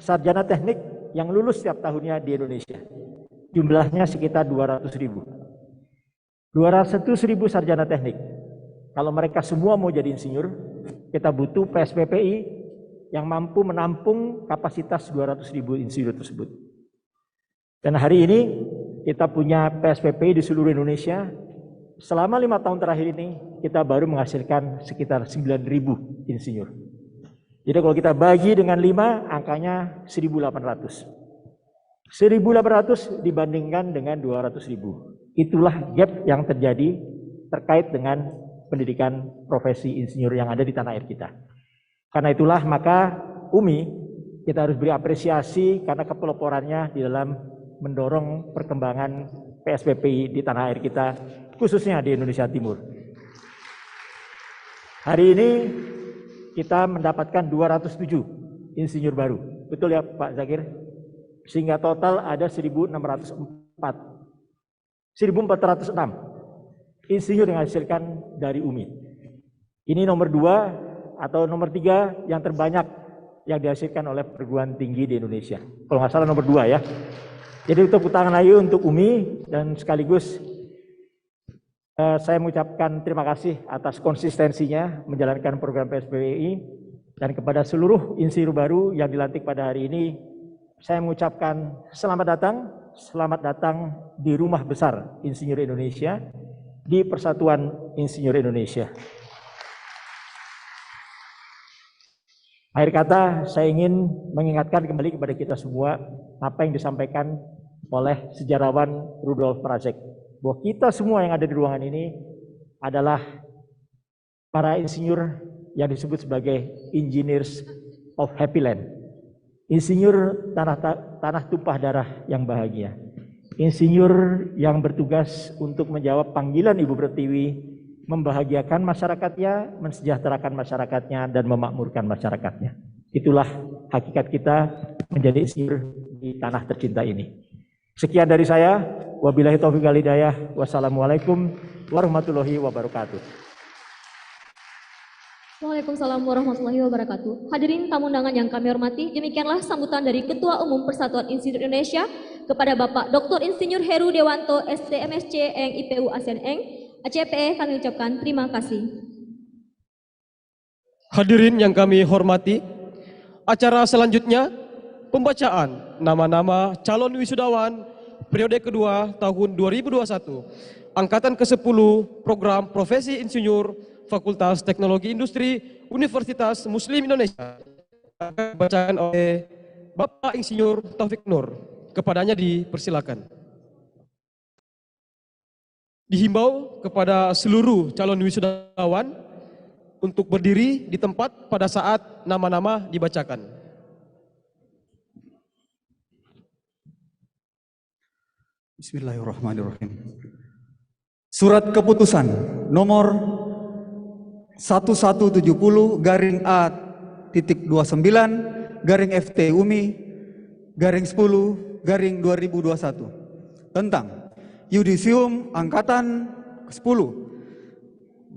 sarjana teknik yang lulus setiap tahunnya di Indonesia. Jumlahnya sekitar 200.000. 200.000 sarjana teknik. Kalau mereka semua mau jadi insinyur, kita butuh PSPPI yang mampu menampung kapasitas 200.000 insinyur tersebut. Dan hari ini kita punya PSPPI di seluruh Indonesia. Selama 5 tahun terakhir ini kita baru menghasilkan sekitar 9.000 insinyur. Jadi kalau kita bagi dengan 5, angkanya 1.800. 1.800 dibandingkan dengan 200.000. Itulah gap yang terjadi terkait dengan pendidikan profesi insinyur yang ada di tanah air kita. Karena itulah maka UMI kita harus beri apresiasi karena kepeloporannya di dalam mendorong perkembangan PSPPI di tanah air kita, khususnya di Indonesia Timur. Hari ini kita mendapatkan 207 insinyur baru. Betul ya Pak Zakir? Sehingga total ada 1.406 insinyur yang dihasilkan dari UMI. Ini nomor 2 atau nomor 3 yang terbanyak yang dihasilkan oleh perguruan tinggi di Indonesia. Kalau nggak salah nomor 2 ya. Jadi tepuk tangan lagi untuk UMI dan sekaligus saya mengucapkan terima kasih atas konsistensinya menjalankan program PSPPI dan kepada seluruh insinyur baru yang dilantik pada hari ini saya mengucapkan selamat datang di rumah besar Insinyur Indonesia, di Persatuan Insinyur Indonesia. Akhir kata, saya ingin mengingatkan kembali kepada kita semua apa yang disampaikan oleh sejarawan Rudolf Prasek, bahwa kita semua yang ada di ruangan ini adalah para insinyur yang disebut sebagai engineers of happy land. Insinyur tanah tumpah darah yang bahagia. Insinyur yang bertugas untuk menjawab panggilan Ibu Pertiwi, membahagiakan masyarakatnya, mensejahterakan masyarakatnya, dan memakmurkan masyarakatnya. Itulah hakikat kita menjadi insinyur di tanah tercinta ini. Sekian dari saya. Wabillahi taufiq wal hidayah. Wassalamualaikum warahmatullahi wabarakatuh. Waalaikumsalam warahmatullahi wabarakatuh. Hadirin tamu undangan yang kami hormati, demikianlah sambutan dari Ketua Umum Persatuan Insinyur Indonesia kepada Bapak Dr. Insinyur Heru Dewanto, ST MSc Eng IPU ASEAN Eng, ACPE. Kami ucapkan terima kasih. Hadirin yang kami hormati, acara selanjutnya pembacaan nama-nama calon wisudawan periode kedua tahun 2021, angkatan ke-10 program profesi insinyur Fakultas Teknologi Industri Universitas Muslim Indonesia akan dibacakan oleh Bapak Insinyur Taufik Nur. Kepadanya dipersilakan. Dihimbau kepada seluruh calon wisudawan untuk berdiri di tempat pada saat nama-nama dibacakan. Bismillahirrahmanirrahim. Surat keputusan nomor 1170/A.29 FT UMI/10/2021 tentang yudisium angkatan ke-10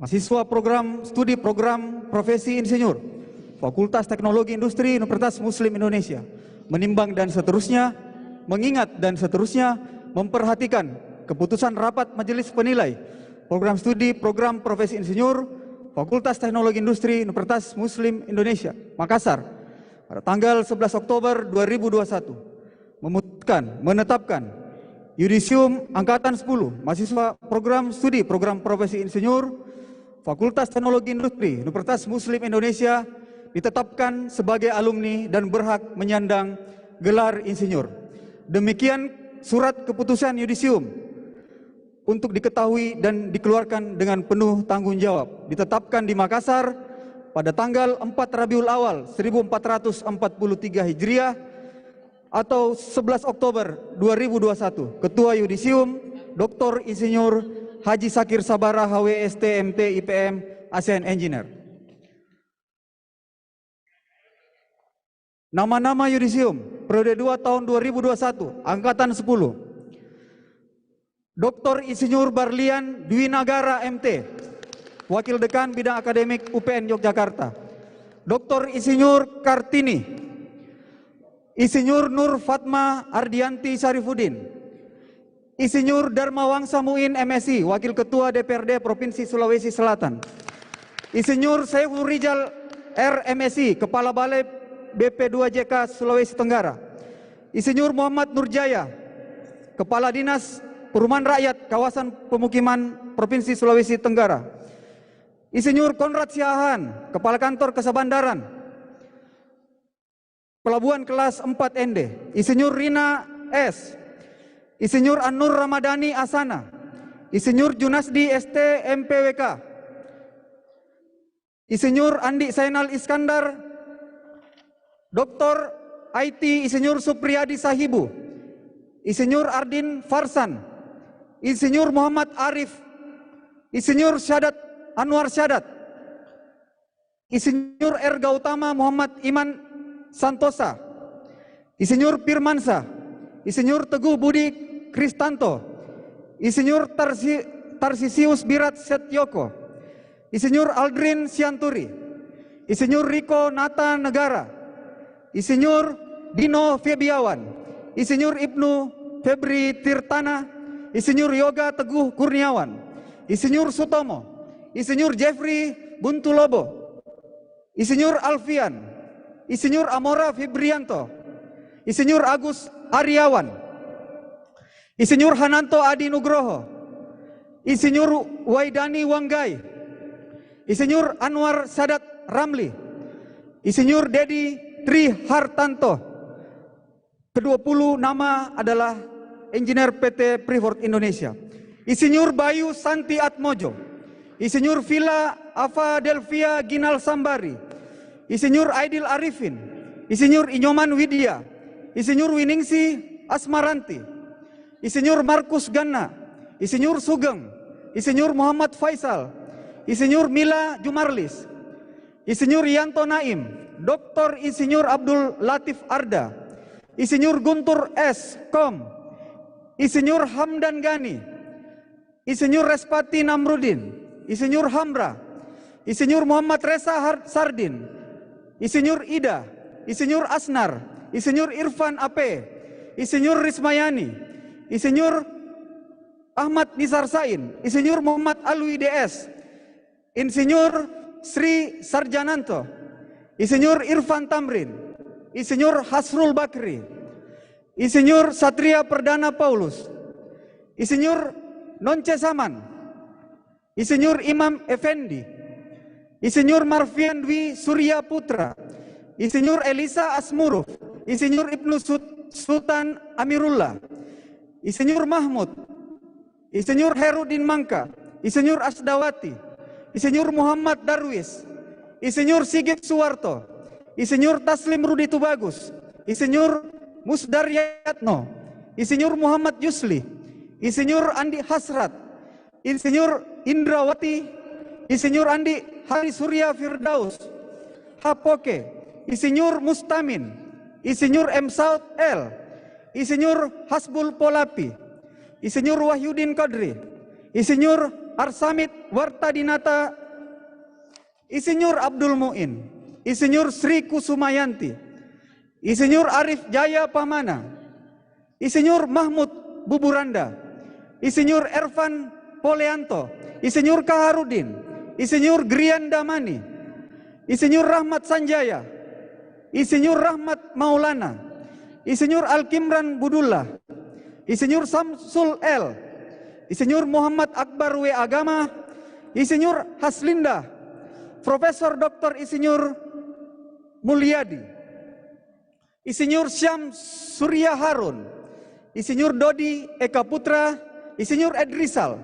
mahasiswa program studi program profesi insinyur Fakultas Teknologi Industri Universitas Muslim Indonesia menimbang dan seterusnya, mengingat dan seterusnya, memperhatikan keputusan rapat Majelis Penilai Program Studi Program Profesi Insinyur Fakultas Teknologi Industri Universitas Muslim Indonesia Makassar pada tanggal 11 Oktober 2021 memutuskan menetapkan Yudisium Angkatan 10 mahasiswa Program Studi Program Profesi Insinyur Fakultas Teknologi Industri Universitas Muslim Indonesia ditetapkan sebagai alumni dan berhak menyandang gelar insinyur. Demikian surat keputusan yudisium untuk diketahui dan dikeluarkan dengan penuh tanggung jawab. Ditetapkan di Makassar pada tanggal 4 Rabiul Awal 1443 Hijriah atau 11 Oktober 2021. Ketua Yudisium Dr. Insinyur Haji Sakir Sabara HWST MT IPM ASEAN Engineer. Nama-nama Yudisium periode 2 tahun 2021 Angkatan 10. Dr. Insinyur Barlian Dwi Nagara MT, Wakil Dekan Bidang Akademik UPN Yogyakarta. Dr. Insinyur Kartini, Insinyur Nur Fatma Ardianti Syarifuddin, Insinyur Darmawangsa Muin MSI, Wakil Ketua DPRD Provinsi Sulawesi Selatan. Insinyur Saiful Rijal RMSI, Kepala Balai BP2JK Sulawesi Tenggara. Insinyur Muhammad Nurjaya, Kepala Dinas Perumahan Rakyat Kawasan Pemukiman Provinsi Sulawesi Tenggara. Insinyur Konrad Siahaan, Kepala Kantor Kesabandaran Pelabuhan Kelas 4 ND. Insinyur Rina S, Insinyur Anur Ramadhani Asana, Insinyur Junasdi ST MPWK, Insinyur Andi Zainal Iskandar, Dr. IT Insinyur Supriyadi Sahibu, Insinyur Ardin Farsan, Insinyur Muhammad Arif, Insinyur Syadat Anwar Syadat, Insinyur R. Gautama Muhammad Iman Santosa, Insinyur Firmansa, Insinyur Teguh Budi Kristanto, Insinyur Tarsisius Birat Setyoko, Insinyur Aldrin Sianturi, Insinyur Riko Nata Negara, Insinyur Dino Febiawan, Insinyur Ibnu Febri Tirtana, Insinyur Yoga Teguh Kurniawan, Insinyur Sutomo, Insinyur Jeffrey Buntulobo, Insinyur Alfian, Insinyur Amora Fibrianto, Insinyur Agus Aryawan, Insinyur Hananto Adi Nugroho, Insinyur Waidani Wanggai, Insinyur Anwar Sadat Ramli, Insinyur Dedi Tri Hartanto. Ke-20 nama adalah Engineer PT Freeport Indonesia. Insinyur Bayu Santi Atmojo, Insinyur Villa Ava Delvia Ginal Sambari, Insinyur Aidil Arifin, Insinyur Inyoman Widya, Insinyur Winingsi Asmaranti, Insinyur Markus Ganna, Insinyur Sugeng, Insinyur Muhammad Faisal, Insinyur Mila Jumarlis, Insinyur Yanto Naim, Dr. Insinyur Abdul Latif Arda, Insinyur Guntur S. Kom, Insinyur Hamdan Gani, Insinyur Respati Namrudin, Insinyur Hamra, Insinyur Muhammad Reza Sardin, Insinyur Ida, Insinyur Asnar, Insinyur Irfan AP, Insinyur Rismayani, Insinyur Ahmad Nisar Sain, Insinyur Muhammad Alwi DS, Insinyur Sri Sarjananto, Insinyur Irfan Tamrin, Insinyur Hasrul Bakri, Insinyur Satria Perdana Paulus, Insinyur Nonce Saman, Insinyur Imam Effendi, Insinyur Marfian Dwi Surya Putra, Insinyur Elisa Asmuruf, Insinyur Ibnu Sultan Amirullah, Insinyur Mahmud, Insinyur Herudin Mangka, Insinyur Asdawati, Insinyur Muhammad Darwis, Insinyur Sigit Suwarto, Insinyur Taslim Rudi Tubagus, Insinyur Musdar Yatno, Insinyur Muhammad Yusli, Insinyur Andi Hasrat, Insinyur Indrawati, Insinyur Andi Hari Surya Firdaus, Hapoke, Insinyur Mustamin, Insinyur M. Saud L, Insinyur Hasbul Polapi, Insinyur Wahyudin Qadri, Insinyur Arsamit Wartadinata, Insinyur Abdul Muin, Insinyur Sri Kusumayanti, Insinyur Arif Jaya Pamana, Insinyur Mahmud Buburanda, Insinyur Ervan Poleanto, Insinyur Kaharudin, Insinyur Grian Damani, Insinyur Rahmat Sanjaya, Insinyur Rahmat Maulana, Insinyur Alkimran Budullah, Insinyur Samsul L, Insinyur Muhammad Akbar W. Agama, Insinyur Haslinda, Profesor Dr. Insinyur Mulyadi, Insinyur Syam Surya Harun, Insinyur Dodi Eka Putra, Insinyur Edrisal,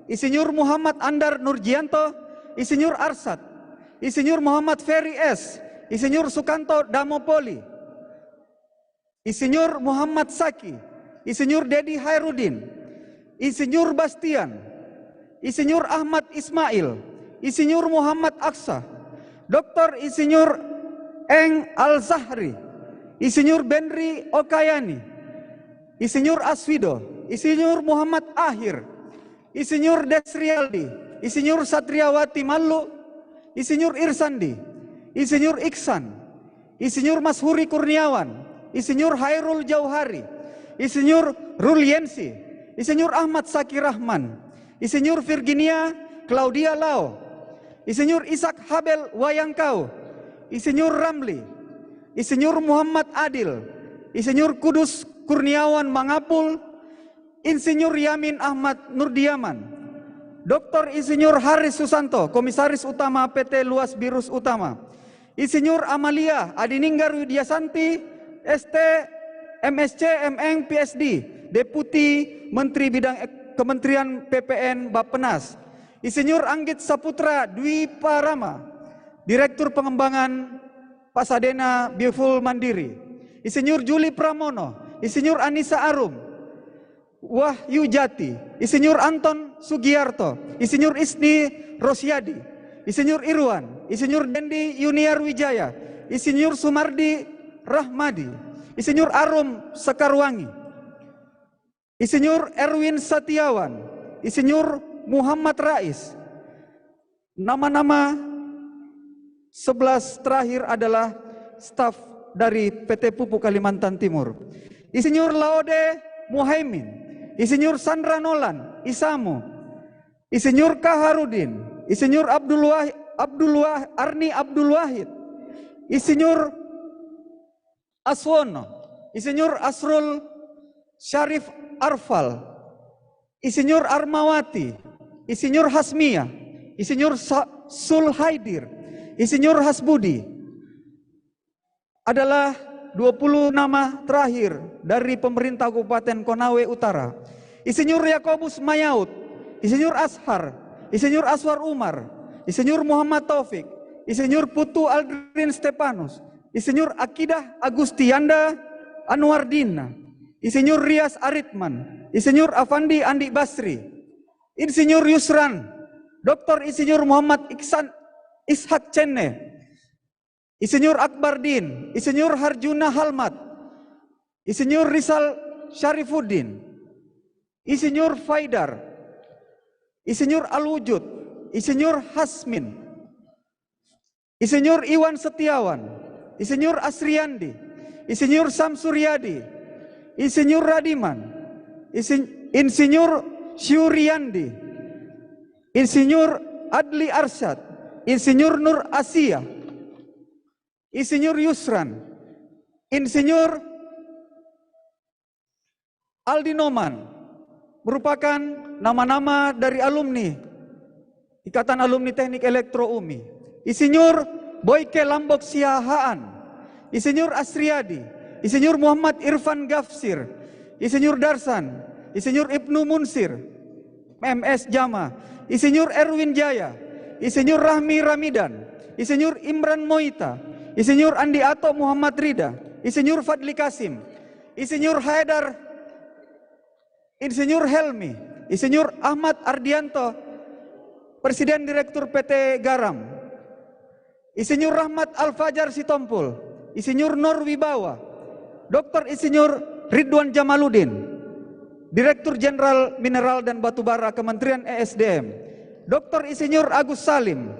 Insinyur Muhammad Andar Nurjianto, Insinyur Arsad, Insinyur Muhammad Ferry S, Insinyur Sukanto Damopoli, Insinyur Muhammad Saki, Insinyur Dedi Hairudin, Insinyur Bastian, Insinyur Ahmad Ismail, Insinyur Muhammad Aksa, Dr. Insinyur Eng Al-Zahri, Insinyur Benri Okayani, Insinyur Aswido, Insinyur Muhammad Ahir, Insinyur Desrialdi, Insinyur Satriawati Mallu, Insinyur Irsandi, Insinyur Iksan, Insinyur Mashuri Kurniawan, Insinyur Hairul Jauhari, Insinyur Ruliensi, Insinyur Ahmad Saki Rahman, Insinyur Virginia Claudia Lau, Insinyur Ishak Habel Wayangkau, Insinyur Ramli, Insinyur Muhammad Adil, Insinyur Kudus Kurniawan Mangapul, Insinyur Yamin Ahmad Nurdiaman, Dr. Insinyur Haris Susanto, Komisaris Utama PT Luas Birus Utama, Insinyur Amalia Adininggar Widyasanti, ST, MSc, MN, PSD, Deputi Menteri Bidang Kementerian PPN Bappenas, Insinyur Anggit Saputra Dwi Parama, Direktur Pengembangan Pasadena Bioful Mandiri, Insinyur Juli Pramono, Insinyur Anissa Arum, Wahyu Jati, Insinyur Anton Sugiarto, Insinyur Isni Rosyadi, Insinyur Irwan, Insinyur Dendi Yuniar Wijaya, Insinyur Sumardi Rahmadi, Insinyur Arum Sekarwangi, Insinyur Erwin Setiawan, Insinyur Muhammad Rais. Nama-nama 11 terakhir adalah staf dari PT Pupuk Kalimantan Timur. Insinyur Laode Muhaimin, Insinyur Sandra Nolan Isamu, Insinyur Kaharudin, Insinyur Arni Abdul Wahid, Insinyur Aswono, Insinyur Asrul Syarif Arfal, Insinyur Armawati, Insinyur Hasmia, Insinyur Sulhaidir, Insinyur Hasbudi. Adalah 20 nama terakhir dari pemerintah Kabupaten Konawe Utara. Insinyur Yakobus Mayaud, Insinyur Ashar, Insinyur Aswar Umar, Insinyur Muhammad Taufik, Insinyur Putu Aldrin Stepanus, Insinyur Akidah Agustianda Anwardina, Insinyur Rias Aritman, Insinyur Afandi Andi Basri, Insinyur Yusran, Dr. Insinyur Muhammad Ishak Cenne, Insinyur Akbar Din, Insinyur Harjuna Halmat, Insinyur Rizal Syarifuddin, Insinyur Faidar, Insinyur Alwujud, Insinyur Hasmin, Insinyur Iwan Setiawan, Insinyur Asriandi, Insinyur Samsuryadi, Insinyur Radiman, Insinyur Syuriandi, Insinyur Adli Arsyad, Insinyur Nur Asia, Insinyur Yusran, Insinyur Aldi Noman, merupakan nama-nama dari alumni Ikatan Alumni Teknik Elektro UMI. Insinyur Boyke Lambok Siahaan, Insinyur Asriadi, Insinyur Muhammad Irfan Gafsir, Insinyur Darsan, Insinyur Ibnu Munsir, MS Jama, Insinyur Erwin Jaya, Insinyur Rahmi Ramidan, Insinyur Imran Moita, Insinyur Andi Ato Muhammad Rida, Insinyur Fadli Kasim, Insinyur Haidar, Insinyur Helmi, Insinyur Ahmad Ardianto, Presiden Direktur PT Garam, Insinyur Rahmat Al-Fajar Sitompul, Insinyur Nur Wibawa, Dr. Insinyur Ridwan Jamaluddin, Direktur Jenderal Mineral dan Batubara Kementerian ESDM, Dr. Insinyur Agus Salim,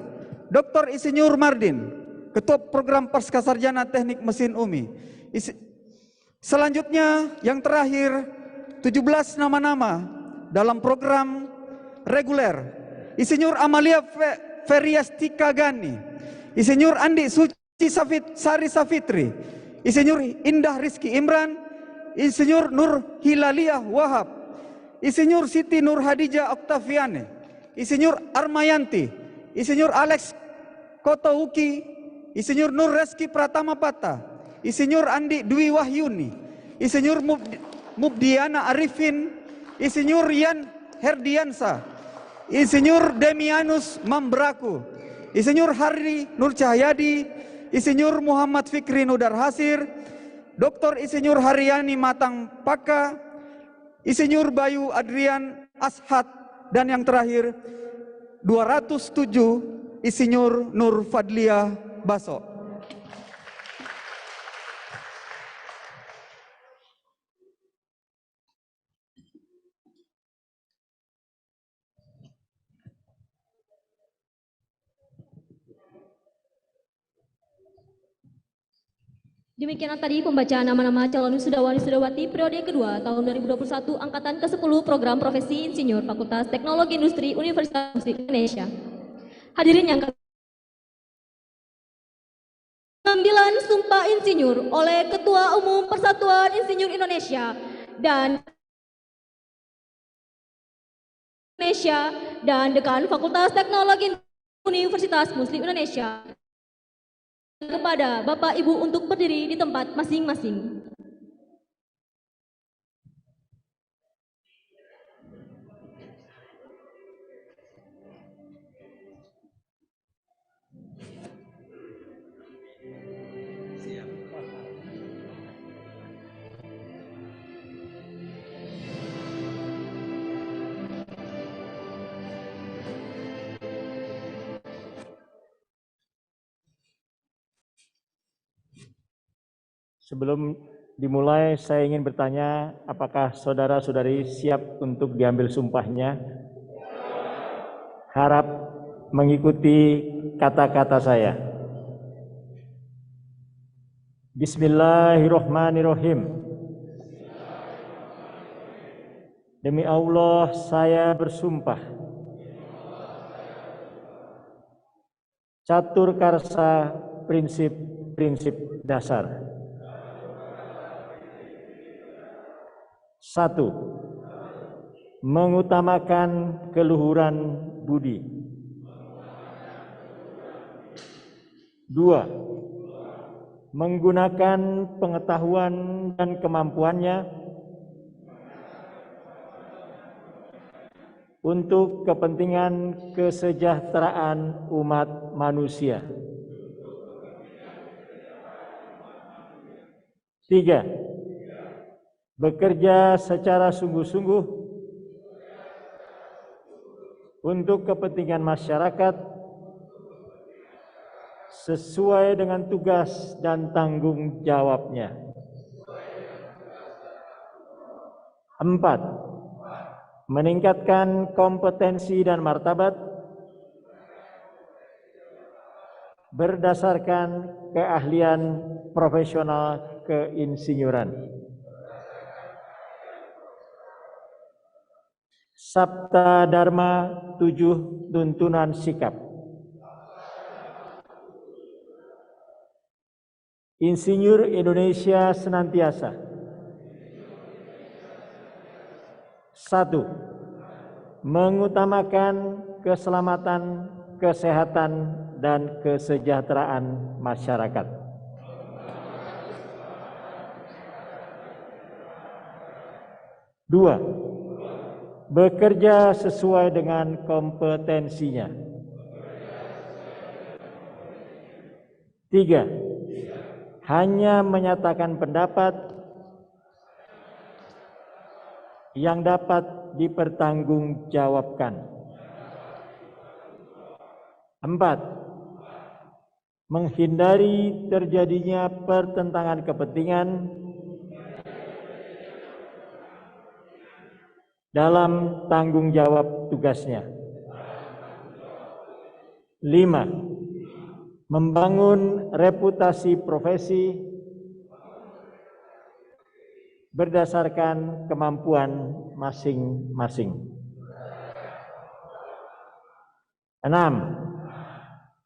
Dr. Insinyur Mardin, Ketua Program Pascasarjana Teknik Mesin UMI. Selanjutnya yang terakhir 17 nama-nama dalam program reguler. Insinyur Amalia Feriastika Gani, Insinyur Andi Suci Sari Safitri, Insinyur Indah Rizki Imran, Insinyur Nur Hilaliyah Wahab, Insinyur Siti Nur Hadijah Oktaviane, Insinyur Armayanti, Insinyur Alex Kotouki, Insinyur Nur Reski Pratama Pata, Insinyur Andi Dwi Wahyuni, Insinyur Mubdiana Arifin, Insinyur Yan Herdiansa, Insinyur Demianus Mambraku, Insinyur Hari Nur Cahyadi, Insinyur Muhammad Fikri Nudar Hasir, Dr. Insinyur Haryani Matang Paka, Insinyur Bayu Adrian Ashad, dan yang terakhir 207 Insinyur Nur Fadliah Baso. Demikianlah tadi pembacaan nama-nama calon wisudawan-wisudawati periode kedua tahun 2021 angkatan ke-10 program profesi insinyur Fakultas Teknologi Industri Universitas Muslim Indonesia. Hadirin yang pengambilan sumpah insinyur oleh Ketua Umum Persatuan Insinyur Indonesia dan Dekan Fakultas Teknologi Universitas Muslim Indonesia kepada Bapak Ibu untuk berdiri di tempat masing-masing. Sebelum dimulai, saya ingin bertanya, apakah saudara-saudari siap untuk diambil sumpahnya? Harap mengikuti kata-kata saya. Bismillahirrahmanirrahim. Demi Allah, saya bersumpah. Catur karsa prinsip-prinsip dasar. 1. Mengutamakan keluhuran budi. 2. Menggunakan pengetahuan dan kemampuannya untuk kepentingan kesejahteraan umat manusia. 3. Bekerja secara sungguh-sungguh untuk kepentingan masyarakat sesuai dengan tugas dan tanggung jawabnya. 4. Meningkatkan kompetensi dan martabat berdasarkan keahlian profesional keinsinyuran. Sabta Dharma 7 tuntunan sikap. Insinyur Indonesia senantiasa 1. Mengutamakan keselamatan, kesehatan, dan kesejahteraan masyarakat. 2. Bekerja sesuai dengan kompetensinya. 3. Hanya menyatakan pendapat yang dapat dipertanggungjawabkan. 4. Menghindari terjadinya pertentangan kepentingan dalam tanggung jawab tugasnya. 5. Membangun reputasi profesi berdasarkan kemampuan masing-masing. 6.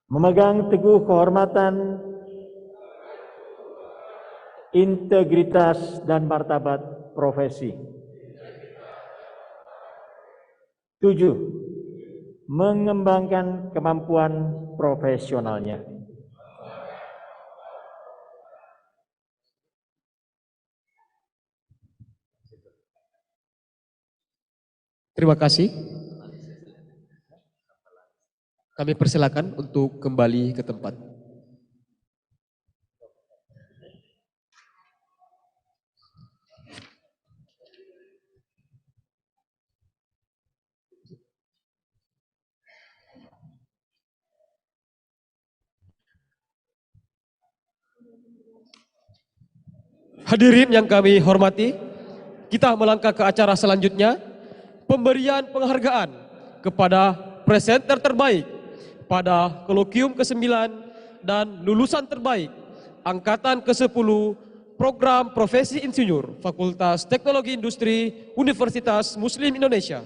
Memegang teguh kehormatan, integritas dan martabat profesi. 7. Mengembangkan kemampuan profesionalnya. Terima kasih. Kami persilakan untuk kembali ke tempat. Hadirin yang kami hormati, kita melangkah ke acara selanjutnya, pemberian penghargaan kepada presenter terbaik pada kolokium ke-9 dan lulusan terbaik angkatan ke-10 program profesi insinyur Fakultas Teknologi Industri Universitas Muslim Indonesia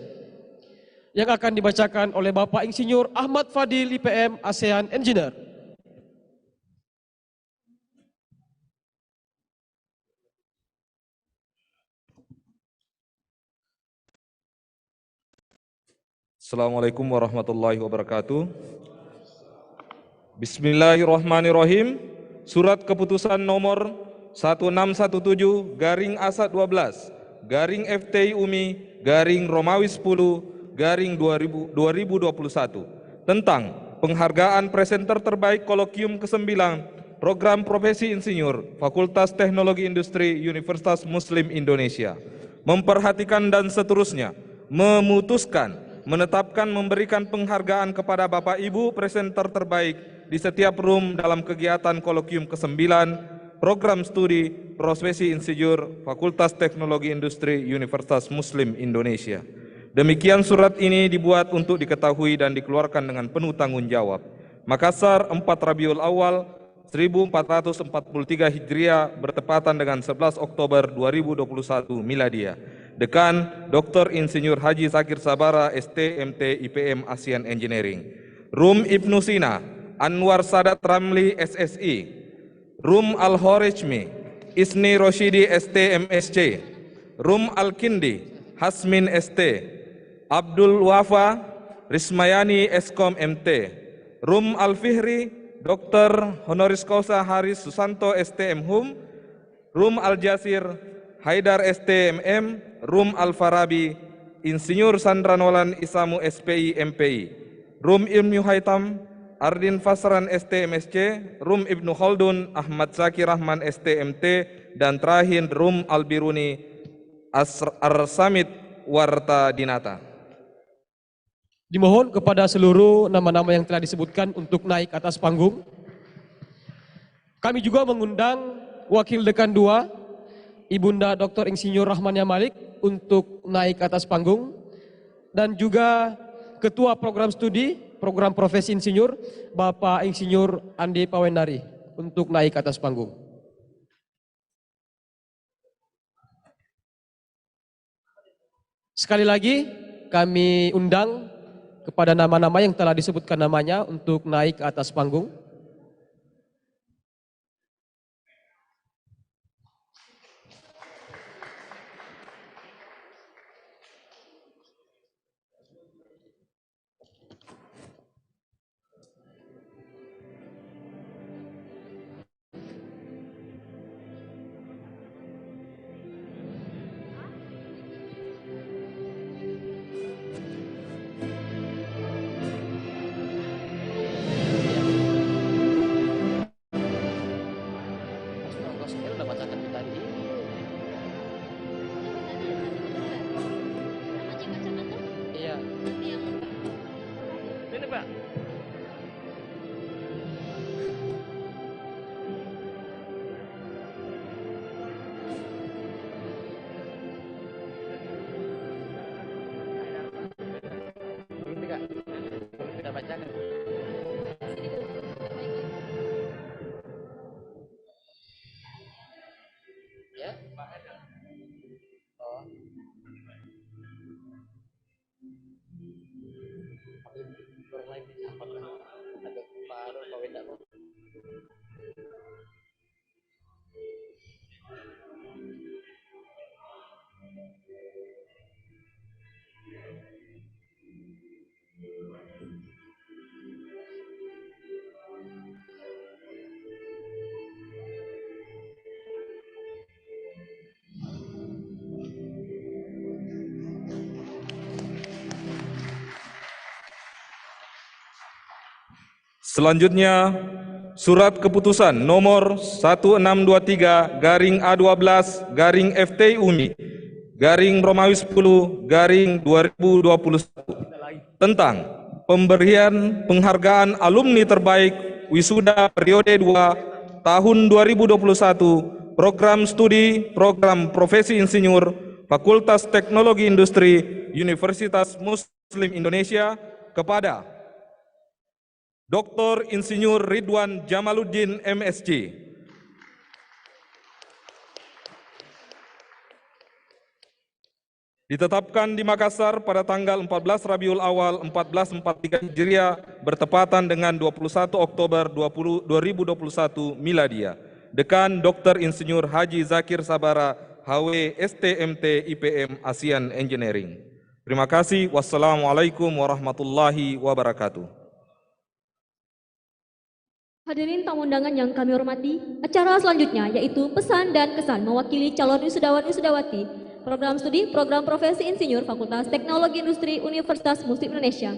yang akan dibacakan oleh Bapak Insinyur Ahmad Fadil IPM ASEAN Engineer. Assalamualaikum warahmatullahi wabarakatuh. Bismillahirrahmanirrahim. Surat keputusan nomor 1617/A/12/FTI UMI Romawi 10/2021 tentang penghargaan presenter terbaik kolokium ke-9 program profesi insinyur Fakultas Teknologi Industri Universitas Muslim Indonesia. Memperhatikan dan seterusnya memutuskan menetapkan memberikan penghargaan kepada Bapak Ibu presenter terbaik di setiap room dalam kegiatan kolokium ke-9 program studi profesi insinyur Fakultas Teknologi Industri Universitas Muslim Indonesia. Demikian surat ini dibuat untuk diketahui dan dikeluarkan dengan penuh tanggung jawab. Makassar, 4 Rabiul Awal 1443 Hijriah bertepatan dengan 11 Oktober 2021 Miladia. Dekan Dr. Insinyur Haji Zakir Sabara ST.MT IPM ASEAN Engineering. Rum Ibnu Sina Anwar Sadat Ramli SSI. Rum Al-Horejmi Isni Roshidi ST.MSC. Rum Al-Kindi Hasmin ST. Abdul Wafa Rismayani Eskom MT. Rum Al-Fihri Dr. Honoris Causa Haris Susanto STM Hum. Rum Al-Jasir Haidar STMM. Rum Al-Farabi Insinyur Sandra Nolan Isamu SPI MPI. Rum Ibnu Haitam Ardin Fasran STMSC. Rum Ibnu Khaldun Ahmad Zaki Rahman STMT. Dan terakhir Rum Al-Biruni Ar-Samit Warta Dinata. Dimohon kepada seluruh nama-nama yang telah disebutkan untuk naik atas panggung. Kami juga mengundang Wakil Dekan 2 Ibunda Dr. Insinyur Rahmania Malik untuk naik ke atas panggung dan juga Ketua Program Studi Program Profesi Insinyur Bapak Insinyur Andi Pawendari untuk naik ke atas panggung. Sekali lagi kami undang kepada nama-nama yang telah disebutkan namanya untuk naik ke atas panggung. Selanjutnya, Surat Keputusan nomor 1623/A2/FT-UMI/Romawi 10/2021 tentang pemberian penghargaan alumni terbaik wisuda periode 2 tahun 2021 program studi program profesi insinyur Fakultas Teknologi Industri Universitas Muslim Indonesia kepada Dr. Insinyur Ridwan Jamaluddin MSc. Ditetapkan di Makassar pada tanggal 14 Rabiul Awal 1443 Hijriah bertepatan dengan 21 Oktober 2021 Miladia. Dekan Dr. Insinyur Haji Zakir Sabara, HW STMT IPM ASEAN Engineering. Terima kasih. Wassalamualaikum warahmatullahi wabarakatuh. Hadirin tamu undangan yang kami hormati, acara selanjutnya yaitu pesan dan kesan mewakili calon wisudawan-wisudawati program studi program profesi insinyur Fakultas Teknologi Industri Universitas Muslim Indonesia.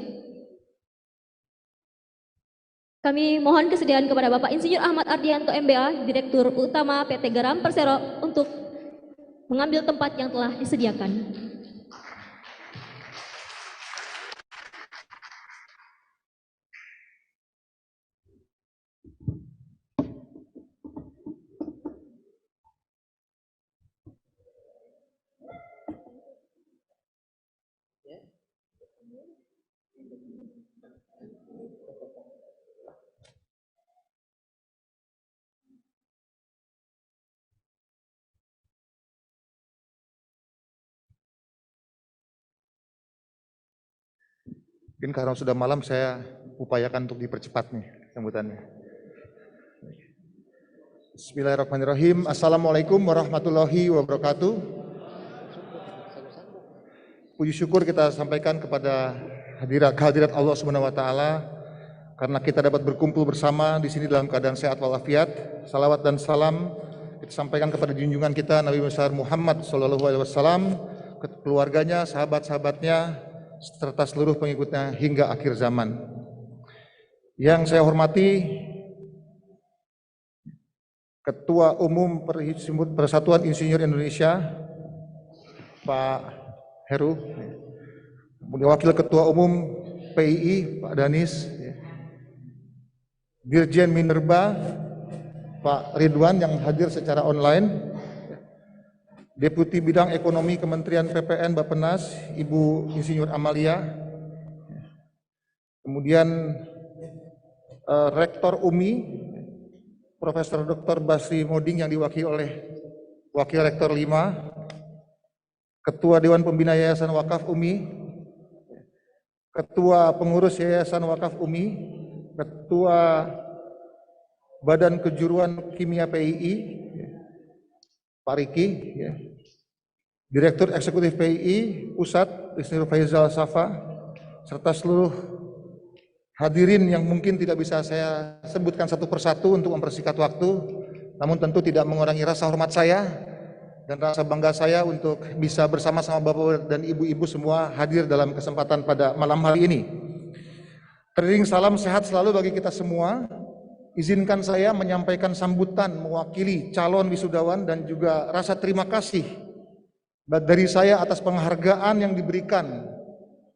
Kami mohon kesediaan kepada Bapak Insinyur Ahmad Ardianto MBA, Direktur Utama PT Garam Persero untuk mengambil tempat yang telah disediakan. Mungkin karena sudah malam saya upayakan untuk dipercepat nih sambutannya. Bismillahirrahmanirrahim. Assalamualaikum warahmatullahi wabarakatuh. Puji syukur kita sampaikan kepada kehadirat Allah Subhanahu wa taala karena kita dapat berkumpul bersama di sini dalam keadaan sehat walafiat. Salawat dan salam kita sampaikan kepada junjungan kita Nabi besar Muhammad SAW, keluarganya, sahabat-sahabatnya, serta seluruh pengikutnya hingga akhir zaman. Yang saya hormati Ketua Umum Persatuan Insinyur Indonesia Pak Heru, kemudian Wakil Ketua Umum PII Pak Danis, Dirjen Minerba Pak Ridwan yang hadir secara online, Deputi Bidang Ekonomi Kementerian PPN Bappenas Ibu Insinyur Amalia, kemudian Rektor UMI Profesor Dr. Basri Moding yang diwakili oleh Wakil Rektor 5, Ketua Dewan Pembina Yayasan Wakaf UMI, Ketua Pengurus Yayasan Wakaf UMI, Ketua Badan Kejuruan Kimia PII Pak Riki, ya. Direktur Eksekutif PII Pusat Insinyur Faizal Safa, serta seluruh hadirin yang mungkin tidak bisa saya sebutkan satu persatu untuk mempersingkat waktu, namun tentu tidak mengurangi rasa hormat saya dan rasa bangga saya untuk bisa bersama-sama Bapak dan Ibu-Ibu semua hadir dalam kesempatan pada malam hari ini. Teriring salam sehat selalu bagi kita semua. Izinkan saya menyampaikan sambutan mewakili calon wisudawan dan juga rasa terima kasih dari saya atas penghargaan yang diberikan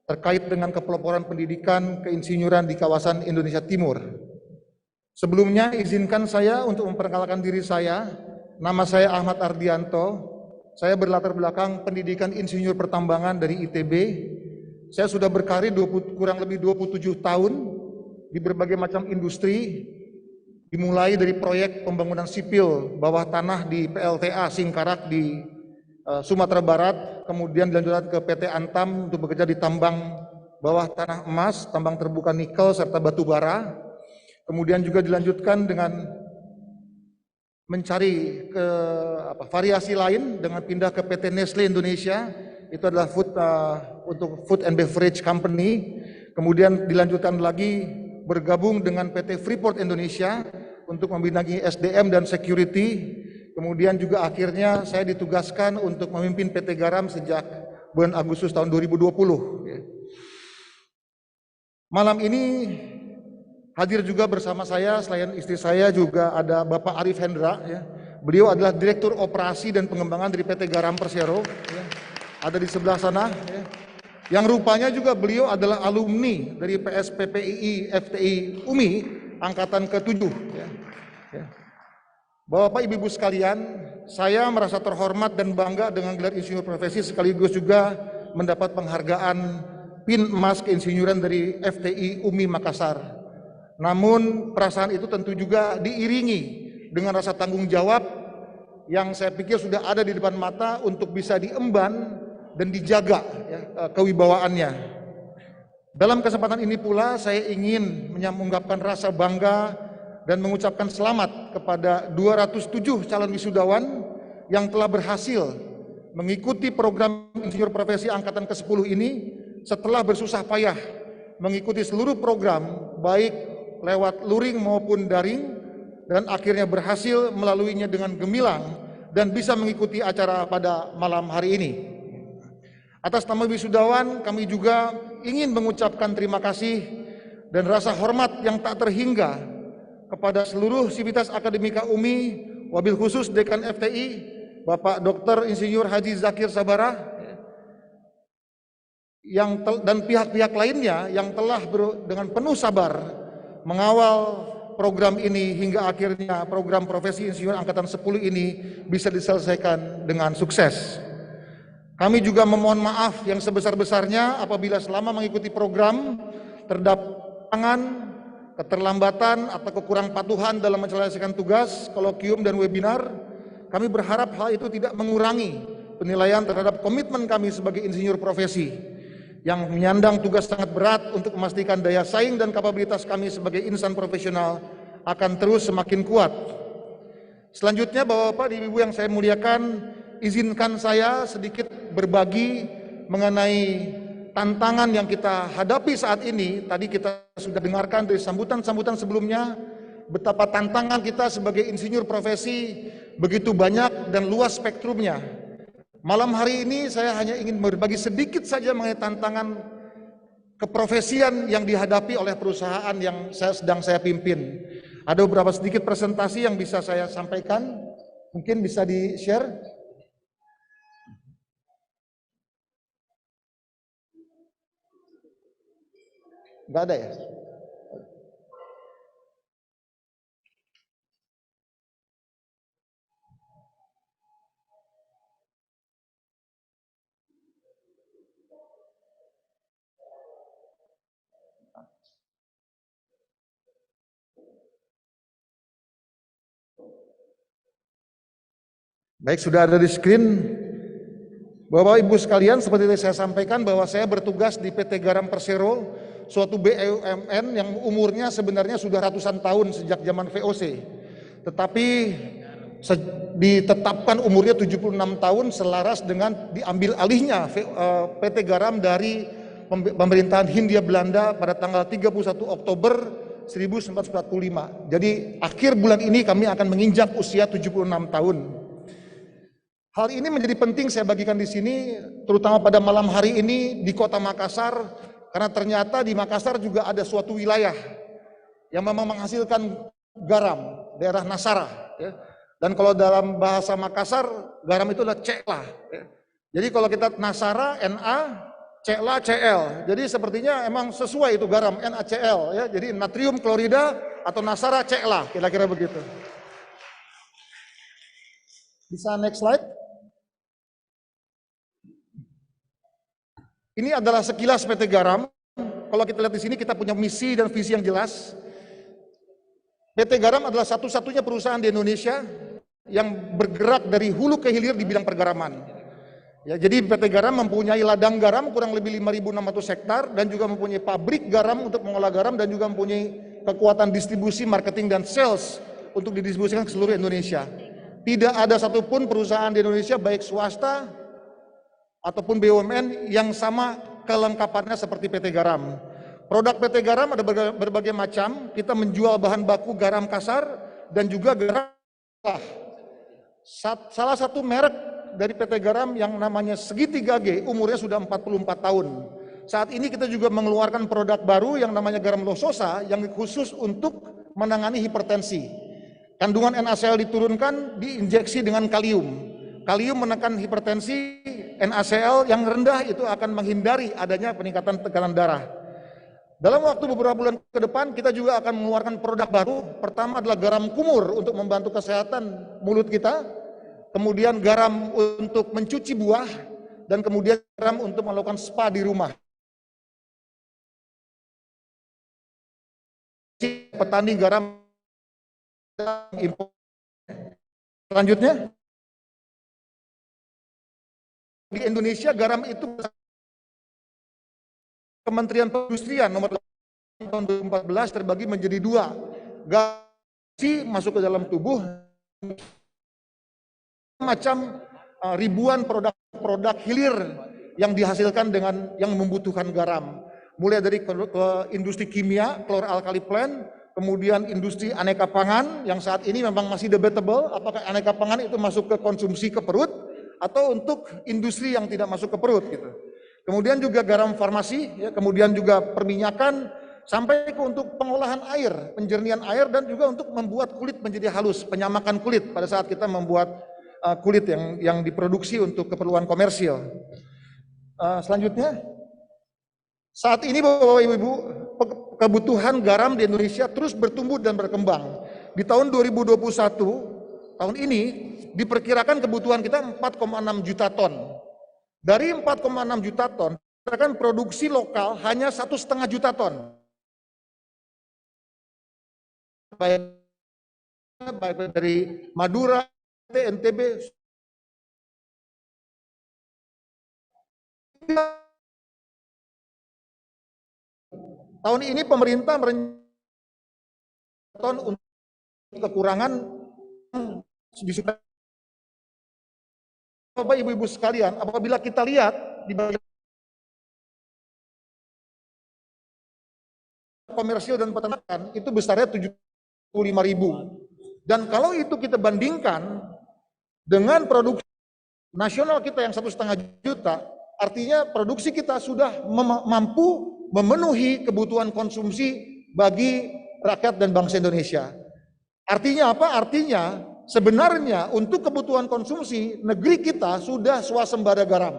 terkait dengan kepeloporan pendidikan keinsinyuran di kawasan Indonesia Timur. Sebelumnya izinkan saya untuk memperkenalkan diri saya. Nama saya Ahmad Ardianto. Saya berlatar belakang pendidikan insinyur pertambangan dari ITB. Saya sudah berkarir kurang lebih 27 tahun di berbagai macam industri. Dimulai dari proyek pembangunan sipil bawah tanah di PLTA Singkarak di Sumatera Barat, kemudian dilanjutkan ke PT Antam untuk bekerja di tambang bawah tanah emas, tambang terbuka nikel serta batu bara. Kemudian juga dilanjutkan dengan mencari variasi lain dengan pindah ke PT Nestle Indonesia, itu adalah untuk food and beverage company. Kemudian dilanjutkan lagi bergabung dengan PT Freeport Indonesia untuk membidangi SDM dan security. Kemudian juga akhirnya saya ditugaskan untuk memimpin PT Garam sejak bulan Agustus tahun 2020. Malam ini Hadir juga bersama saya selain istri saya juga ada Bapak Arif Hendra, ya. Beliau adalah Direktur Operasi dan Pengembangan dari PT Garam Persero, ya. Ada di sebelah sana, ya. Yang rupanya juga beliau adalah alumni dari PSPPII FTI UMI angkatan ke-7, ya. Ya. Bapak Ibu sekalian, saya merasa terhormat dan bangga dengan gelar insinyur profesi sekaligus juga mendapat penghargaan PIN Emas Keinsinyuran dari FTI UMI Makassar. Namun perasaan itu tentu juga diiringi dengan rasa tanggung jawab yang saya pikir sudah ada di depan mata untuk bisa diemban dan dijaga, ya, kewibawaannya. Dalam kesempatan ini pula saya ingin menyampaikan rasa bangga dan mengucapkan selamat kepada 207 calon wisudawan yang telah berhasil mengikuti program insinyur profesi angkatan ke-10 ini setelah bersusah payah mengikuti seluruh program baik lewat luring maupun daring dan akhirnya berhasil melaluinya dengan gemilang dan bisa mengikuti acara pada malam hari ini. Atas nama wisudawan kami juga ingin mengucapkan terima kasih dan rasa hormat yang tak terhingga kepada seluruh sivitas akademika UMI, wabil khusus Dekan FTI, Bapak Dr. Insinyur Haji Zakir Sabarah, dan pihak-pihak lainnya yang telah dengan penuh sabar mengawal program ini hingga akhirnya program profesi insinyur angkatan 10 ini bisa diselesaikan dengan sukses. Kami juga memohon maaf yang sebesar-besarnya apabila selama mengikuti program terdapat kekurangan, keterlambatan atau kekurang patuhan dalam menyelesaikan tugas, kolokium dan webinar. Kami berharap hal itu tidak mengurangi penilaian terhadap komitmen kami sebagai insinyur profesi yang menyandang tugas sangat berat untuk memastikan daya saing dan kapabilitas kami sebagai insan profesional akan terus semakin kuat. Selanjutnya Bapak-Bapak, Ibu yang saya muliakan, izinkan saya sedikit berbagi mengenai tantangan yang kita hadapi saat ini. Tadi kita sudah dengarkan dari sambutan-sambutan sebelumnya betapa tantangan kita sebagai insinyur profesi begitu banyak dan luas spektrumnya. Malam hari ini saya hanya ingin berbagi sedikit saja mengenai tantangan keprofesian yang dihadapi oleh perusahaan yang sedang saya pimpin. Ada beberapa sedikit presentasi yang bisa saya sampaikan, mungkin bisa di-share. Nggak ada ya? Baik, sudah ada di screen. Bapak Ibu sekalian, seperti yang saya sampaikan bahwa saya bertugas di PT Garam Persero, suatu BUMN yang umurnya sebenarnya sudah ratusan tahun sejak zaman VOC. Tetapi ditetapkan umurnya 76 tahun selaras dengan diambil alihnya PT Garam dari pemerintahan Hindia Belanda pada tanggal 31 Oktober 1945. Jadi akhir bulan ini kami akan menginjak usia 76 tahun. Hal ini menjadi penting saya bagikan di sini, terutama pada malam hari ini di Kota Makassar, karena ternyata di Makassar juga ada suatu wilayah yang memang menghasilkan garam, daerah Nasara. Ya. Dan kalau dalam bahasa Makassar, garam itu adalah Ceklah. Ya. Jadi kalau kita Nasara, Na, Ceklah, Cl. Jadi sepertinya emang sesuai itu garam, NaCl. Ya. Jadi natrium klorida atau Nasara, Ceklah, kira-kira begitu. Bisa next slide. Ini adalah sekilas PT Garam. Kalau kita lihat di sini kita punya misi dan visi yang jelas. PT Garam adalah satu-satunya perusahaan di Indonesia yang bergerak dari hulu ke hilir di bidang pergaraman. Ya, jadi PT Garam mempunyai ladang garam kurang lebih 5.600 hektar dan juga mempunyai pabrik garam untuk mengolah garam dan juga mempunyai kekuatan distribusi, marketing dan sales untuk didistribusikan ke seluruh Indonesia. Tidak ada satupun perusahaan di Indonesia baik swasta ataupun BUMN yang sama kelengkapannya seperti PT Garam. Produk PT Garam ada berbagai macam. Kita menjual bahan baku garam kasar dan juga garam. Salah satu merek dari PT Garam yang namanya Segitiga G, umurnya sudah 44 tahun. saat ini kita juga mengeluarkan produk baru yang namanya garam lososa yang khusus untuk menangani hipertensi. Kandungan NaCl diturunkan, diinjeksi dengan kalium. Kalium menekan hipertensi, NaCl yang rendah itu akan menghindari adanya peningkatan tekanan darah. Dalam waktu beberapa bulan ke depan kita juga akan mengeluarkan produk baru. Pertama adalah garam kumur untuk membantu kesehatan mulut kita, kemudian garam untuk mencuci buah, dan kemudian garam untuk melakukan spa di rumah. Petani garam impor. Selanjutnya, di Indonesia garam itu Kementerian Perindustrian nomor tahun 2014 terbagi menjadi 2. Garam masuk ke dalam tubuh, macam ribuan produk hilir yang dihasilkan dengan yang membutuhkan garam. Mulai dari ke industri kimia, chloralkali plant, kemudian industri aneka pangan yang saat ini memang masih debatable apakah aneka pangan itu masuk ke konsumsi ke perut atau untuk industri yang tidak masuk ke perut gitu. Kemudian juga garam farmasi, ya, kemudian juga perminyakan, sampai ke untuk pengolahan air, penjernihan air, dan juga untuk membuat kulit menjadi halus, penyamakan kulit pada saat kita membuat kulit yang diproduksi untuk keperluan komersil. Selanjutnya, saat ini Bapak Ibu, kebutuhan garam di Indonesia terus bertumbuh dan berkembang. Di tahun 2021, tahun ini, diperkirakan kebutuhan kita 4,6 juta ton. Dari 4,6 juta ton, diperkirakan produksi lokal hanya 1,5 juta ton. Baik dari Madura, NTB. Tahun ini pemerintah merencanakan untuk kekurangan disukai. Bapak Ibu-Ibu sekalian, apabila kita lihat di bagian komersil dan peternakan itu besarnya 75.000. Dan kalau itu kita bandingkan dengan produksi nasional kita yang 1,5 juta, artinya produksi kita sudah mampu memenuhi kebutuhan konsumsi bagi rakyat dan bangsa Indonesia. Artinya apa? Artinya sebenarnya untuk kebutuhan konsumsi negeri kita sudah swasembada garam.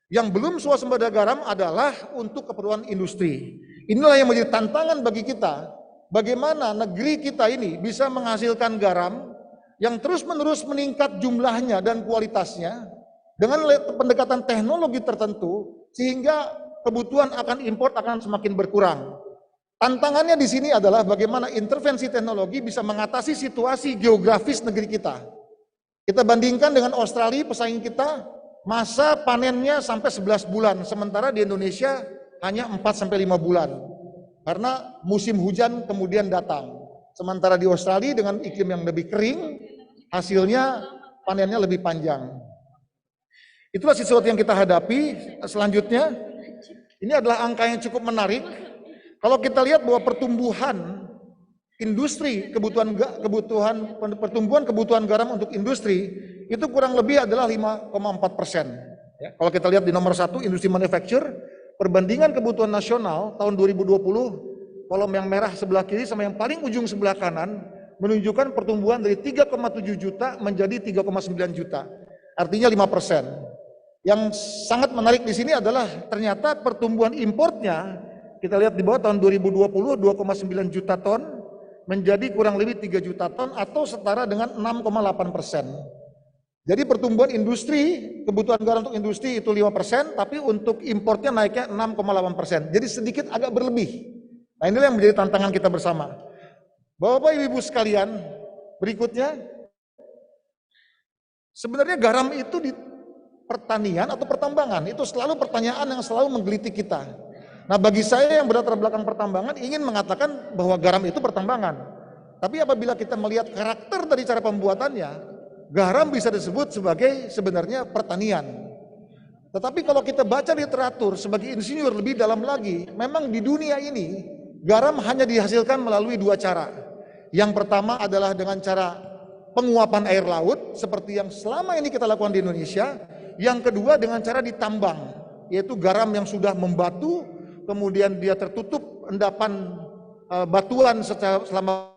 Yang belum swasembada garam adalah untuk keperluan industri. Inilah yang menjadi tantangan bagi kita. Bagaimana negeri kita ini bisa menghasilkan garam yang terus-menerus meningkat jumlahnya dan kualitasnya dengan pendekatan teknologi tertentu sehingga kebutuhan akan import akan semakin berkurang. Tantangannya di sini adalah bagaimana intervensi teknologi bisa mengatasi situasi geografis negeri kita. Kita bandingkan dengan Australia, pesaing kita, masa panennya sampai 11 bulan, sementara di Indonesia hanya 4-5 bulan. Karena musim hujan kemudian datang. Sementara di Australia dengan iklim yang lebih kering, hasilnya panennya lebih panjang. Itulah sesuatu yang kita hadapi. Selanjutnya, ini adalah angka yang cukup menarik. Kalau kita lihat bahwa pertumbuhan industri, pertumbuhan kebutuhan garam untuk industri itu kurang lebih adalah 5,4%. Ya, kalau kita lihat di nomor 1 industri manufacture, perbandingan kebutuhan nasional tahun 2020, kolom yang merah sebelah kiri sama yang paling ujung sebelah kanan menunjukkan pertumbuhan dari 3,7 juta menjadi 3,9 juta. Artinya 5%. Yang sangat menarik di sini adalah ternyata pertumbuhan importnya kita lihat di bawah tahun 2020 2,9 juta ton menjadi kurang lebih 3 juta ton atau setara dengan 6,8%. Jadi pertumbuhan industri, kebutuhan garam untuk industri itu 5%, tapi untuk importnya naiknya 6,8%. Jadi sedikit agak berlebih. Nah inilah yang menjadi tantangan kita bersama. Bapak Ibu sekalian, berikutnya, sebenarnya garam itu di pertanian atau pertambangan, itu selalu pertanyaan yang selalu menggelitik kita. Nah bagi saya yang berlatar belakang pertambangan ingin mengatakan bahwa garam itu pertambangan. Tapi apabila kita melihat karakter dari cara pembuatannya, garam bisa disebut sebagai sebenarnya pertanian. Tetapi kalau kita baca literatur sebagai insinyur lebih dalam lagi, memang di dunia ini garam hanya dihasilkan melalui 2 cara. Yang pertama adalah dengan cara penguapan air laut seperti yang selama ini kita lakukan di Indonesia. Yang kedua dengan cara ditambang. yaitu garam yang sudah membatu, kemudian dia tertutup endapan batuan selama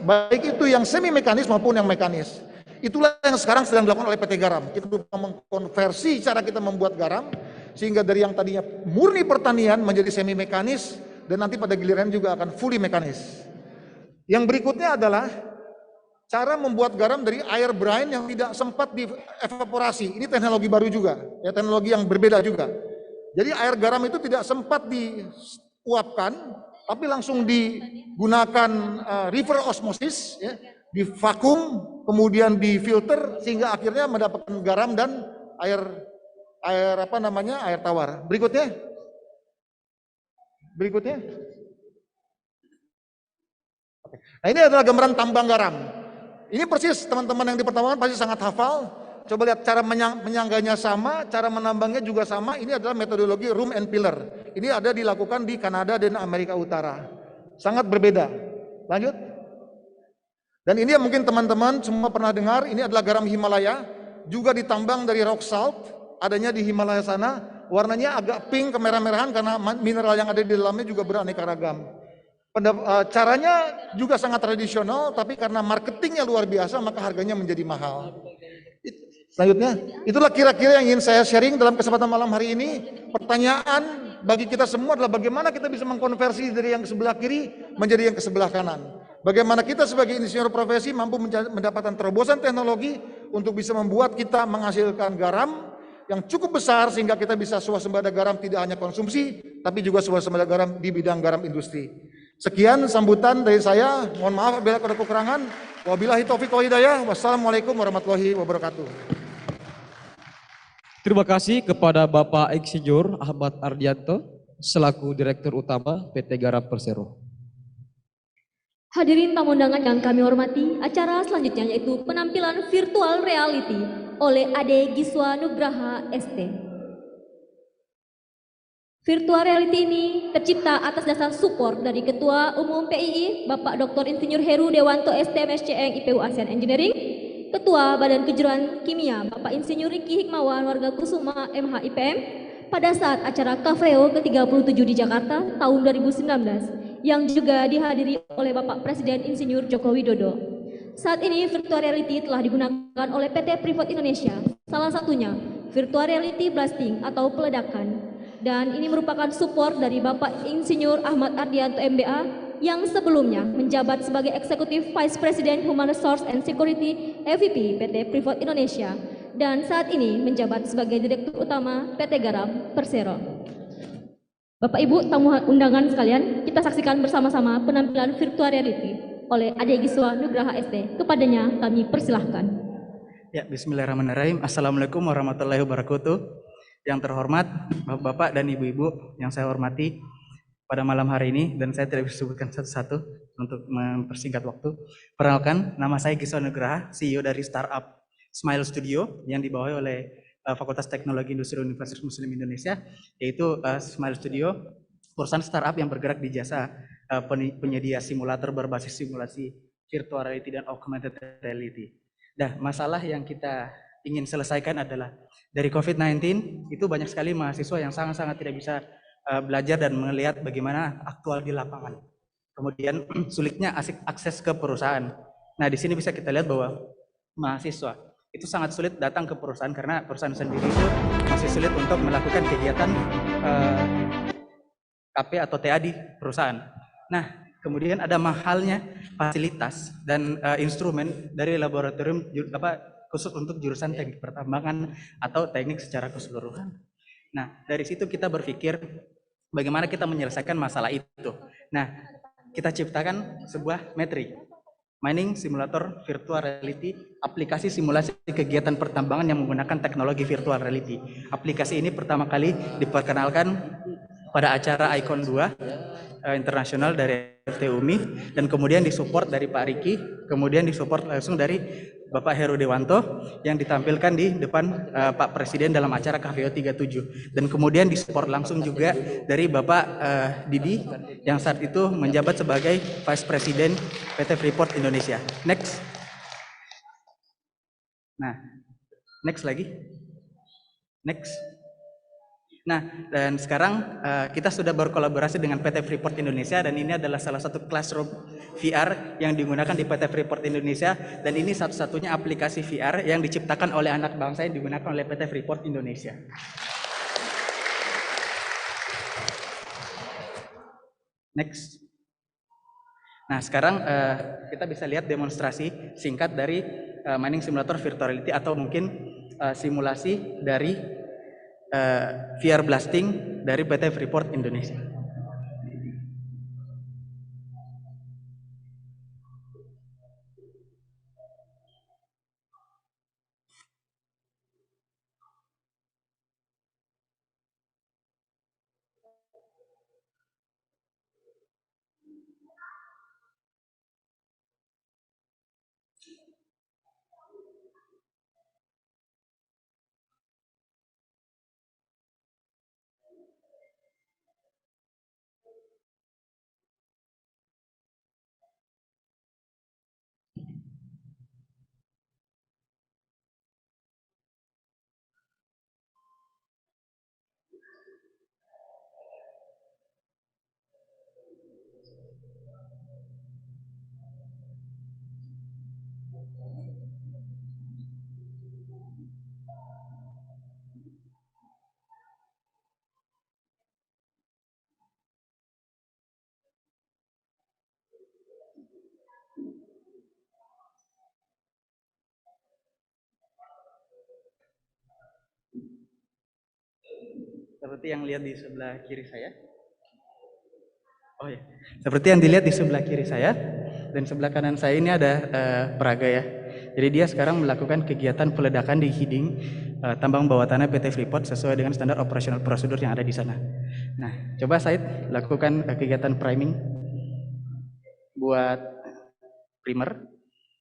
baik itu yang semi mekanis maupun yang mekanis. Itulah yang sekarang sedang dilakukan oleh PT Garam. Kita mengkonversi cara kita membuat garam, sehingga dari yang tadinya murni pertanian menjadi semi mekanis, dan nanti pada giliran juga akan fully mekanis. Yang berikutnya adalah cara membuat garam dari air brine yang tidak sempat dievaporasi. Ini teknologi baru juga, ya, teknologi yang berbeda juga. Jadi air garam itu tidak sempat diuapkan, tapi langsung digunakan reverse osmosis, ya, di vakum, kemudian difilter sehingga akhirnya mendapatkan garam dan air tawar. Berikutnya. Nah, ini adalah gambaran tambang garam. Ini persis teman-teman yang di pertambangan pasti sangat hafal. Coba lihat cara menyangganya sama, cara menambangnya juga sama. Ini adalah metodologi room and pillar. Ini ada dilakukan di Kanada dan Amerika Utara. Sangat berbeda. Lanjut. Dan ini mungkin teman-teman semua pernah dengar, ini adalah garam Himalaya, juga ditambang dari rock salt, adanya di Himalaya sana. Warnanya agak pink kemerah-merahan karena mineral yang ada di dalamnya juga beraneka ragam. Caranya juga sangat tradisional, tapi karena marketingnya luar biasa, maka harganya menjadi mahal. Selanjutnya, itulah kira-kira yang ingin saya sharing dalam kesempatan malam hari ini. Pertanyaan bagi kita semua adalah bagaimana kita bisa mengkonversi dari yang sebelah kiri menjadi yang ke sebelah kanan. Bagaimana kita sebagai insinyur profesi mampu mendapatkan terobosan teknologi untuk bisa membuat kita menghasilkan garam yang cukup besar sehingga kita bisa swasembada garam tidak hanya konsumsi, tapi juga swasembada garam di bidang garam industri. Sekian sambutan dari saya. Mohon maaf apabila ada kekurangan. Wabillahi taufiq wal hidayah. Wassalamualaikum warahmatullahi wabarakatuh. Terima kasih kepada Bapak Insinyur Ahmad Ardianto selaku Direktur Utama PT Garam Persero. Hadirin tamu undangan yang kami hormati, acara selanjutnya yaitu penampilan virtual reality oleh Ade Giswa Nugraha ST. Virtual reality ini tercipta atas dasar support dari Ketua Umum PII, Bapak Dr. Insinyur Heru Dewanto ST MSCeng IPU ASEAN Engineering, Ketua Badan Kejuruan Kimia, Bapak Insinyur Riki Hikmawan Warga Kusuma MH IPM, pada saat acara Kafreo ke-37 di Jakarta tahun 2019, yang juga dihadiri oleh Bapak Presiden Insinyur Joko Widodo. Saat ini virtual reality telah digunakan oleh PT Freeport Indonesia, salah satunya virtual reality blasting atau peledakan. Dan ini merupakan support dari Bapak Insinyur Ahmad Ardianto MBA yang sebelumnya menjabat sebagai Executive Vice President Human Resource and Security EVP PT Freeport Indonesia dan saat ini menjabat sebagai Direktur Utama PT Garam Persero. Bapak Ibu tamu undangan sekalian, kita saksikan bersama-sama penampilan virtual reality oleh Ade Giswa Nugraha ST. Kepadanya kami persilahkan. Ya, bismillahirrahmanirrahim. Assalamualaikum warahmatullahi wabarakatuh. Yang terhormat Bapak dan Ibu-Ibu yang saya hormati pada malam hari ini, dan saya tidak bisa sebutkan satu-satu untuk mempersingkat waktu. Perkenalkan, nama saya Giswa Nugraha, CEO dari startup Smile Studio yang dibawahi oleh Fakultas Teknologi Industri Universitas Muslim Indonesia, yaitu Smile Studio, perusahaan startup yang bergerak di jasa penyedia simulator berbasis simulasi virtual reality dan augmented reality. Nah, masalah yang kita ingin selesaikan adalah dari COVID-19 itu banyak sekali mahasiswa yang sangat-sangat tidak bisa belajar dan melihat bagaimana aktual di lapangan. Kemudian sulitnya akses ke perusahaan. Nah, di sini bisa kita lihat bahwa mahasiswa itu sangat sulit datang ke perusahaan karena perusahaan sendiri itu masih sulit untuk melakukan kegiatan KP atau TA di perusahaan. Nah, kemudian ada mahalnya fasilitas dan instrumen dari laboratorium khusus untuk jurusan teknik pertambangan atau teknik secara keseluruhan. Nah, dari situ kita berpikir bagaimana kita menyelesaikan masalah itu. Nah, kita ciptakan sebuah metrik. Mining Simulator Virtual Reality, aplikasi simulasi kegiatan pertambangan yang menggunakan teknologi virtual reality. Aplikasi ini pertama kali diperkenalkan pada acara Icon 2 internasional dari FT UMI, dan kemudian disupport dari Pak Riki, kemudian disupport langsung dari Bapak Heru Dewanto yang ditampilkan di depan Pak Presiden dalam acara KFEO 37, dan kemudian disupport langsung juga dari Bapak Didi yang saat itu menjabat sebagai Vice President PT Freeport Indonesia. Next. Nah, next lagi. Next. Nah, dan sekarang kita sudah berkolaborasi dengan PT Freeport Indonesia, dan ini adalah salah satu classroom VR yang digunakan di PT Freeport Indonesia, dan ini satu-satunya aplikasi VR yang diciptakan oleh anak bangsa yang digunakan oleh PT Freeport Indonesia. Next. Nah, sekarang kita bisa lihat demonstrasi singkat dari Mining Simulator Virtual Reality atau mungkin simulasi dari VR blasting dari PT Freeport Indonesia. Seperti yang lihat di sebelah kiri saya. Oh ya, seperti yang dilihat di sebelah kiri saya dan sebelah kanan saya ini ada peraga ya. Jadi dia sekarang melakukan kegiatan peledakan di Hiding tambang bawah tanah PT Freeport sesuai dengan standar operasional prosedur yang ada di sana. Nah, coba Said lakukan kegiatan priming buat primer.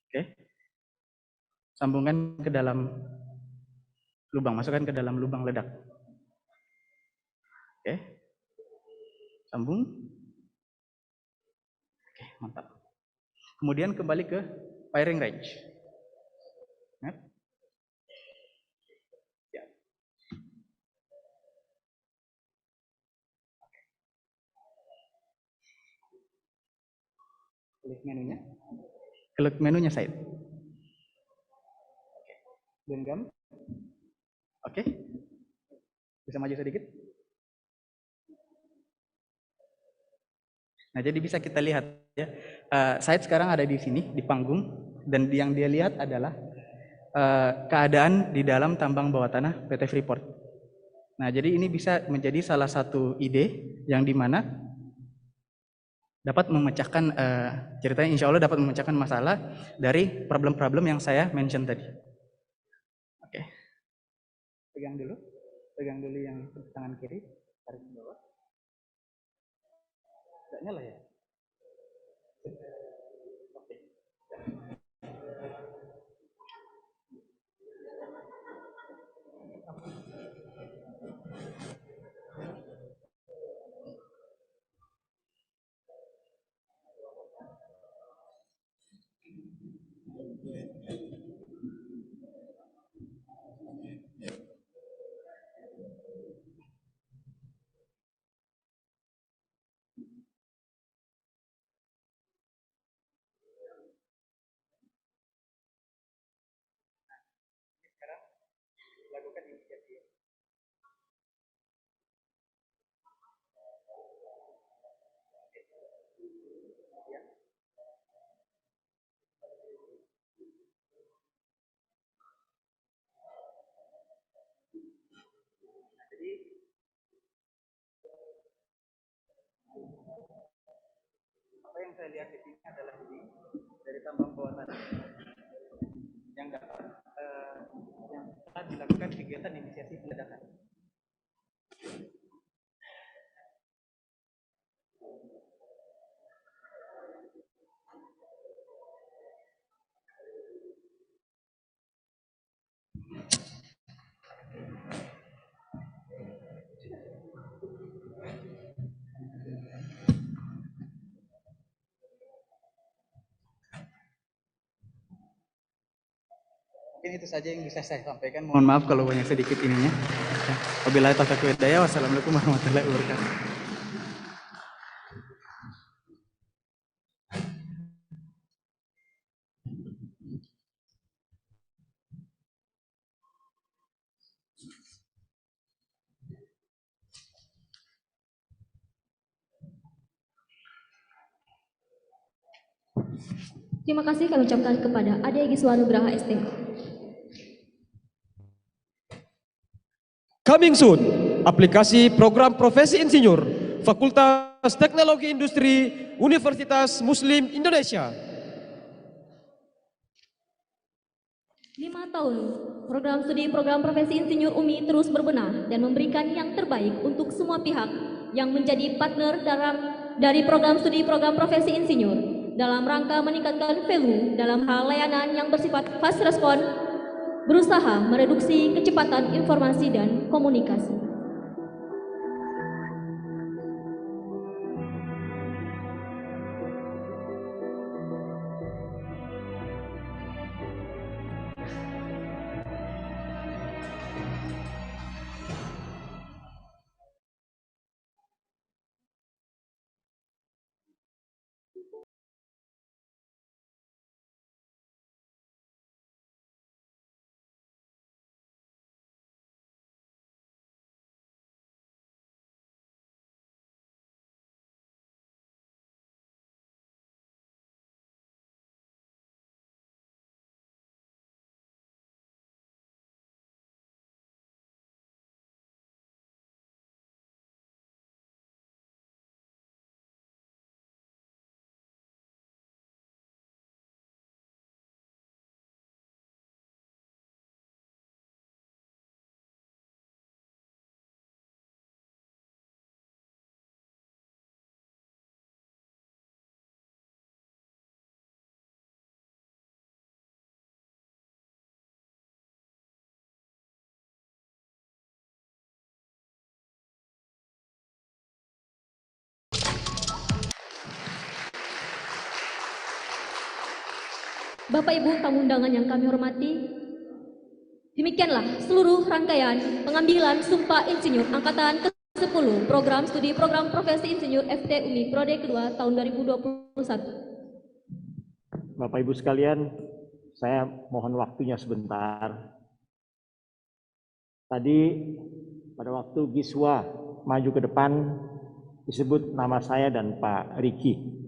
Oke. Sambungkan ke dalam lubang, masukkan ke dalam lubang ledak. Oke. Sambung. Oke, mantap. Kemudian kembali ke firing range. Ingat? Ya. Klik menunya. Klik menunya Said. Oke. Genggam. Oke. Bisa maju sedikit. Nah, jadi bisa kita lihat ya. Said sekarang ada di sini di panggung dan yang dia lihat adalah keadaan di dalam tambang bawah tanah PT Freeport. Nah, jadi ini bisa menjadi salah satu ide yang dimana dapat memecahkan ceritanya insya Allah dapat memecahkan masalah dari problem-problem yang saya mention tadi. Oke. Pegang dulu yang tangan kiri, tarik ke bawah. Nggak nyala ya? Oke. Lakukan inisiatif. Jadi apa yang saya lihat di sini adalah ini dari tambang bawah tanah yang dapat yang telah dilakukan kegiatan inisiasi peledakan. Mungkin itu saja yang bisa saya sampaikan. Mohon maaf kalau banyak sedikit ininya. Wabillahi taufiq wal hidayah. Wassalamualaikum warahmatullahi wabarakatuh. Terima kasih kami ucapkan kepada Ade Giswa Nugraha ST. Coming soon, aplikasi program profesi insinyur, Fakultas Teknologi Industri, Universitas Muslim Indonesia. 5 tahun, program studi program profesi insinyur UMI terus berbenah dan memberikan yang terbaik untuk semua pihak yang menjadi partner dari program studi program profesi insinyur dalam rangka meningkatkan value dalam hal layanan yang bersifat fast respon, berusaha mereduksi kecepatan informasi dan komunikasi. Bapak Ibu tamu undangan yang kami hormati, demikianlah seluruh rangkaian pengambilan Sumpah Insinyur Angkatan ke-10 Program Studi Program Profesi Insinyur FT UMI Prode kedua tahun 2021. Bapak Ibu sekalian, saya mohon waktunya sebentar. Tadi pada waktu Giswa maju ke depan disebut nama saya dan Pak Riki.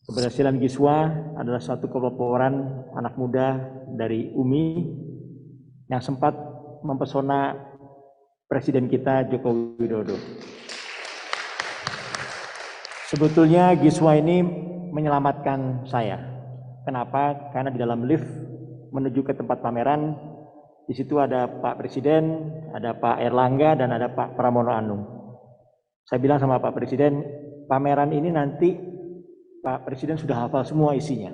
Keberhasilan Giswa adalah suatu keloporan anak muda dari UMI yang sempat mempesona Presiden kita Joko Widodo. Sebetulnya Giswa ini menyelamatkan saya. Kenapa? Karena di dalam lift menuju ke tempat pameran, di situ ada Pak Presiden, ada Pak Erlangga, dan ada Pak Pramono Anung. Saya bilang sama Pak Presiden, pameran ini nanti Pak Presiden sudah hafal semua isinya.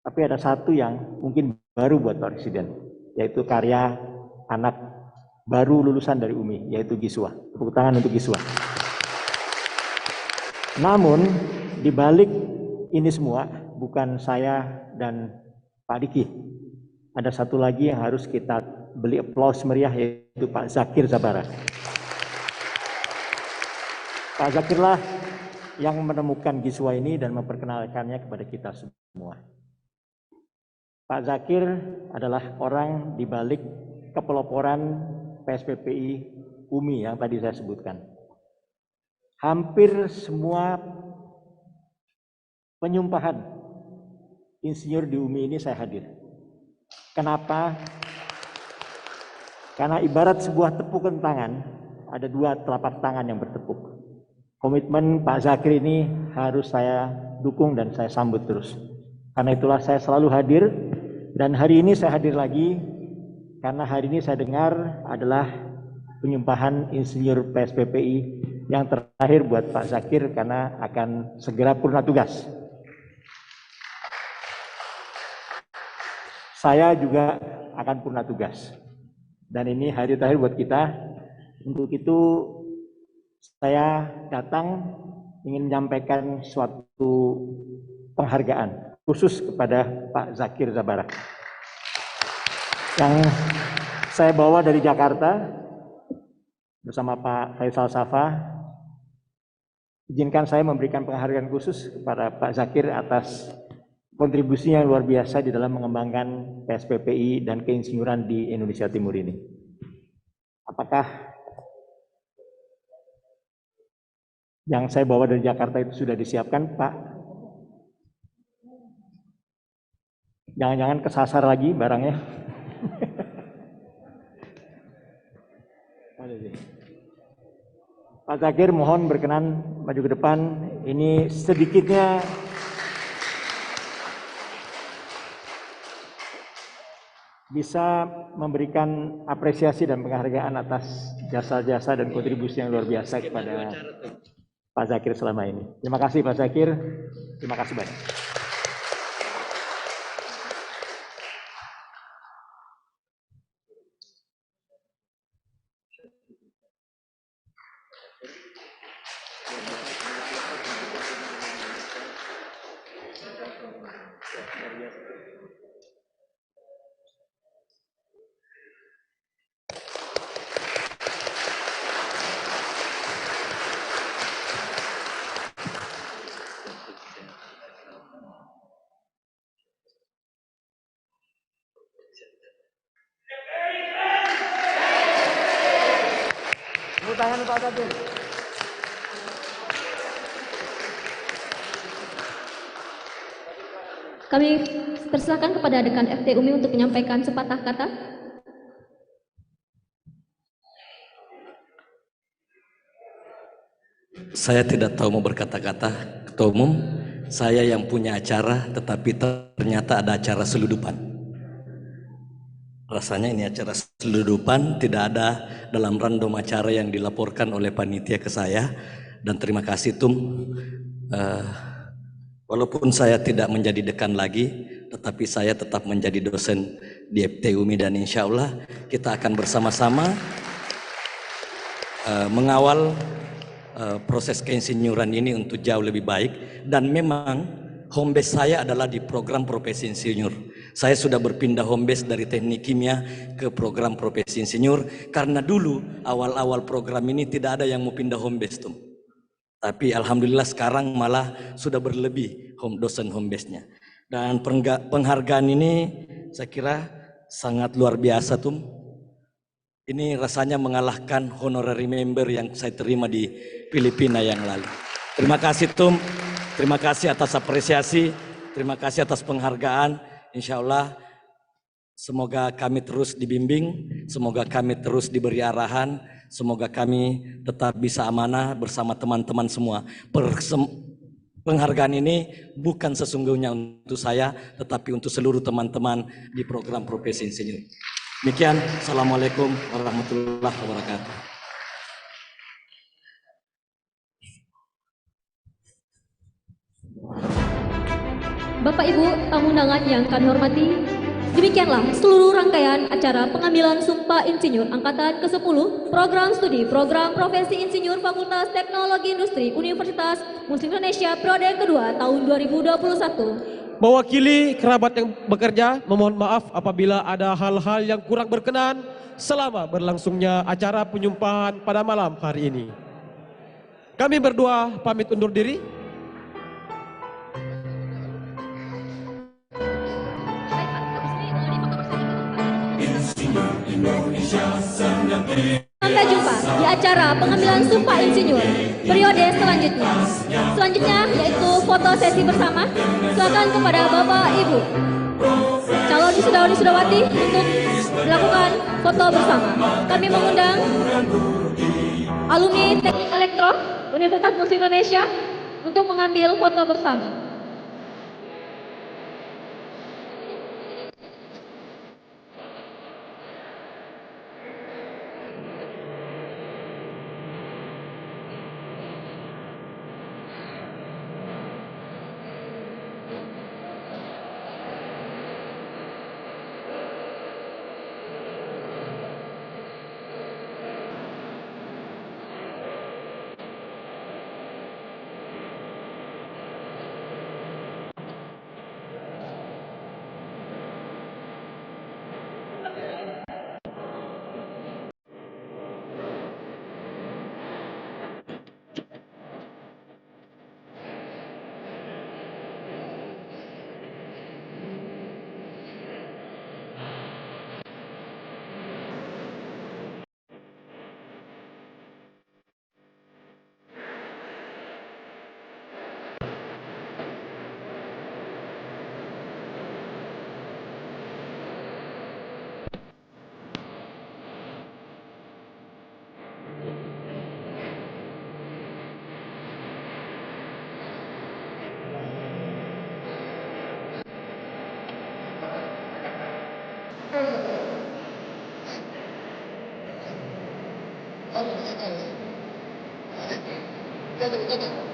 Tapi ada satu yang mungkin baru buat Pak Presiden, yaitu karya anak baru lulusan dari UMI, yaitu Giswa. Tepuk tangan untuk Giswa. Namun, di balik ini semua, bukan saya dan Pak Diki. Ada satu lagi yang harus kita beli aplaus meriah, yaitu Pak Zakir Zabara. Pak Zakirlah yang menemukan Giswa ini dan memperkenalkannya kepada kita semua. Pak Zakir adalah orang di balik kepeloporan PSPPI UMI yang tadi saya sebutkan. Hampir semua penyumpahan insinyur di UMI ini saya hadir. Kenapa? Karena ibarat sebuah tepukan tangan, ada dua telapak tangan yang bertepuk. Komitmen Pak Zakir ini harus saya dukung dan saya sambut terus. Karena itulah saya selalu hadir, dan hari ini saya hadir lagi karena hari ini saya dengar adalah penyumpahan insinyur PSPPI yang terakhir buat Pak Zakir karena akan segera purna tugas. Saya juga akan purna tugas. Dan ini hari terakhir buat kita. Untuk itu saya datang ingin menyampaikan suatu penghargaan khusus kepada Pak Zakir Zabara. Yang saya bawa dari Jakarta bersama Pak Faisal Safa. Izinkan saya memberikan penghargaan khusus kepada Pak Zakir atas kontribusinya yang luar biasa di dalam mengembangkan PSPPI dan keinsinyuran di Indonesia Timur ini. Apakah yang saya bawa dari Jakarta itu sudah disiapkan, Pak? Jangan-jangan kesasar lagi barangnya. Pak Zakir mohon berkenan maju ke depan. Ini sedikitnya bisa memberikan apresiasi dan penghargaan atas jasa-jasa dan kontribusi yang luar biasa kepada Pak Zakir selama ini. Terima kasih Pak Zakir, terima kasih banyak. Tangan Pak Zakir. Kami persilakan kepada dekan FT UMI untuk menyampaikan sepatah kata. Saya tidak tahu mau berkata-kata, Ketua Umum. Saya yang punya acara, tetapi ternyata ada acara seludupan. Rasanya ini acara seludupan, tidak ada dalam random acara yang dilaporkan oleh panitia ke saya. Dan terima kasih Tum. Walaupun saya tidak menjadi dekan lagi, tetapi saya tetap menjadi dosen di FT UMI dan insya Allah kita akan bersama-sama mengawal proses keinsinyuran ini untuk jauh lebih baik. Dan memang home base saya adalah di program profesi insinyur. Saya sudah berpindah home base dari teknik kimia ke program profesi insinyur karena dulu awal-awal program ini tidak ada yang mau pindah home base tuh. Tapi alhamdulillah sekarang malah sudah berlebih dosen home base-nya. Dan penghargaan ini saya kira sangat luar biasa tuh. Ini rasanya mengalahkan honorary member yang saya terima di Filipina yang lalu. Terima kasih Tum, terima kasih atas apresiasi, terima kasih atas penghargaan. Insya Allah semoga kami terus dibimbing, semoga kami terus diberi arahan, semoga kami tetap bisa amanah bersama teman-teman semua. Penghargaan ini bukan sesungguhnya untuk saya, tetapi untuk seluruh teman-teman di program profesi insinyur. Demikian, Assalamualaikum warahmatullahi wabarakatuh. Bapak Ibu tamu undangan yang kami hormati, demikianlah seluruh rangkaian acara pengambilan Sumpah Insinyur Angkatan ke-10 Program Studi Program Profesi Insinyur Fakultas Teknologi Industri Universitas Muslim Indonesia periode yang kedua tahun 2021. Mewakili kerabat yang bekerja, memohon maaf apabila ada hal-hal yang kurang berkenan selama berlangsungnya acara penyumpahan pada malam hari ini. Kami berdua pamit undur diri. Sampai jumpa di acara pengambilan Sumpah Insinyur periode selanjutnya. Selanjutnya yaitu foto sesi bersama. Silakan kepada Bapak Ibu calon wisudawan-wisudawati untuk melakukan foto bersama. Kami mengundang alumni Teknik Elektro Universitas Muslim Indonesia untuk mengambil foto bersama. Jadi